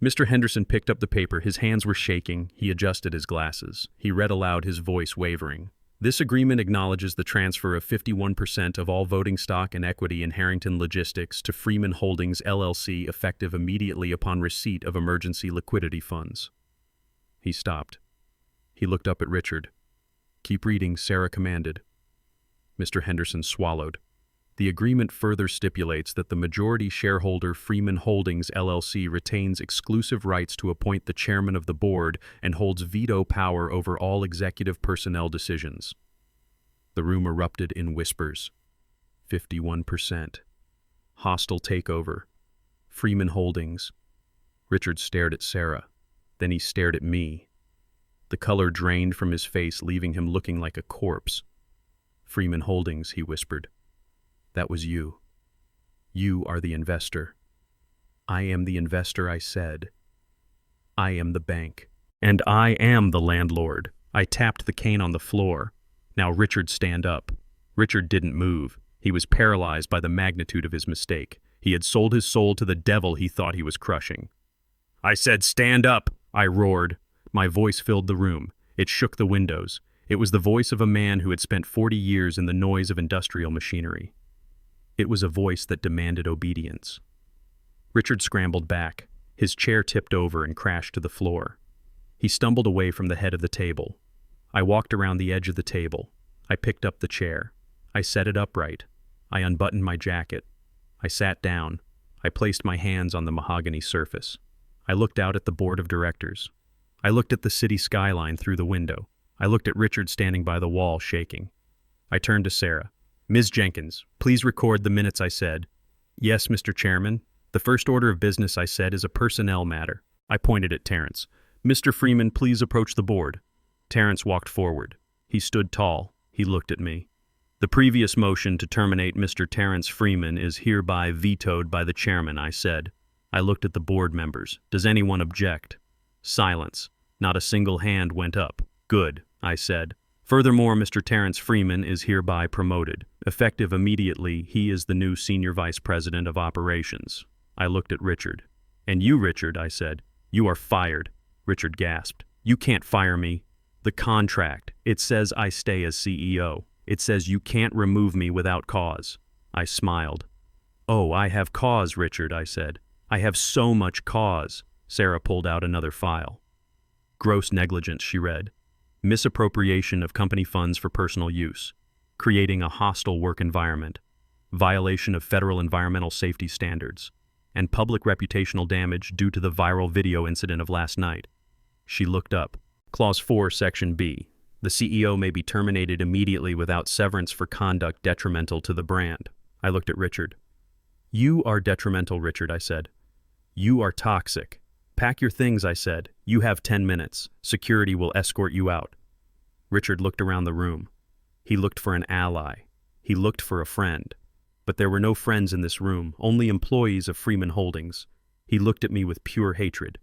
Mr. Henderson picked up the paper. His hands were shaking. He adjusted his glasses. He read aloud, his voice wavering. "This agreement acknowledges the transfer of 51% of all voting stock and equity in Harrington Logistics to Freeman Holdings, LLC, effective immediately upon receipt of emergency liquidity funds." He stopped. He looked up at Richard. "Keep reading," Sarah commanded. Mr. Henderson swallowed. "The agreement further stipulates that the majority shareholder Freeman Holdings, LLC, retains exclusive rights to appoint the chairman of the board and holds veto power over all executive personnel decisions." The room erupted in whispers. 51%. Hostile takeover. Freeman Holdings. Richard stared at Sarah. Then he stared at me. The color drained from his face, leaving him looking like a corpse. "Freeman Holdings," he whispered. "That was you. You are the investor." "I am the investor," I said. "I am the bank. And I am the landlord." I tapped the cane on the floor. "Now, Richard, stand up." Richard didn't move. He was paralyzed by the magnitude of his mistake. He had sold his soul to the devil he thought he was crushing. "I said stand up!" I roared. My voice filled the room. It shook the windows. It was the voice of a man who had spent 40 years in the noise of industrial machinery. It was a voice that demanded obedience. Richard scrambled back. His chair tipped over and crashed to the floor. He stumbled away from the head of the table. I walked around the edge of the table. I picked up the chair. I set it upright. I unbuttoned my jacket. I sat down. I placed my hands on the mahogany surface. I looked out at the board of directors. I looked at the city skyline through the window. I looked at Richard standing by the wall, shaking. I turned to Sarah. "Ms. Jenkins, please record the minutes," I said. "Yes, Mr. Chairman. The first order of business," I said, "is a personnel matter." I pointed at Terrence. "Mr. Freeman, please approach the board." Terrence walked forward. He stood tall. He looked at me. "The previous motion to terminate Mr. Terrence Freeman is hereby vetoed by the chairman," I said. I looked at the board members. "Does anyone object?" Silence. Not a single hand went up. "Good," I said. "Furthermore, Mr. Terrence Freeman is hereby promoted. Effective immediately, he is the new Senior Vice President of Operations." I looked at Richard. "And you, Richard," I said. "You are fired." Richard gasped. "You can't fire me. The contract, it says I stay as CEO. It says you can't remove me without cause." I smiled. "Oh, I have cause, Richard," I said. I have so much cause. Sarah pulled out another file. Gross negligence, she read. Misappropriation of company funds for personal use. Creating a hostile work environment. Violation of federal environmental safety standards. And public reputational damage due to the viral video incident of last night. She looked up. Clause 4, Section B. The CEO may be terminated immediately without severance for conduct detrimental to the brand. I looked at Richard. You are detrimental, Richard, I said. You are toxic. Pack your things, I said. You have 10 minutes. Security will escort you out. Richard looked around the room. He looked for an ally. He looked for a friend. But there were no friends in this room, only employees of Freeman Holdings. He looked at me with pure hatred.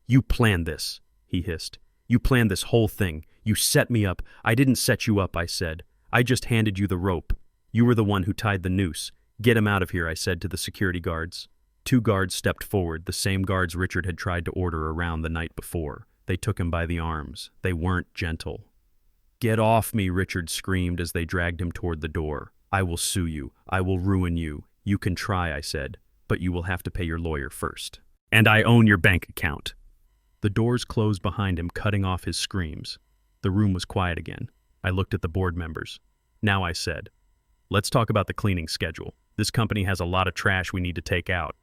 You planned this, he hissed. You planned this whole thing. You set me up. I didn't set you up, I said. I just handed you the rope. You were the one who tied the noose. Get him out of here, I said to the security guards. 2 guards stepped forward, the same guards Richard had tried to order around the night before. They took him by the arms. They weren't gentle. Get off me, Richard screamed as they dragged him toward the door. I will sue you. I will ruin you. You can try, I said, but you will have to pay your lawyer first. And I own your bank account. The doors closed behind him, cutting off his screams. The room was quiet again. I looked at the board members. Now I said, let's talk about the cleaning schedule. This company has a lot of trash we need to take out.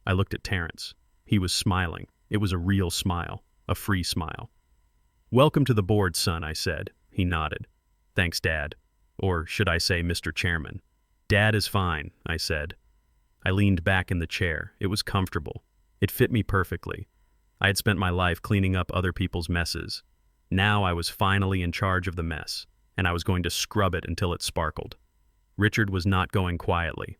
I looked at Terrence. He was smiling. It was a real smile, a free smile. Welcome to the board, son, I said. He nodded. Thanks, Dad. Or should I say, Mr. Chairman? Dad is fine, I said. I leaned back in the chair. It was comfortable. It fit me perfectly. I had spent my life cleaning up other people's messes. Now I was finally in charge of the mess, and I was going to scrub it until it sparkled. Richard was not going quietly.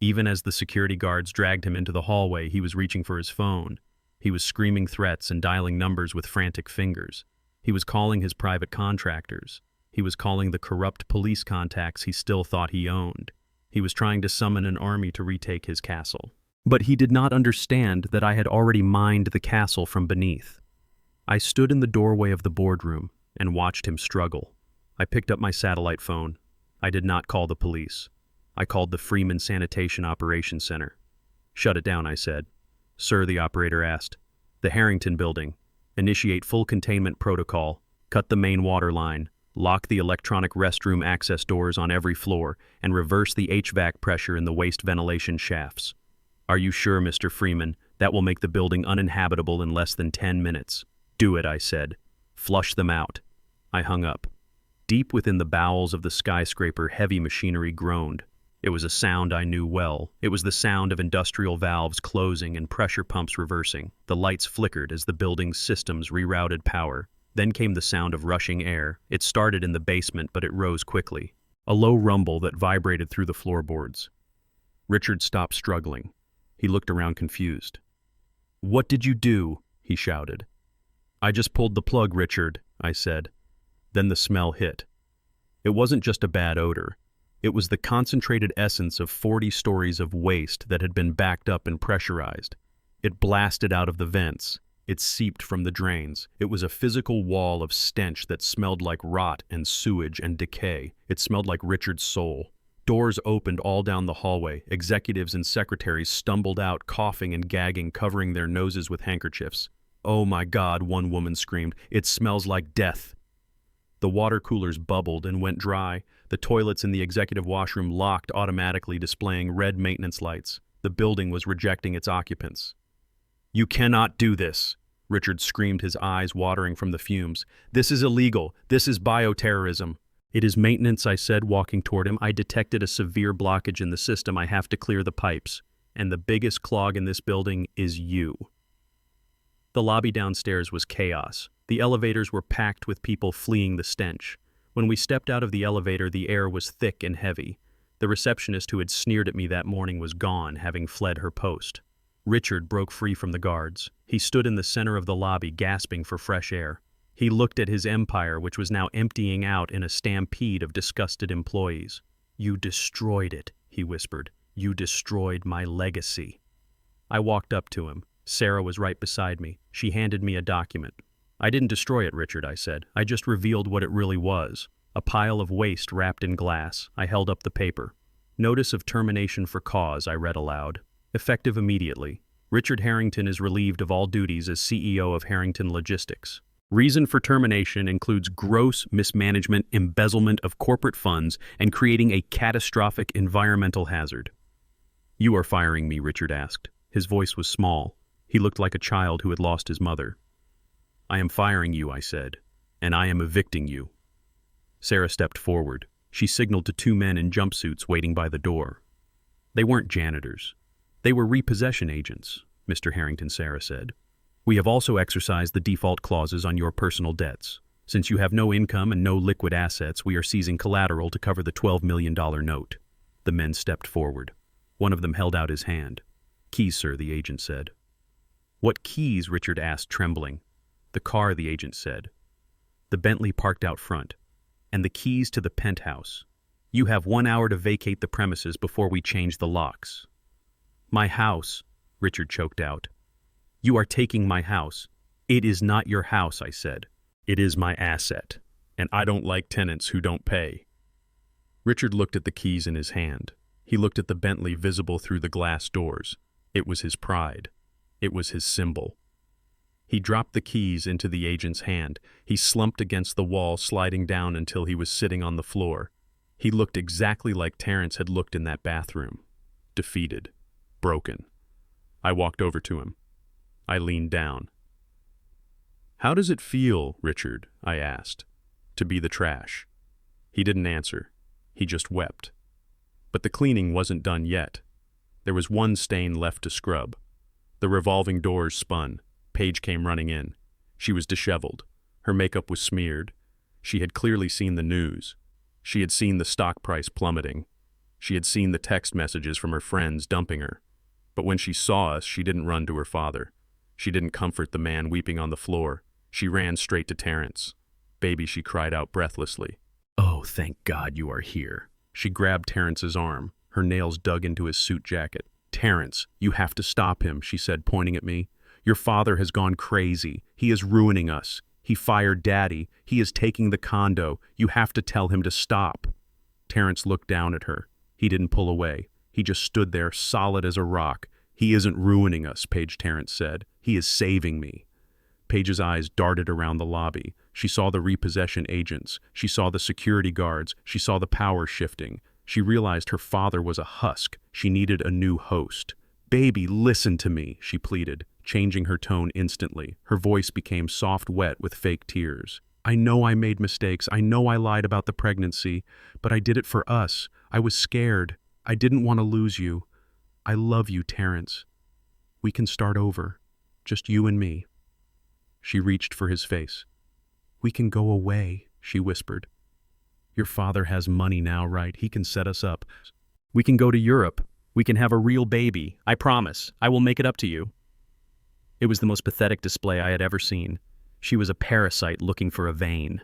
Even as the security guards dragged him into the hallway, he was reaching for his phone. He was screaming threats and dialing numbers with frantic fingers. He was calling his private contractors. He was calling the corrupt police contacts he still thought he owned. He was trying to summon an army to retake his castle. But he did not understand that I had already mined the castle from beneath. I stood in the doorway of the boardroom and watched him struggle. I picked up my satellite phone. I did not call the police. I called the Freeman Sanitation Operations Center. Shut it down, I said. Sir, the operator asked. The Harrington building. Initiate full containment protocol. Cut the main water line. Lock the electronic restroom access doors on every floor, and reverse the HVAC pressure in the waste ventilation shafts. Are you sure, Mr. Freeman? That will make the building uninhabitable in less than 10 minutes. Do it, I said. Flush them out. I hung up. Deep within the bowels of the skyscraper, heavy machinery groaned. It was a sound I knew well. It was the sound of industrial valves closing and pressure pumps reversing. The lights flickered as the building's systems rerouted power. Then came the sound of rushing air. It started in the basement, but it rose quickly. A low rumble that vibrated through the floorboards. Richard stopped struggling. He looked around confused. What did you do? He shouted. I just pulled the plug, Richard, I said. Then the smell hit. It wasn't just a bad odor. It was the concentrated essence of 40 stories of waste that had been backed up and pressurized. It blasted out of the vents. It seeped from the drains. It was a physical wall of stench that smelled like rot and sewage and decay. It smelled like Richard's soul. Doors opened all down the hallway. Executives and secretaries stumbled out, coughing and gagging, covering their noses with handkerchiefs. Oh my God, one woman screamed. It smells like death. The water coolers bubbled and went dry. The toilets in the executive washroom locked, automatically displaying red maintenance lights. The building was rejecting its occupants. You cannot do this, Richard screamed, his eyes watering from the fumes. This is illegal. This is bioterrorism. It is maintenance, I said, walking toward him. I detected a severe blockage in the system. I have to clear the pipes. And the biggest clog in this building is you. The lobby downstairs was chaos. The elevators were packed with people fleeing the stench. When we stepped out of the elevator, the air was thick and heavy. The receptionist who had sneered at me that morning was gone, having fled her post. Richard broke free from the guards. He stood in the center of the lobby, gasping for fresh air. He looked at his empire, which was now emptying out in a stampede of disgusted employees. You destroyed it, he whispered. You destroyed my legacy. I walked up to him. Sarah was right beside me. She handed me a document. I didn't destroy it, Richard, I said. I just revealed what it really was. A pile of waste wrapped in glass. I held up the paper. Notice of termination for cause, I read aloud. Effective immediately. Richard Harrington is relieved of all duties as CEO of Harrington Logistics. Reason for termination includes gross mismanagement, embezzlement of corporate funds, and creating a catastrophic environmental hazard. "You are firing me," Richard asked. His voice was small. He looked like a child who had lost his mother. "I am firing you," I said, "and I am evicting you." Sarah stepped forward. She signaled to two men in jumpsuits waiting by the door. "They weren't janitors. They were repossession agents," Mr. Harrington, Sarah said. "We have also exercised the default clauses on your personal debts. Since you have no income and no liquid assets, we are seizing collateral to cover the $12 million note." The men stepped forward. One of them held out his hand. "Keys, sir," the agent said. "What keys?" Richard asked, trembling. "The car," the agent said. "The Bentley parked out front. And the keys to the penthouse. You have 1 hour to vacate the premises before we change the locks." "My house," Richard choked out. "You are taking my house." "It is not your house," I said. "It is my asset, and I don't like tenants who don't pay." Richard looked at the keys in his hand. He looked at the Bentley visible through the glass doors. It was his pride. It was his symbol. He dropped the keys into the agent's hand. He slumped against the wall, sliding down until he was sitting on the floor. He looked exactly like Terrence had looked in that bathroom. Defeated. Broken. I walked over to him. I leaned down. "How does it feel, Richard?" I asked. "To be the trash?" He didn't answer. He just wept. But the cleaning wasn't done yet. There was one stain left to scrub. The revolving doors spun. Paige came running in. She was disheveled. Her makeup was smeared. She had clearly seen the news. She had seen the stock price plummeting. She had seen the text messages from her friends dumping her. But when she saw us, she didn't run to her father. She didn't comfort the man weeping on the floor. She ran straight to Terrence. "Baby," she cried out breathlessly. "Oh, thank God you are here." She grabbed Terrence's arm. Her nails dug into his suit jacket. "Terrence, you have to stop him," she said, pointing at me. "Your father has gone crazy. He is ruining us. He fired Daddy. He is taking the condo. You have to tell him to stop." Terrence looked down at her. He didn't pull away. He just stood there, solid as a rock. "He isn't ruining us," Terrence said. "He is saving me." Paige's eyes darted around the lobby. She saw the repossession agents. She saw the security guards. She saw the power shifting. She realized her father was a husk. She needed a new host. "Baby, listen to me," she pleaded, changing her tone instantly. Her voice became soft wet with fake tears. "I know I made mistakes. I know I lied about the pregnancy, but I did it for us. I was scared. I didn't want to lose you. I love you, Terrence. We can start over. Just you and me." She reached for his face. "We can go away," she whispered. "Your father has money now, right? He can set us up. We can go to Europe. We can have a real baby. I promise. I will make it up to you." It was the most pathetic display I had ever seen. She was a parasite looking for a vein.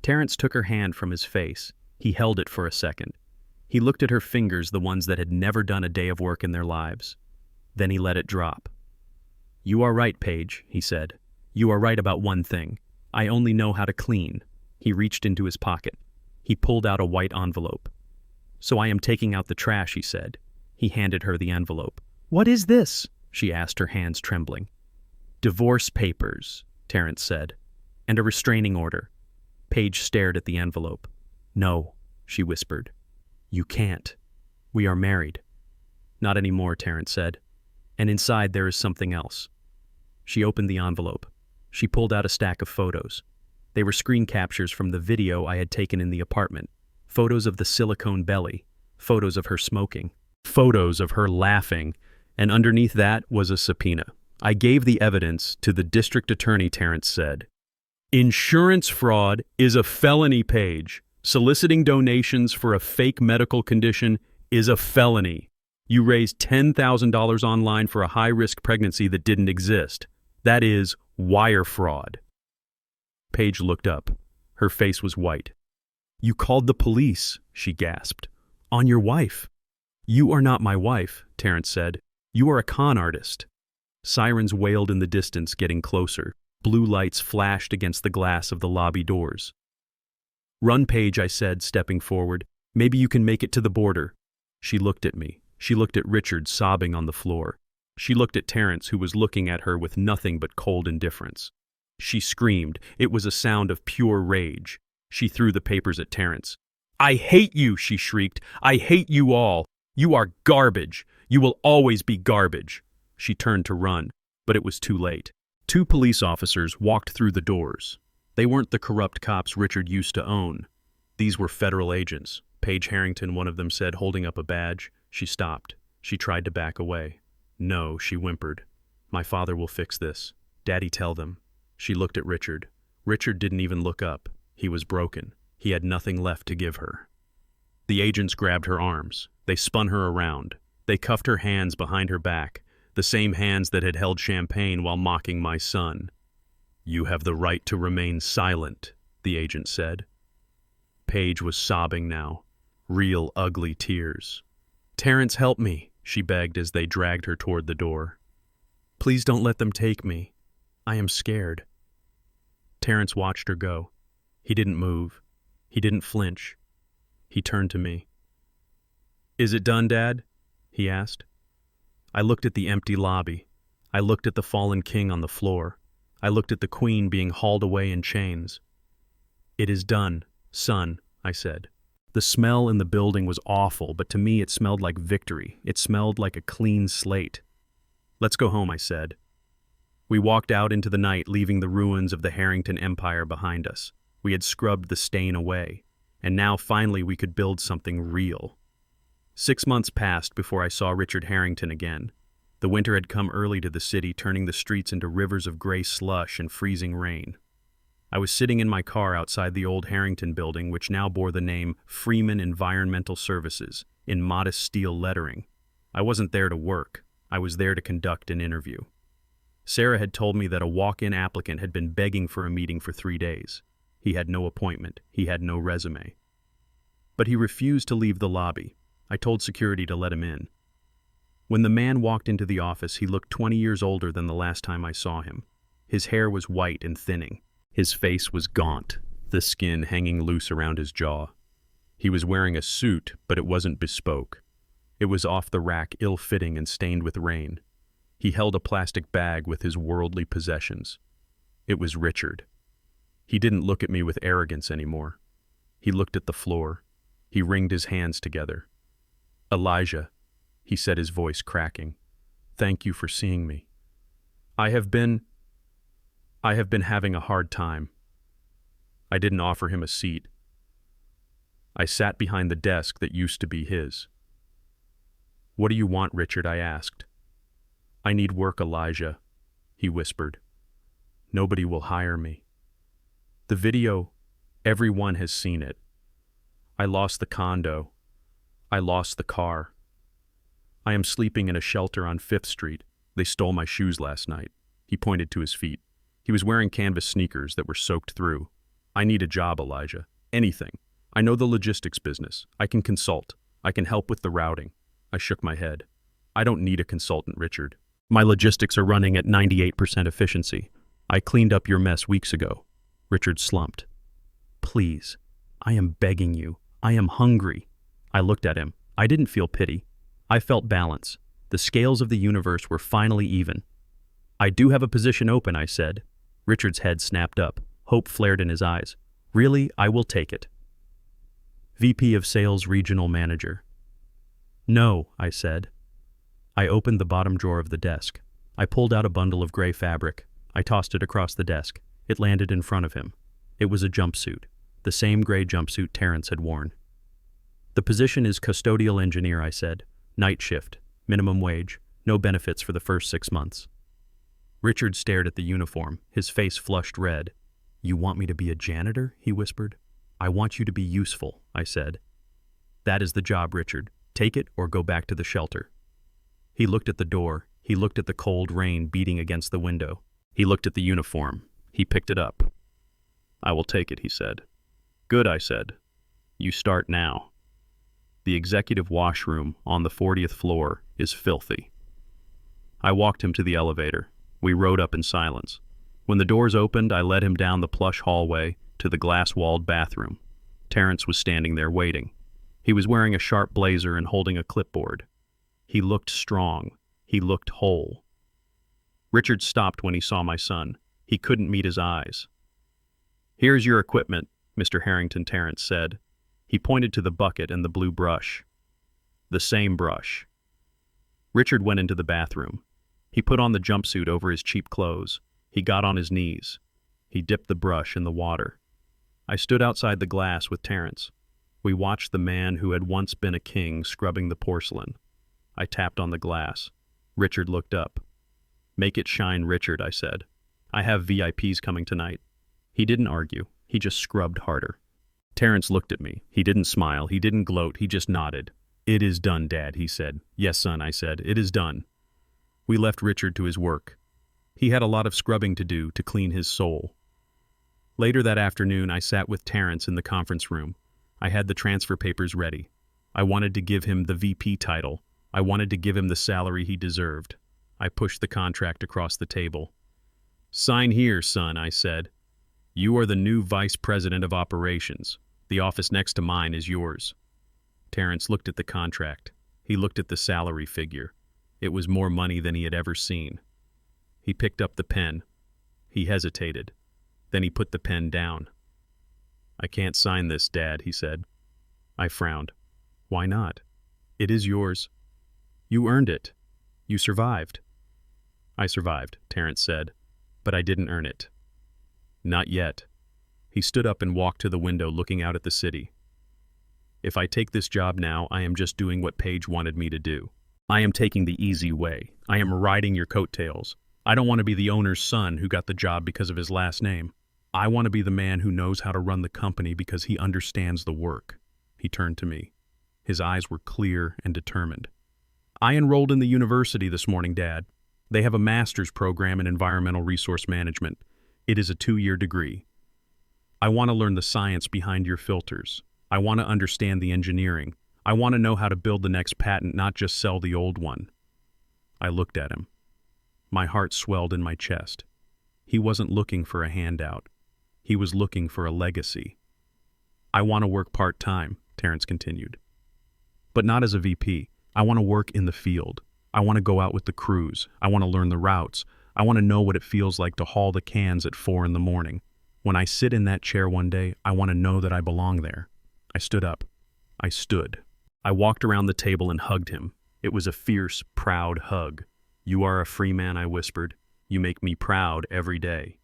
Terrence took her hand from his face. He held it for a second. He looked at her fingers, the ones that had never done a day of work in their lives. Then he let it drop. "You are right, Paige," he said. "You are right about one thing. I only know how to clean." He reached into his pocket. He pulled out a white envelope. "So I am taking out the trash," he said. He handed her the envelope. "What is this?" she asked, her hands trembling. "Divorce papers," Terrence said, "and a restraining order." Paige stared at the envelope. "No," she whispered. "You can't. We are married." "Not anymore," Terrence said. "And inside there is something else." She opened the envelope. She pulled out a stack of photos. They were screen captures from the video I had taken in the apartment. Photos of the silicone belly. Photos of her smoking. Photos of her laughing. And underneath that was a subpoena. "I gave the evidence to the district attorney," Terrence said. "Insurance fraud is a felony, Paige. Soliciting donations for a fake medical condition is a felony. You raised $10,000 online for a high-risk pregnancy that didn't exist. That is wire fraud." Paige looked up. Her face was white. "You called the police," she gasped. "On your wife." "You are not my wife," Terrence said. "You are a con artist." Sirens wailed in the distance, getting closer. Blue lights flashed against the glass of the lobby doors. "Run, Paige," I said, stepping forward. "Maybe you can make it to the border." She looked at me. She looked at Richard sobbing on the floor. She looked at Terrence, who was looking at her with nothing but cold indifference. She screamed. It was a sound of pure rage. She threw the papers at Terrence. "I hate you," she shrieked. "I hate you all. You are garbage. You will always be garbage." She turned to run, but it was too late. 2 police officers walked through the doors. They weren't the corrupt cops Richard used to own. These were federal agents. Paige Harrington, one of them said, holding up a badge. She stopped. She tried to back away. "No," she whimpered. "My father will fix this. Daddy, tell them." She looked at Richard. Richard didn't even look up. He was broken. He had nothing left to give her. The agents grabbed her arms. They spun her around. They cuffed her hands behind her back, the same hands that had held champagne while mocking my son. "You have the right to remain silent," the agent said. Paige was sobbing now, real ugly tears. "Terrence, help me," she begged as they dragged her toward the door. "Please don't let them take me. I am scared." Terrence watched her go. He didn't move. He didn't flinch. He turned to me. "Is it done, Dad?" he asked. I looked at the empty lobby. I looked at the fallen king on the floor. I looked at the queen being hauled away in chains. "It is done, son," I said. The smell in the building was awful, but to me it smelled like victory. It smelled like a clean slate. "Let's go home," I said. We walked out into the night, leaving the ruins of the Harrington Empire behind us. We had scrubbed the stain away, and now finally we could build something real. 6 months passed before I saw Richard Harrington again. The winter had come early to the city, turning the streets into rivers of gray slush and freezing rain. I was sitting in my car outside the old Harrington building, which now bore the name Freeman Environmental Services, in modest steel lettering. I wasn't there to work. I was there to conduct an interview. Sarah had told me that a walk-in applicant had been begging for a meeting for 3 days. He had no appointment. He had no resume. But he refused to leave the lobby. I told security to let him in. When the man walked into the office, he looked 20 years older than the last time I saw him. His hair was white and thinning. His face was gaunt, the skin hanging loose around his jaw. He was wearing a suit, but it wasn't bespoke. It was off the rack, ill-fitting and stained with rain. He held a plastic bag with his worldly possessions. It was Richard. He didn't look at me with arrogance anymore. He looked at the floor. He wringed his hands together. "Elijah," he said, his voice cracking. "Thank you for seeing me. I have been having a hard time." I didn't offer him a seat. I sat behind the desk that used to be his. "What do you want, Richard?" I asked. "I need work, Elijah," he whispered. "Nobody will hire me. The video, everyone has seen it. I lost the condo. I lost the car. I am sleeping in a shelter on 5th Street. They stole my shoes last night." He pointed to his feet. He was wearing canvas sneakers that were soaked through. "I need a job, Elijah. Anything. I know the logistics business. I can consult. I can help with the routing." I shook my head. "I don't need a consultant, Richard. My logistics are running at 98% efficiency. I cleaned up your mess weeks ago." Richard slumped. "Please, I am begging you. I am hungry." I looked at him. I didn't feel pity. I felt balance. The scales of the universe were finally even. "I do have a position open," I said. Richard's head snapped up. Hope flared in his eyes. "Really? I will take it." "VP of Sales Regional Manager." "No," I said. I opened the bottom drawer of the desk. I pulled out a bundle of gray fabric. I tossed it across the desk. It landed in front of him. It was a jumpsuit, the same gray jumpsuit Terrence had worn. "The position is custodial engineer," I said. "Night shift, minimum wage, no benefits for the first 6 months." Richard stared at the uniform, his face flushed red. "You want me to be a janitor?" he whispered. "I want you to be useful," I said. "That is the job, Richard. Take it or go back to the shelter." He looked at the door. He looked at the cold rain beating against the window. He looked at the uniform. He picked it up. "I will take it," he said. "Good," I said. "You start now. The executive washroom on the 40th floor is filthy." I walked him to the elevator. We rode up in silence. When the doors opened, I led him down the plush hallway to the glass-walled bathroom. Terrence was standing there waiting. He was wearing a sharp blazer and holding a clipboard. He looked strong. He looked whole. Richard stopped when he saw my son. He couldn't meet his eyes. "Here's your equipment," Mr. Harrington Terrence said. He pointed to the bucket and the blue brush. The same brush. Richard went into the bathroom. He put on the jumpsuit over his cheap clothes. He got on his knees. He dipped the brush in the water. I stood outside the glass with Terrence. We watched the man who had once been a king scrubbing the porcelain. I tapped on the glass. Richard looked up. "Make it shine, Richard," I said. "I have VIPs coming tonight." He didn't argue. He just scrubbed harder. Terrence looked at me. He didn't smile. He didn't gloat. He just nodded. "It is done, Dad," he said. "Yes, son," I said. "It is done." We left Richard to his work. He had a lot of scrubbing to do to clean his soul. Later that afternoon, I sat with Terrence in the conference room. I had the transfer papers ready. I wanted to give him the VP title. I wanted to give him the salary he deserved. I pushed the contract across the table. "Sign here, son," I said. "You are the new Vice President of Operations. The office next to mine is yours." Terrence looked at the contract. He looked at the salary figure. It was more money than he had ever seen. He picked up the pen. He hesitated. Then he put the pen down. "I can't sign this, Dad," he said. I frowned. "Why not? It is yours. You earned it. You survived." "I survived," Terrence said, "but I didn't earn it." "Not yet." He stood up and walked to the window looking out at the city. "If I take this job now, I am just doing what Paige wanted me to do. I am taking the easy way. I am riding your coattails. I don't want to be the owner's son who got the job because of his last name. I want to be the man who knows how to run the company because he understands the work." He turned to me. His eyes were clear and determined. "I enrolled in the university this morning, Dad. They have a master's program in environmental resource management. It is a 2-year degree. I want to learn the science behind your filters. I want to understand the engineering. I want to know how to build the next patent, not just sell the old one." I looked at him. My heart swelled in my chest. He wasn't looking for a handout. He was looking for a legacy. "I want to work part-time," Terrence continued. "But not as a VP. I want to work in the field. I want to go out with the crews. I want to learn the routes. I want to know what it feels like to haul the cans at 4 in the morning. When I sit in that chair one day, I want to know that I belong there." I stood up. I stood. I walked around the table and hugged him. It was a fierce, proud hug. "You are a free man," I whispered. "You make me proud every day."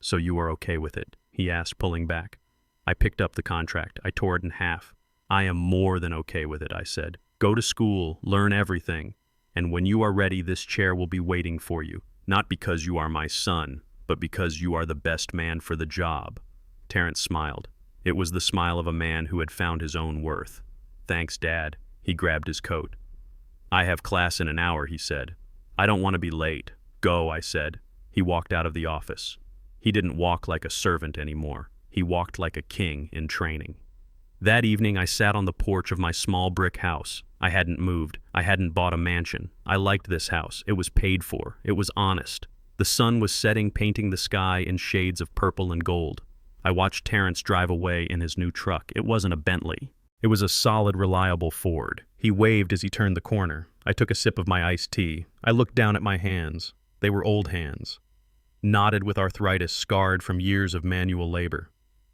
"So you are okay with it?" he asked, pulling back. I picked up the contract. I tore it in half. "I am more than okay with it," I said. "Go to school, learn everything, and when you are ready, this chair will be waiting for you, not because you are my son, but because you are the best man for the job." Terrence smiled. It was the smile of a man who had found his own worth. "Thanks, Dad." He grabbed his coat. "I have class in an hour," he said. "I don't want to be late." "Go," I said. He walked out of the office. He didn't walk like a servant anymore. He walked like a king in training. That evening, I sat on the porch of my small brick house. I hadn't moved. I hadn't bought a mansion. I liked this house. It was paid for. It was honest. The sun was setting, painting the sky in shades of purple and gold. I watched Terrence drive away in his new truck. It wasn't a Bentley. It was a solid, reliable Ford. He waved as he turned the corner. I took a sip of my iced tea. I looked down at my hands. They were old hands, knotted with arthritis, scarred from years of manual labor.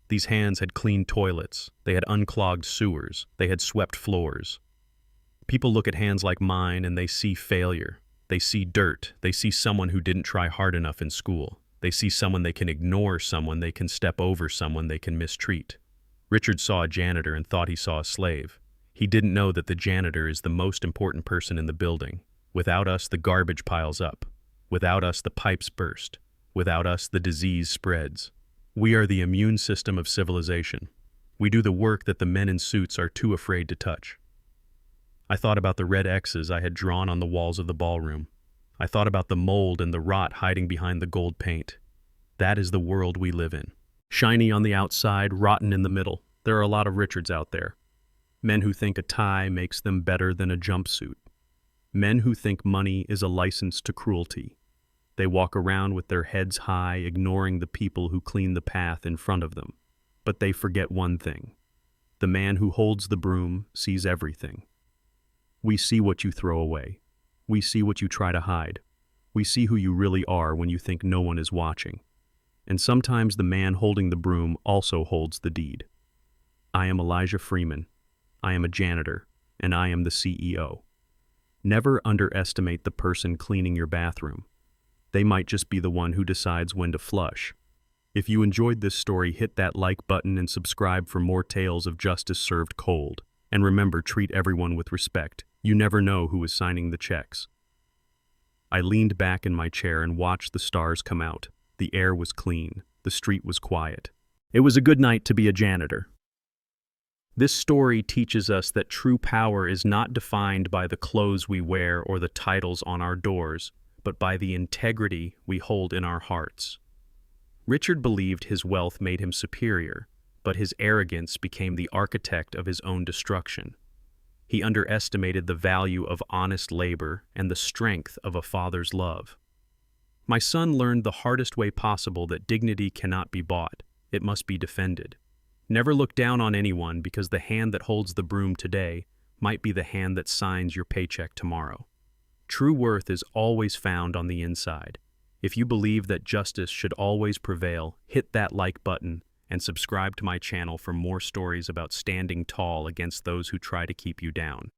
These hands had cleaned toilets. They had unclogged sewers. They had swept floors. People look at hands like mine and they see failure. They see dirt. They see someone who didn't try hard enough in school. They see someone they can ignore, someone they can step over, someone they can mistreat. Richard saw a janitor and thought he saw a slave. He didn't know that the janitor is the most important person in the building. Without us, the garbage piles up. Without us, the pipes burst. Without us, the disease spreads. We are the immune system of civilization. We do the work that the men in suits are too afraid to touch. I thought about the red X's I had drawn on the walls of the ballroom. I thought about the mold and the rot hiding behind the gold paint. That is the world we live in. Shiny on the outside, rotten in the middle. There are a lot of Richards out there. Men who think a tie makes them better than a jumpsuit. Men who think money is a license to cruelty. They walk around with their heads high, ignoring the people who clean the path in front of them. But they forget one thing. The man who holds the broom sees everything. We see what you throw away. We see what you try to hide. We see who you really are when you think no one is watching. And sometimes the man holding the broom also holds the deed. I am Elijah Freeman. I am a janitor, and I am the CEO. Never underestimate the person cleaning your bathroom. They might just be the one who decides when to flush. If you enjoyed this story, hit that like button and subscribe for more tales of justice served cold. And remember, treat everyone with respect. You never know who is signing the checks. I leaned back in my chair and watched the stars come out. The air was clean. The street was quiet. It was a good night to be a janitor. This story teaches us that true power is not defined by the clothes we wear or the titles on our doors, but by the integrity we hold in our hearts. Richard believed his wealth made him superior, but his arrogance became the architect of his own destruction. He underestimated the value of honest labor and the strength of a father's love. My son learned the hardest way possible that dignity cannot be bought. It must be defended. Never look down on anyone because the hand that holds the broom today might be the hand that signs your paycheck tomorrow. True worth is always found on the inside. If you believe that justice should always prevail, hit that like button and subscribe to my channel for more stories about standing tall against those who try to keep you down.